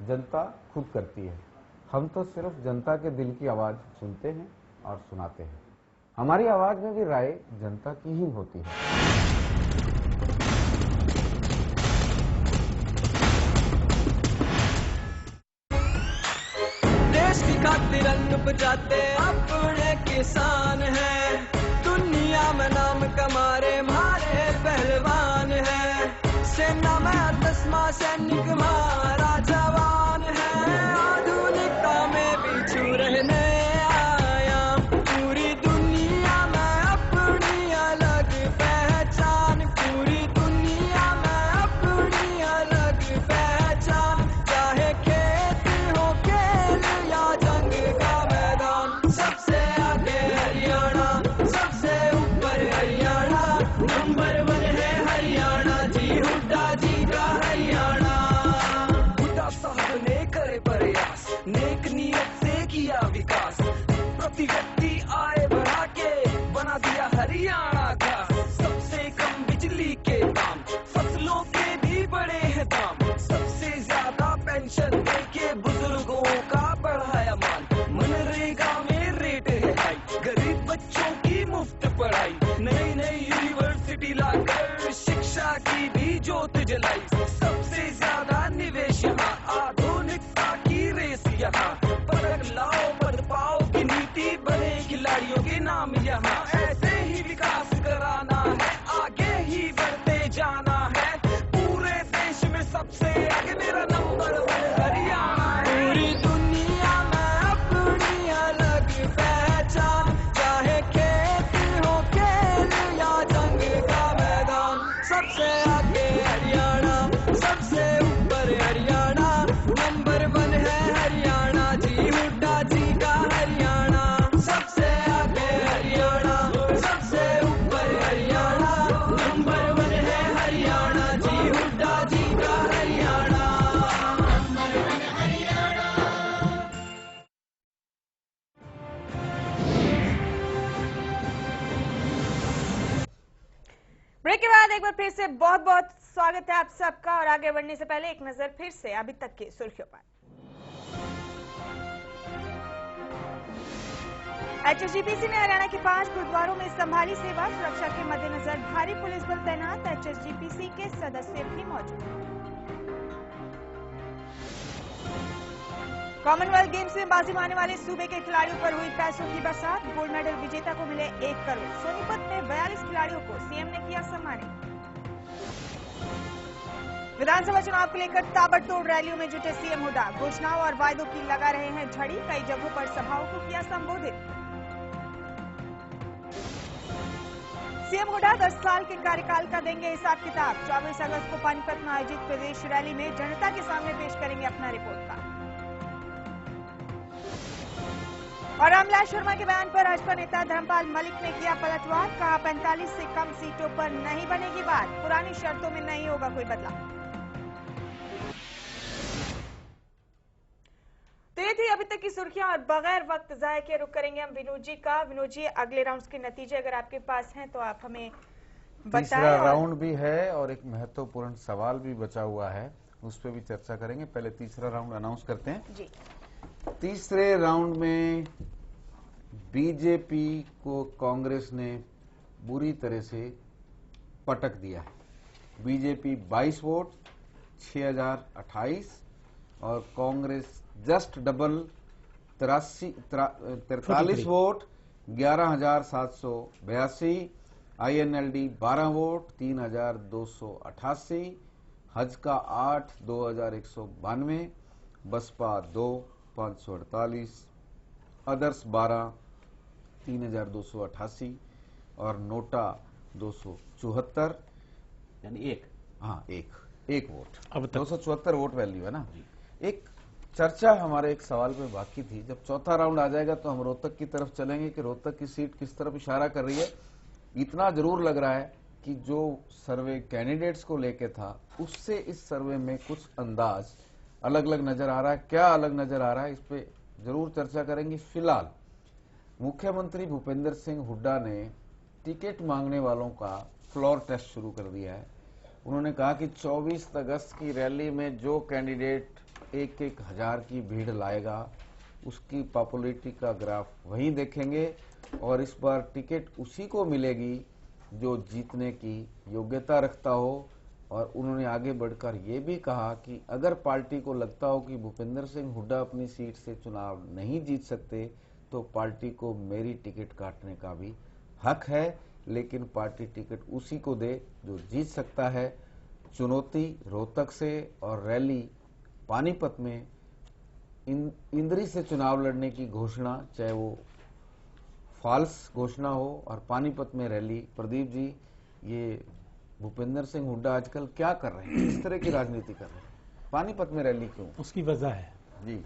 जनता खुद करती है। हम तो सिर्फ जनता के दिल की आवाज सुनते हैं और सुनाते हैं। हमारी आवाज में भी राय जनता की ही होती है। देश की खातिर अन्न उपजाते अपने किसान हैं, दुनिया में नाम कमारे हमारे पहलवान हैं। सेना में 10वां सैनिक हमारा जवान है, आधुनिकता में पीछू रहने आया, पूरी दुनिया में अपनी अलग पहचान, पूरी दुनिया में अपनी अलग पहचान। चाहे खेत हो खेल या जंग का मैदान, सबसे आगे हरियाणा, सबसे ऊपर हरियाणा, नंबर 1 है हरियाणा जी, हुड्डा जी का हरियाणा। हुड्डा साहब ने करे प्रयास, नेक नियत से किया विकास, प्रति व्यक्ति आय बढ़ा के बना दिया हरियाणा का। सबसे नाम यहाँ, ऐसे ही विकास कराना है, आगे ही बढ़ते जाना है, पूरे देश में सबसे आगे मेरा नंबर 1 हरियाणा है। पूरी दुनिया में अपनी अलग पहचान, चाहे खेत हो खेल या जंग का मैदान, सबसे आगे हरियाणा, सबसे ऊपर हरियाणा, नंबर 1 है हरियाणा जी, हुड्डा जी का हरियाणा, सबसे आगे हरियाणा, सबसे ऊपर हरियाणा, नंबर 1 है हरियाणा जी, हुड्डा जी का हरियाणा, नंबर 1 हरियाणा। ब्रेक के बाद एक बार फिर से बहुत बहुत स्वागत है आप सबका। और आगे बढ़ने से पहले एक नजर फिर से अभी तक की सुर्खियों पर। एचएसजीपीसी ने हरियाणा के 5 गुरुद्वारों में संभाली सेवा, सुरक्षा के मद्देनजर भारी पुलिस बल तैनात, एचएसजीपीसी के सदस्य भी मौजूद। कॉमनवेल्थ गेम्स में बाजी मारने वाले सूबे के खिलाड़ियों पर हुई पैसों की बरसात, गोल्ड मेडल विजेता को मिले 1 करोड़। सोनीपत में 42 खिलाड़ियों को सीएम ने किया सम्मानित। विधानसभा चुनाव को लेकर ताबड़तोड़ रैलियों में जुटे सीएम हुड्डा, घोषणाओं और वायदों की लगा रहे हैं झड़ी, कई जगहों पर सभाओं को किया संबोधित। सीएम हुड्डा 10 साल के कार्यकाल का देंगे हिसाब किताब, 24 अगस्त को पानीपत में आयोजित प्रदेश रैली में जनता के सामने पेश करेंगे अपना रिपोर्ट कार्ड। और रामविलास शर्मा के बयान पर भाजपा नेता धर्मपाल मलिक ने किया पलटवार, कहा 45 से कम सीटों पर नहीं बनेगी बात, पुरानी शर्तों में नहीं होगा कोई बदलाव। तो ये थी अभी तक की सुर्खियां और बगैर वक्त जाए के रुक करेंगे हम विनोद जी का। विनोद जी, अगले राउंड के नतीजे अगर आपके पास हैं तो आप हमें बताएं। तीसरा राउंड भी है और एक महत्वपूर्ण सवाल भी बचा हुआ है, उस पर भी चर्चा करेंगे। पहले तीसरा राउंड अनाउंस करते हैं जी। तीसरे राउंड में बीजेपी को कांग्रेस ने बुरी तरह से पटक दिया है। बीजेपी 22 वोट 6028 और Congress just double 43 vote 11782, INLD 12 vote 3288, हज का 8 2192, बसपा 2 548, अदर्स 12 3288 और नोटा 274, यानी एक वोट। अब 274 वोट वैल्यू है ना। एक चर्चा हमारे एक सवाल पे बाकी थी, जब चौथा राउंड आ जाएगा तो हम रोहतक की तरफ चलेंगे कि रोहतक की सीट किस तरफ इशारा कर रही है। इतना जरूर लग रहा है कि जो सर्वे कैंडिडेट्स को लेके था उससे इस सर्वे में कुछ अंदाज अलग अलग नजर आ रहा है। क्या अलग नजर आ रहा है, इस पे जरूर चर्चा करेंगे। फिलहाल मुख्यमंत्री भूपेंद्र सिंह हुड्डा ने टिकट मांगने वालों का फ्लोर टेस्ट शुरू कर दिया है। उन्होंने कहा कि 24 अगस्त की रैली में जो कैंडिडेट 1-1 हजार की भीड़ लाएगा उसकी पॉपुलैरिटी का ग्राफ वहीं देखेंगे और इस बार टिकट उसी को मिलेगी जो जीतने की योग्यता रखता हो। और उन्होंने आगे बढ़कर ये भी कहा कि अगर पार्टी को लगता हो कि भूपेंद्र सिंह हुड्डा अपनी सीट से चुनाव नहीं जीत सकते तो पार्टी को मेरी टिकट काटने का भी हक है, लेकिन पार्टी टिकट उसी को दे जो जीत सकता है। चुनौती रोहतक से और रैली पानीपत में इंद्री से चुनाव लड़ने की घोषणा, चाहे वो फॉल्स घोषणा हो, और पानीपत में रैली। प्रदीप जी, ये भूपेंद्र सिंह हुड्डा आजकल क्या कर रहे हैं, किस तरह की राजनीति कर रहे हैं? पानीपत में रैली क्यों? उसकी वजह है जी,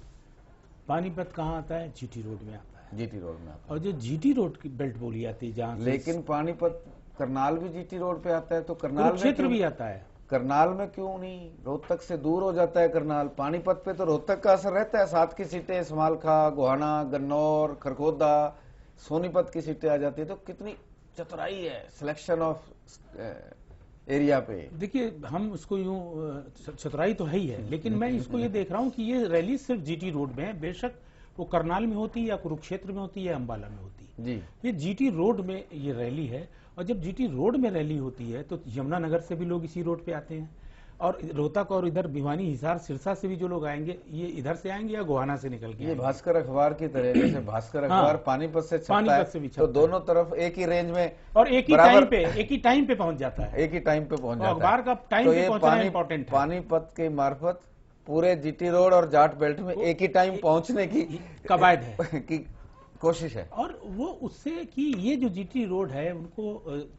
पानीपत कहाँ आता है? जीटी रोड में आता है। जीटी रोड में आता है। और जो जीटी रोड की बेल्ट बोली जाती है जहाँ, लेकिन पानीपत करनाल भी जीटी रोड पे आता है, तो करनाल क्षेत्र भी आता है। करनाल में क्यों नहीं? रोहतक से दूर हो जाता है करनाल। पानीपत पे तो रोहतक का असर रहता है। 7 की सीटें समालखा, गोहाना, गन्नौर, खरखोदा, सोनीपत की सीटें आ जाती है। तो कितनी चतुराई है सिलेक्शन ऑफ एरिया पे। देखिए, हम उसको यूं चतुराई तो है ही है, लेकिन मैं इसको ये देख रहा हूँ कि ये रैली सिर्फ जीटी रोड में है। बेशक वो करनाल में होती है या कुरुक्षेत्र में होती है या अम्बाला में होती है जी। ये जीटी रोड में ये रैली है। और जब जीटी रोड में रैली होती है तो यमुनानगर से भी लोग इसी रोड पे आते हैं और रोहतक और इधर भिवानी, हिसार, सिरसा से भी जो लोग आएंगे ये इधर से आएंगे या गोहाना से निकल के ये आएंगे? भास्कर अखबार की तरह, जैसे भास्कर हाँ, अखबार पानीपत से छपता पानीपत से भी है, छपता तो दोनों तरफ एक ही रेंज में और एक ही टाइम पे पहुंच जाता है। एक ही टाइम पे पहुंच जाता है। अखबार का टाइम पे पहुंचना इंपॉर्टेंट है। पानीपत के मार्फत पूरे जीटी रोड और जाट बेल्ट में एक ही टाइम पहुंचने की कवायद है की कोशिश है। और वो उससे कि ये जो जीटी रोड है उनको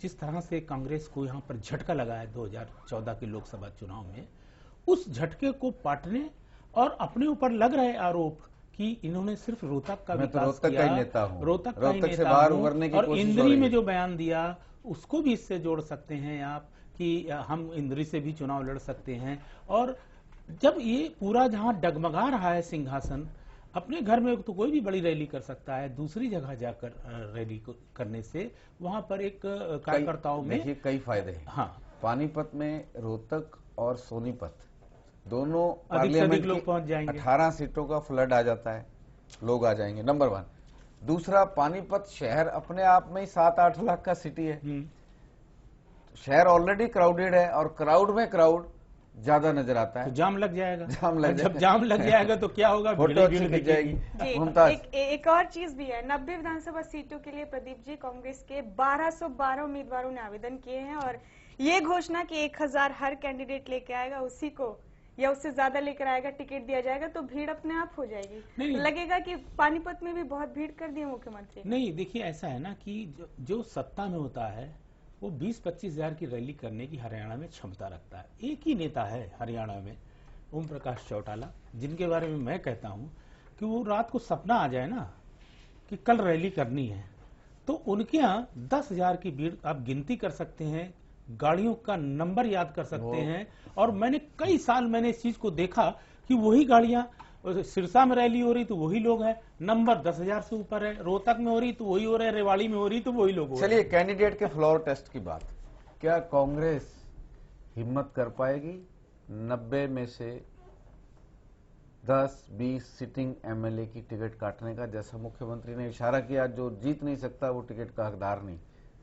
जिस तरह से कांग्रेस को यहाँ पर झटका लगा है 2014 के लोकसभा चुनाव में, उस झटके को पाटने और अपने ऊपर लग रहे आरोप कि इन्होंने सिर्फ रोहतक का विकास किया, का ही नेता हूं, रोहतक का ही से नेता बाहर हूं, उभरने की और कोशिश इंद्री में जो बयान दिया उसको भी इससे जोड़ सकते हैं आप कि हम इंद्री से भी चुनाव लड़ सकते हैं। और जब ये पूरा जहां डगमगा रहा है सिंहासन, अपने घर में तो कोई भी बड़ी रैली कर सकता है, दूसरी जगह जाकर रैली करने से वहां पर एक कार्यकर्ताओं में देखिए कई फायदे हैं। हाँ, पानीपत में रोहतक और सोनीपत दोनों अधिक से अधिक लोग पहुंच जाएंगे, 18 सीटों का फ्लड आ जाता है, लोग आ जाएंगे, नंबर 1। दूसरा, पानीपत शहर अपने आप में ही 7-8 लाख का सिटी है, शहर ऑलरेडी क्राउडेड है और क्राउड में क्राउड ज्यादा नजर आता है, तो जाम लग जाएगा। जब जाम लग जाएगा तो क्या होगा, फोटो अच्छी खिंच जाएगी। एक और चीज भी है, 90 विधानसभा सीटों के लिए प्रदीप जी कांग्रेस के 1212 उम्मीदवारों ने आवेदन किए हैं और ये घोषणा कि 1000 हर कैंडिडेट लेके आएगा, उसी को या उससे ज्यादा लेकर आएगा, टिकट दिया जाएगा, तो भीड़ अपने आप हो जाएगी। लगेगा कि पानीपत में भी बहुत भीड़ कर दी मुख्यमंत्री। नहीं, देखिए ऐसा है ना कि जो सत्ता में होता है वो 20-25 हजार की रैली करने की हरियाणा में क्षमता रखता है। एक ही नेता है हरियाणा में, ओम प्रकाश चौटाला, जिनके बारे में मैं कहता हूं कि वो रात को सपना आ जाए ना कि कल रैली करनी है, तो उनके यहाँ 10,000 की भीड़ आप गिनती कर सकते हैं, गाड़ियों का नंबर याद कर सकते हैं। और मैंने कई साल मैंने इस चीज को देखा कि वही गाड़ियां, सिरसा में रैली हो रही तो वही लोग हैं, नंबर 10,000 से ऊपर है, रोहतक में हो रही तो वही हो रहा है, रेवाड़ी में हो रही तो वही लोग हो रहे हैं। चलिए कैंडिडेट के फ्लोर टेस्ट की बात, क्या कांग्रेस हिम्मत कर पाएगी 90 में से 10-20 सिटिंग एमएलए की टिकट काटने का? जैसा मुख्यमंत्री ने इशारा किया, जो जीत नहीं सकता वो टिकट का हकदार नहीं,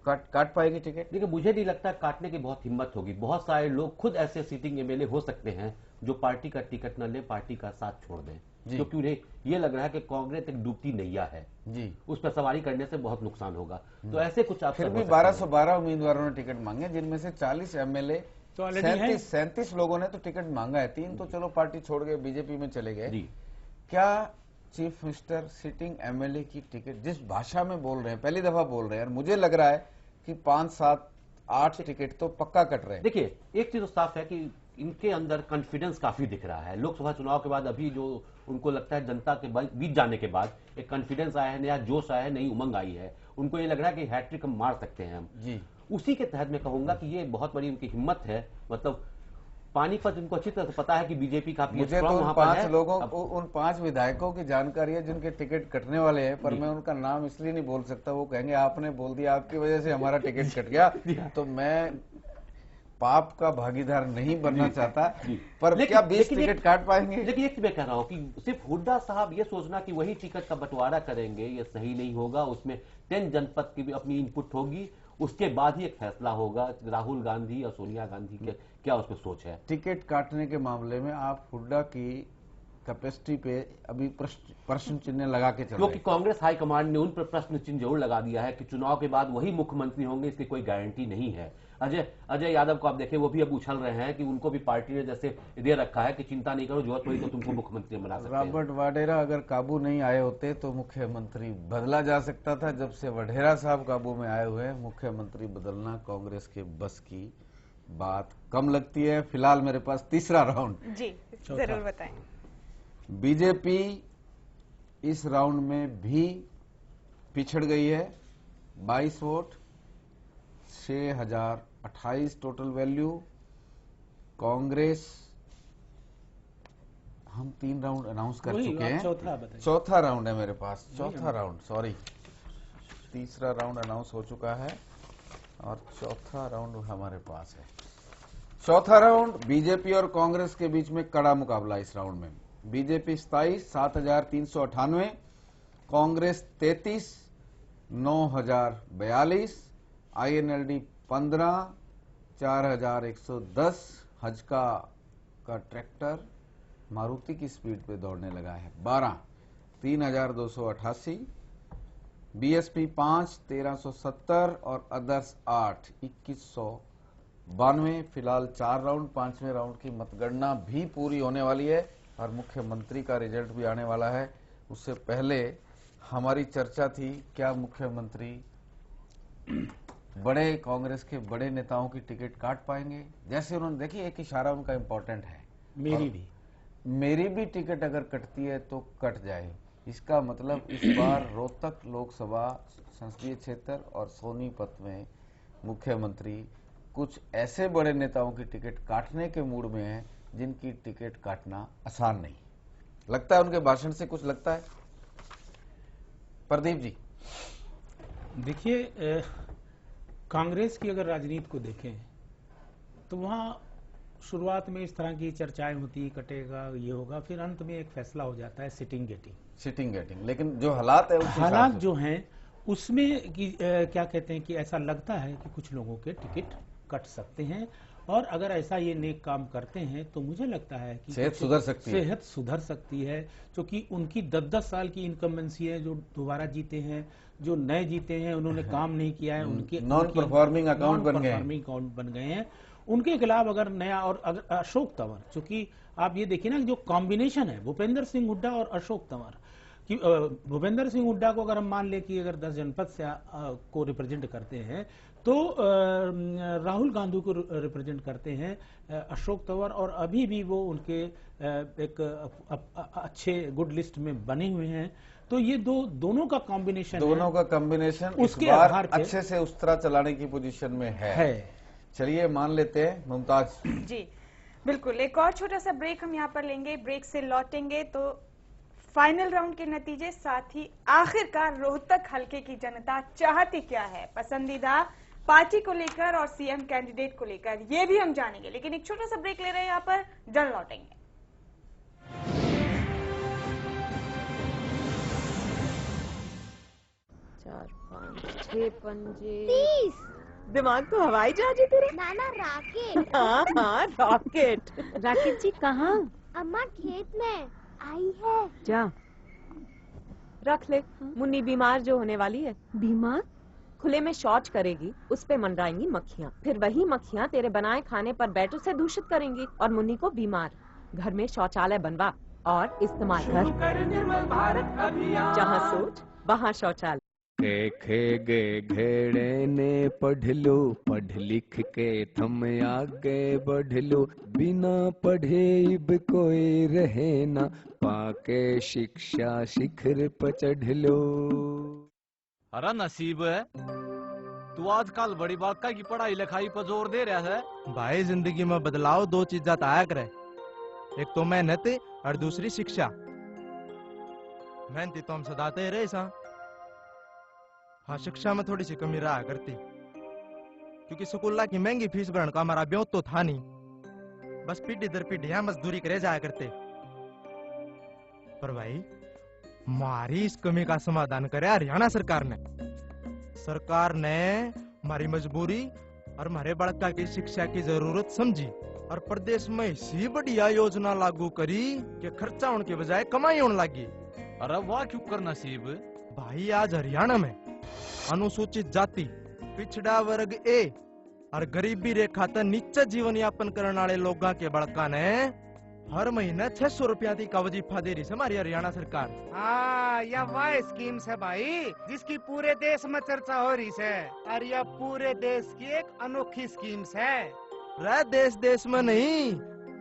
काट पाएगी टिकट? देखिए, मुझे नहीं लगता काटने की बहुत हिम्मत होगी। बहुत सारे लोग खुद ऐसे सिटिंग एमएलए हो सकते हैं जो पार्टी का टिकट न ले, पार्टी का साथ छोड़ दें, क्योंकि उन्हें ये लग रहा है कि कांग्रेस एक डूबती नैया है जी, उस पर सवारी करने से बहुत नुकसान होगा। तो ऐसे कुछ आप फिर भी 1212 उम्मीदवारों ने टिकट मांगे, जिनमें से 40 एमएलए, 37 लोगों ने तो टिकट मांगा है, 3 तो चलो पार्टी छोड़ गए, बीजेपी में चले गए। क्या चीफ मिनिस्टर सिटिंग एमएलए की टिकट जिस भाषा में बोल रहे हैं, पहली दफा बोल रहे हैं, और मुझे लग रहा है कि 5, 7, 8 टिकट तो पक्का कट रहे हैं। देखिए, एक चीज तो साफ है कि इनके अंदर कॉन्फिडेंस काफी दिख रहा है। लोकसभा चुनाव के बाद अभी जो उनको लगता है जनता के बीच जाने के बाद एक कॉन्फिडेंस आया है, नया जोश आया है, नई उमंग आई है, उनको ये लग रहा है कि हैट्रिक हम मार सकते हैं हम जी। उसी के तहत मैं कहूंगा कि ये बहुत बड़ी उनकी हिम्मत है। मतलब पानीपत इनको अच्छी तरह से पता है कि बीजेपी का मुझे तो उन 5 लोगों, उन 5 विधायकों की जानकारी है जिनके टिकट कटने वाले हैं, पर मैं उनका नाम इसलिए नहीं बोल सकता, वो कहेंगे आपने बोल दिया, आपकी वजह से हमारा टिकट कट गया, तो मैं पाप का भागीदार नहीं बनना चाहता। पर क्या 20 टिकट काट पाएंगे? लेकिन एक मैं कह रहा हूँ कि सिर्फ हुड्डा साहब ये सोचना कि वही टिकट का बंटवारा करेंगे, ये सही नहीं होगा। उसमें 10 जनपद की भी अपनी इनपुट होगी, उसके बाद ही एक फैसला होगा। राहुल गांधी और सोनिया गांधी के क्या उसमें सोच है। टिकट काटने के मामले में आप हुड्डा की कैपेसिटी पे अभी प्रश्न चिन्ह लगा के चल रहे हैं, क्योंकि कांग्रेस हाईकमांड ने उन पर प्रश्न चिन्ह जरूर लगा दिया है कि चुनाव के बाद वही मुख्यमंत्री होंगे, इसकी कोई गारंटी नहीं है। अजय यादव को आप देखें, वो भी अब उछल रहे हैं कि उनको भी पार्टी ने जैसे दे रखा है कि चिंता नहीं करो, जरूरत पड़ी तो तुमको मुख्यमंत्री बना सकते हैं। रॉबर्ट वाड्रा अगर काबू नहीं आए होते तो मुख्यमंत्री बदला जा सकता था। जब से वढेरा साहब काबू में आए हुए हैं, मुख्यमंत्री बदलना कांग्रेस के बस की बात कम लगती है। फिलहाल मेरे पास तीसरा राउंड जी, जरूर बताएं। बीजेपी इस राउंड में भी पिछड़ गई है, 22 वोट, 6028 टोटल वैल्यू। कांग्रेस, हम 3 राउंड अनाउंस कर चुके हैं, चौथा राउंड है मेरे पास, चौथा राउंड, सॉरी, तीसरा राउंड अनाउंस हो चुका है और चौथा राउंड हमारे पास है। चौथा राउंड बीजेपी और कांग्रेस के बीच में कड़ा मुकाबला इस राउंड में। बीजेपी 27, 7398, कांग्रेस 33, 9042, आईएनएलडी 15, 4110, हज का ट्रैक्टर मारुति की स्पीड पे दौड़ने लगा है। 12 3288, बीएसपी 5 1370 और अदर्स 8 2192। फिलहाल 4 राउंड, 5वें राउंड की मतगणना भी पूरी होने वाली है और मुख्यमंत्री का रिजल्ट भी आने वाला है। उससे पहले हमारी चर्चा थी, क्या मुख्यमंत्री बड़े कांग्रेस के बड़े नेताओं की टिकट काट पाएंगे? जैसे उन्होंने, देखिए एक इशारा उनका इंपॉर्टेंट है, मेरी भी टिकट अगर कटती है तो कट जाए। इसका मतलब इस बार रोहतक लोकसभा संसदीय क्षेत्र और सोनीपत में मुख्यमंत्री कुछ ऐसे बड़े नेताओं की टिकट काटने के मूड में हैं जिनकी टिकट काटना आसान नहीं लगता है। उनके भाषण से कुछ लगता है? प्रदीप जी, देखिए कांग्रेस की अगर राजनीति को देखें तो वहां शुरुआत में इस तरह की चर्चाएं होती, कटेगा, ये होगा, फिर अंत में एक फैसला हो जाता है सिटिंग गेटिंग। लेकिन जो हालात है, हालात जो हैं उसमें क्या कहते हैं कि ऐसा लगता है कि कुछ लोगों के टिकट कट सकते हैं और अगर ऐसा ये नेक काम करते हैं तो मुझे लगता है कि सेहत सुधर सकती है क्योंकि उनकी 10-10 साल की इनकम्बेंसी है। जो दोबारा जीते हैं, जो नए जीते हैं, उन्होंने काम नहीं किया है, उनके नॉन परफॉर्मिंग अकाउंट बन गए हैं। उनके खिलाफ अगर नया, और अगर अशोक तंवर, चूंकि आप ये देखिए ना जो कॉम्बिनेशन है भूपेंद्र सिंह हुड्डा और अशोक तंवर कि भूपेंद्र सिंह हुड्डा को अगर हम मान ले कि अगर 10 जनपद से को रिप्रेजेंट करते हैं तो राहुल गांधी को रिप्रेजेंट करते हैं अशोक तंवर, और अभी भी वो उनके एक अच्छे गुड लिस्ट में बने हुए हैं। तो ये दोनों का कॉम्बिनेशन उसके आधार पे अच्छे से उस तरह चलाने की पोजीशन में है। चलिए मान लेते हैं मुमताज जी। बिल्कुल, एक और छोटा सा ब्रेक हम यहाँ पर लेंगे। ब्रेक से लौटेंगे तो फाइनल राउंड के नतीजे, साथ ही आखिरकार रोहतक हलके की जनता चाहती क्या है, पसंदीदा पार्टी को लेकर और सीएम कैंडिडेट को लेकर, ये भी हम जानेंगे। लेकिन एक छोटा सा ब्रेक ले रहे हैं यहाँ पर, जल्द लौटेंगे। 4, 5, 6 पंजे 30। दिमाग तो हवाई जहाज है तेरे। नाना रॉकेट। हाँ रॉकेट। राकेट जी कहाँ? अम्मा खेत में आई है। जा रख ले। मुन्नी बीमार जो होने वाली है। बीमार? खुले में शौच करेगी, उस पे मंडराएंगी मक्खियाँ, फिर वही मक्खियाँ तेरे बनाए खाने पर बैटों से दूषित करेंगी और मुन्नी को बीमार। घर में शौचालय बनवा और इस्तेमाल कर। जहाँ सोच वहाँ शौचालय। देखे गे घेड़े ने पढ़ लो, पढ़ लिख के थम आगे बढ़ लो, बिना पढ़े इब कोई रहे ना, पाके शिक्षा शिखर पर चढ़ लो। अरे नसीब है, तू आजकल बड़ी बात की पढ़ाई लिखाई पर जोर दे रहा है। भाई जिंदगी में बदलाव 2 चीजें आया करे, एक तो मेहनत और दूसरी शिक्षा। मेहनती तो हम सदाते रहे सा, हाँ शिक्षा में थोड़ी सी कमी रहा करती, क्योंकि स्कूल की महंगी फीस भरने का हमारा ब्योत तो था नहीं, बस पीढ़ी दर पीढ़ी मजदूरी करे जाया करते। पर भाई हमारी इस कमी का समाधान करे हरियाणा सरकार ने हमारी मजबूरी और हमारे बालका की शिक्षा की जरूरत समझी और प्रदेश में ऐसी बढ़िया योजना लागू करी कि खर्चा होने के बजाय कमाई होने लगी। अरे वाह, क्यों कर नसीब भाई, आज हरियाणा में अनुसूचित जाति, पिछड़ा वर्ग ए और गरीबी रेखा तक नीचे जीवन यापन करने वाले लोगों के बड़का ने हर महीने 600 रुपया का वजीफा दे रही है हमारी हरियाणा सरकार। हाँ, यह वह स्कीम है भाई जिसकी पूरे देश में चर्चा हो रही है और यह पूरे देश की एक अनोखी स्कीम है। रह देश में नहीं,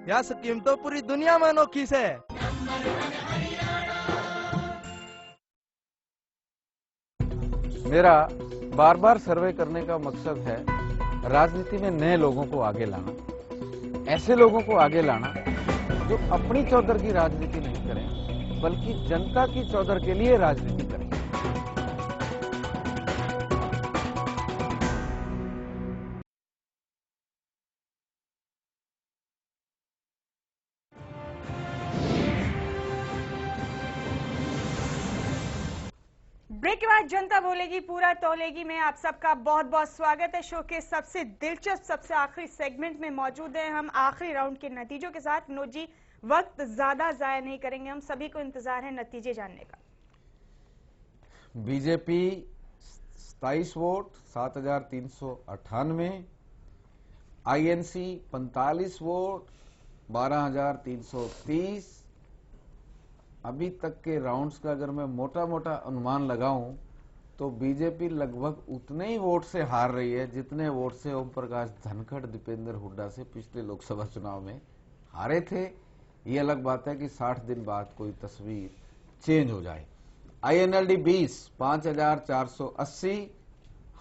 यह स्कीम तो पूरी दुनिया में अनोखी है। मेरा बार बार सर्वे करने का मकसद है राजनीति में नए लोगों को आगे लाना, ऐसे लोगों को आगे लाना जो अपनी चौधर की राजनीति नहीं करें बल्कि जनता की चौधर के लिए राजनीति करें। ब्रेक के बाद जनता बोलेगी पूरा तौलेगी में आप सबका बहुत बहुत स्वागत है। शो के सबसे दिलचस्प सबसे आखिरी सेगमेंट में मौजूद है हम आखिरी राउंड के नतीजों के साथ। विनोद जी, वक्त ज्यादा जाया नहीं करेंगे, हम सभी को इंतजार है नतीजे जानने का। BJP 27 vote 7,398, INC 45 vote 12,330। अभी तक के राउंड्स का अगर मैं मोटा मोटा अनुमान लगाऊं तो बीजेपी लगभग उतने ही वोट से हार रही है जितने वोट से ओम प्रकाश धनखड़ दीपेंद्र हुड्डा से पिछले लोकसभा चुनाव में हारे थे। ये अलग बात है कि 60 दिन बाद कोई तस्वीर चेंज हो जाए। आईएनएलडी 20 5,480,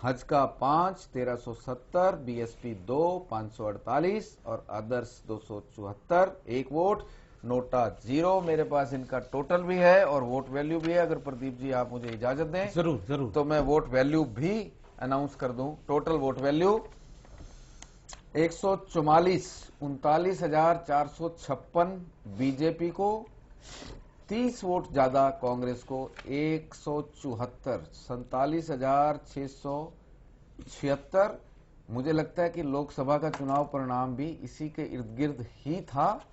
हजका 5 1,370, बीएसपी 2 548 और अदर्स 274, 1 वोट। नोटा 0। मेरे पास इनका टोटल भी है और वोट वैल्यू भी है। अगर प्रदीप जी आप मुझे इजाजत दें जरूर जरूर तो मैं वोट वैल्यू भी अनाउंस कर दूं। टोटल वोट वैल्यू 144 39,456 बीजेपी को, 30 वोट ज्यादा कांग्रेस को 174 47,676। मुझे लगता है कि लोकसभा का चुनाव परिणाम भी इसी के इर्द गिर्द ही था।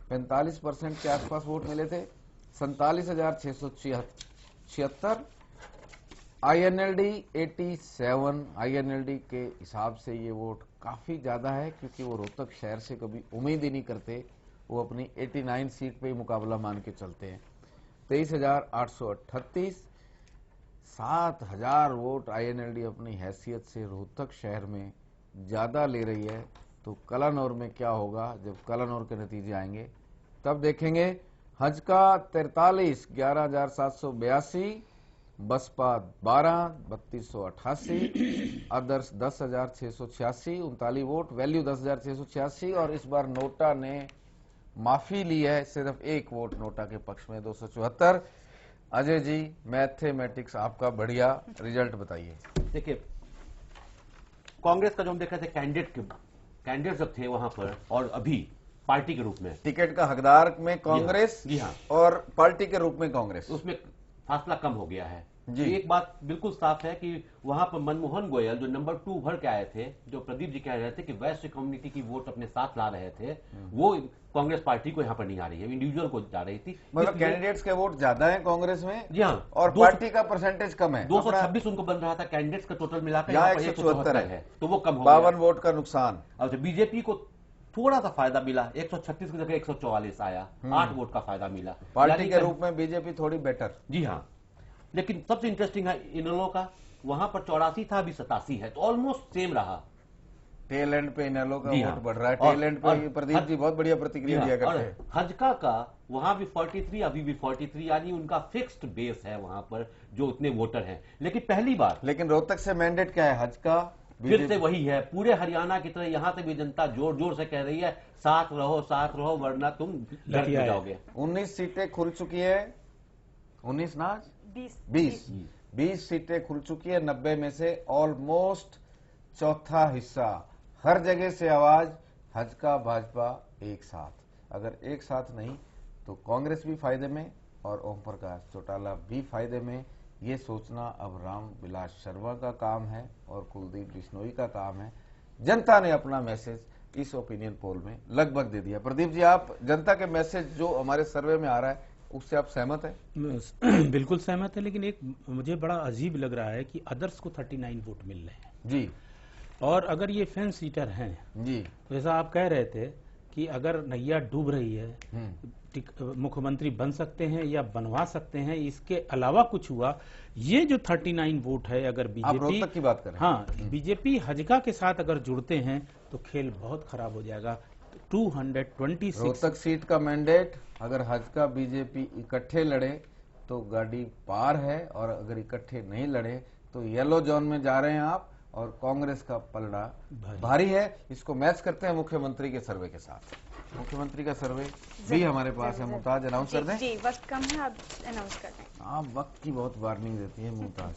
45% के आसपास वोट मिले थे। 47,676। आईएनएलडी 87। आईएनएलडी के हिसाब से ये वोट काफी ज्यादा है क्योंकि वो रोहतक शहर से कभी उम्मीद ही नहीं करते, वो अपनी 89 सीट पे ही मुकाबला मान के चलते हैं। 23,838। 7,000 वोट आईएनएलडी अपनी हैसियत से रोहतक शहर में ज्यादा ले रही है। तो कलानौर में क्या होगा जब कलानौर के नतीजे आएंगे तब देखेंगे। हजका 43 11,782, बसपा 12 3,288, अदर्स 10,686, 39 वोट, वैल्यू 10,686। और इस बार नोटा ने माफी ली है, सिर्फ 1 वोट नोटा के पक्ष में 274। अजय जी, मैथमेटिक्स आपका बढ़िया रिजल्ट बताइए। देखिए, कांग्रेस का जो हम देख रहे थे कैंडिडेट जब थे वहां पर और अभी पार्टी के रूप में टिकट का हकदार में कांग्रेस जी हाँ, और पार्टी के रूप में कांग्रेस, उसमें फासला कम हो गया है जी। एक बात बिल्कुल साफ है कि वहां पर मनमोहन गोयल जो नंबर 2 भर के आए थे, जो प्रदीप जी कह रहे थे कि वैश्य कम्युनिटी की वोट अपने साथ ला रहे थे, वो कांग्रेस पार्टी को यहाँ पर नहीं आ रही है, इंडिविजुअल को जा रही थी। मतलब कैंडिडेट्स के वोट ज्यादा है कांग्रेस में जी हाँ, और पार्टी का परसेंटेज कम है। 226 उनको बन रहा था कैंडिडेट्स का टोटल मिलाकर, यहाँ 174 है, तो वो कम हो 52 वोट का नुकसान। अच्छा, बीजेपी को थोड़ा सा फायदा मिला, 136 की जगह 144 आया, 8 वोट का फायदा मिला। पार्टी के रूप में बीजेपी थोड़ी बेटर। जी हाँ, लेकिन सबसे इंटरेस्टिंग है इनेलो का, वहां पर 84 था, अभी 87 है, तो ऑलमोस्ट सेम रहा। टेल एंड पे इनेलो का हाँ, वोट बढ़ रहा है। टेल एंड पे प्रदीप जी बहुत बढ़िया प्रतिक्रिया दिया करते हैं। हजका का वहां भी 43, अभी भी 43, यानी उनका फिक्स्ड बेस है वहां पर जो उतने वोटर हैं। लेकिन पहली बार, लेकिन रोहतक से मैंडेट क्या है हजका, फिर से वही है, पूरे हरियाणा की तरह यहां से भी जनता जोर जोर से कह रही है साथ रहो वरना तुम लट जाओगे। 19 सीटें खुल चुकी है, 19 ना 20 सीटें खुल चुकी है। 90 में से ऑलमोस्ट चौथा हिस्सा, हर जगह से आवाज हजका भाजपा एक साथ। अगर एक साथ नहीं तो कांग्रेस भी फायदे में और ओम प्रकाश चौटाला भी फायदे में। ये सोचना अब राम विलास शर्मा का काम है और कुलदीप बिश्नोई का काम है। जनता ने अपना मैसेज इस ओपिनियन पोल में लगभग दे दिया। प्रदीप जी, आप जनता के मैसेज जो हमारे सर्वे में आ रहा है उससे आप सहमत हैं? बिल्कुल सहमत है, लेकिन एक मुझे बड़ा अजीब लग रहा है कि अदर्स को 39 वोट मिल रहे हैं जी, और अगर ये फेंस सीटर हैं जी, जैसा आप कह रहे थे कि अगर नैया डूब रही है मुख्यमंत्री बन सकते हैं या बनवा सकते हैं, इसके अलावा कुछ हुआ, ये जो 39 वोट है अगर बीजेपी की बात करें, हाँ बीजेपी हजका के साथ अगर जुड़ते हैं तो खेल बहुत खराब हो जाएगा। 226 रोहतक सीट का मैंडेट अगर हजका बीजेपी इकट्ठे लड़े तो गाड़ी पार है, और अगर इकट्ठे नहीं लड़े तो येलो जोन में जा रहे हैं आप, और कांग्रेस का पलड़ा भारी है। इसको मैच करते हैं मुख्यमंत्री के सर्वे के साथ। मुख्यमंत्री का सर्वे भी हमारे पास है। मुमताज अनाउंस कर दें? जी, वक्त कम है, आप अनाउंस कर दें। आप वक्त की बहुत वार्निंग देती है मुमताज।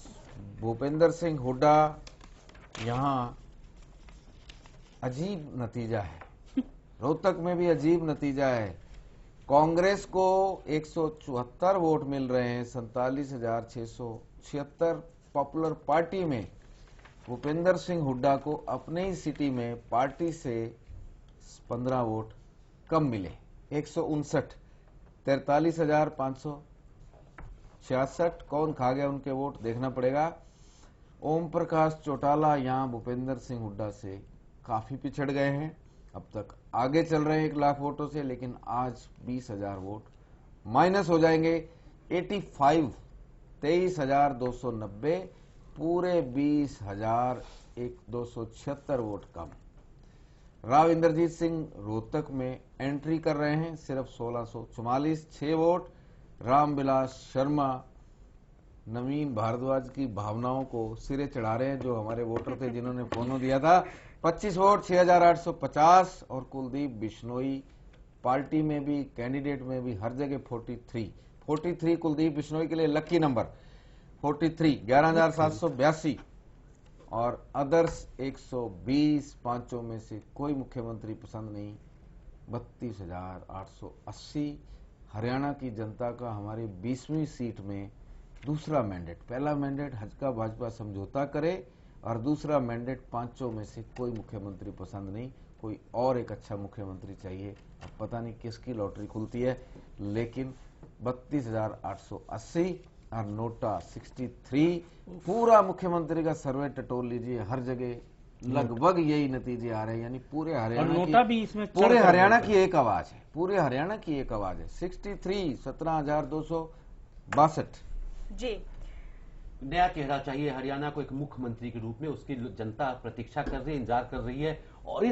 भूपेंद्र सिंह हुड्डा, यहाँ अजीब नतीजा है, रोहतक में भी अजीब नतीजा है। कांग्रेस को 174 वोट मिल रहे हैं, 47,600 276 पॉपुलर पार्टी में भूपेंद्र सिंह हुड्डा को अपने ही सिटी में पार्टी से 15 वोट कम मिले। 159 43,566। कौन खा गया उनके वोट देखना पड़ेगा। ओम प्रकाश चौटाला यहां भूपेंद्र सिंह हुड्डा से काफी पिछड़ गए हैं। अब तक आगे चल रहे हैं 1 लाख वोटों से, लेकिन आज 20,000 वोट माइनस हो जाएंगे। 85 23,290 पूरे 20,276 वोट कम। राव इंद्रजीत सिंह रोहतक में एंट्री कर रहे हैं, सिर्फ 1644 6 वोट। रामविलास शर्मा नवीन भारद्वाज की भावनाओं को सिरे चढ़ा रहे हैं, जो हमारे वोटर थे जिन्होंने फोनो दिया था। 25 वोट 6,850। और कुलदीप बिश्नोई पार्टी में भी, कैंडिडेट में भी, हर जगह 43 कुलदीप बिश्नोई के लिए लकी नंबर 43 11,782। और अदर्स 120। पांचों में से कोई मुख्यमंत्री पसंद नहीं 32,880। हरियाणा की जनता का हमारी 20वीं सीट में दूसरा मैंडेट। पहला मैंडेट हजका भाजपा समझौता करे, और दूसरा मैंडेट पांचों में से कोई मुख्यमंत्री पसंद नहीं, कोई और एक अच्छा मुख्यमंत्री चाहिए। अब पता नहीं किसकी लॉटरी खुलती है, लेकिन 32,880 और नोटा 63। पूरा मुख्यमंत्री का सर्वे टटोल लीजिए, हर जगह लगभग यही नतीजे आ रहे हैं। यानी पूरे हरियाणा की, पूरे हरियाणा की एक आवाज है, पूरे हरियाणा की एक आवाज है। 63 17,262। जी, नया चेहरा चाहिए हरियाणा को एक मुख्यमंत्री के रूप में। उसकी जनता प्रतीक्षा कर रही है, इंतजार कर रही है, और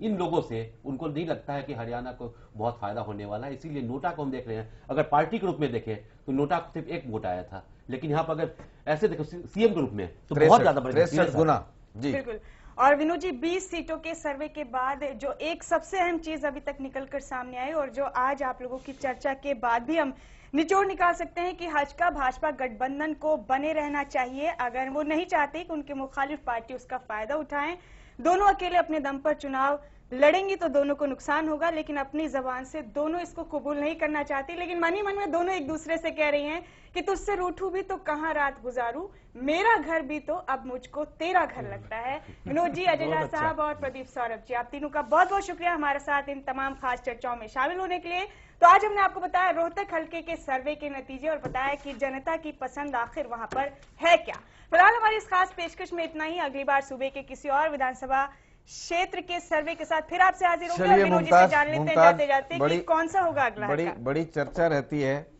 इन लोगों से उनको नहीं लगता है कि हरियाणा को बहुत फायदा होने वाला है। इसीलिए नोटा को हम देख रहे हैं। अगर पार्टी के रूप में देखें तो नोटा को सिर्फ 1 वोट आया था, लेकिन यहाँ पर अगर ऐसे देखो सीएम के रूप में तो बहुत ज्यादा 63 गुना। जी बिल्कुल। और विनोद जी, 20 सीटों के सर्वे के बाद जो एक सबसे अहम चीज अभी तक निकलकर सामने आई, और जो आज आप लोगों की चर्चा के बाद भी हम निचोड़ निकाल सकते हैं कि हजका भाजपा गठबंधन को बने रहना चाहिए। अगर वो नहीं चाहते कि उनके मुखालिफ पार्टी उसका फायदा उठाएं, दोनों अकेले अपने दम पर चुनाव लड़ेंगी तो दोनों को नुकसान होगा, लेकिन अपनी जबान से दोनों इसको कबूल नहीं करना चाहती। लेकिन मन ही मन में दोनों एक दूसरे से कह रही हैं कि तुझसे रूठूं भी तो कहाँ रात गुजारूं, मेरा घर भी तो अब मुझको तेरा घर लगता है। विनोद जी, अजय झा साहब और प्रदीप सौरभ जी, आप तीनों का बहुत बहुत शुक्रिया हमारे साथ इन तमाम खास चर्चाओं में शामिल होने के लिए। तो आज हमने आपको बताया रोहतक हल्के के सर्वे के नतीजे, और बताया कि जनता की पसंद आखिर वहां पर है क्या। फिलहाल हमारी इस खास पेशकश में इतना ही। अगली बार सूबे के किसी और विधानसभा क्षेत्र के सर्वे के साथ फिर आपसे हाजिर होंगे। और विनोद जी से जान लेते हैं जाते जाते कि कौन सा होगा अगला। बड़ी चर्चा रहती है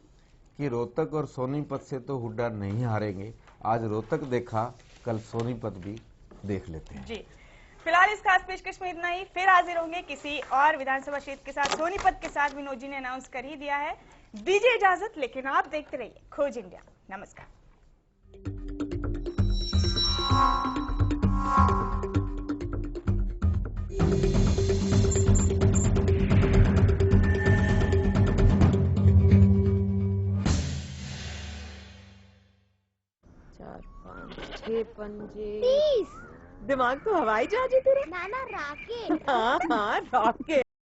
कि रोहतक और सोनीपत से तो हुड्डा नहीं हारेंगे। आज रोहतक देखा, कल सोनीपत भी देख लेते हैं। जी, फिलहाल इस खास पेशकश में इतना ही। फिर हाजिर होंगे किसी और विधानसभा क्षेत्र के साथ। सोनीपत के साथ विनोद जी ने अनाउंस कर ही दिया है। दीजिए इजाजत, लेकिन आप देखते रहिए खोज इंडिया। नमस्कार। पंजे 30। दिमाग तो हवाई जहाज है तेरा। नाना राकेट। हाँ रॉकेट।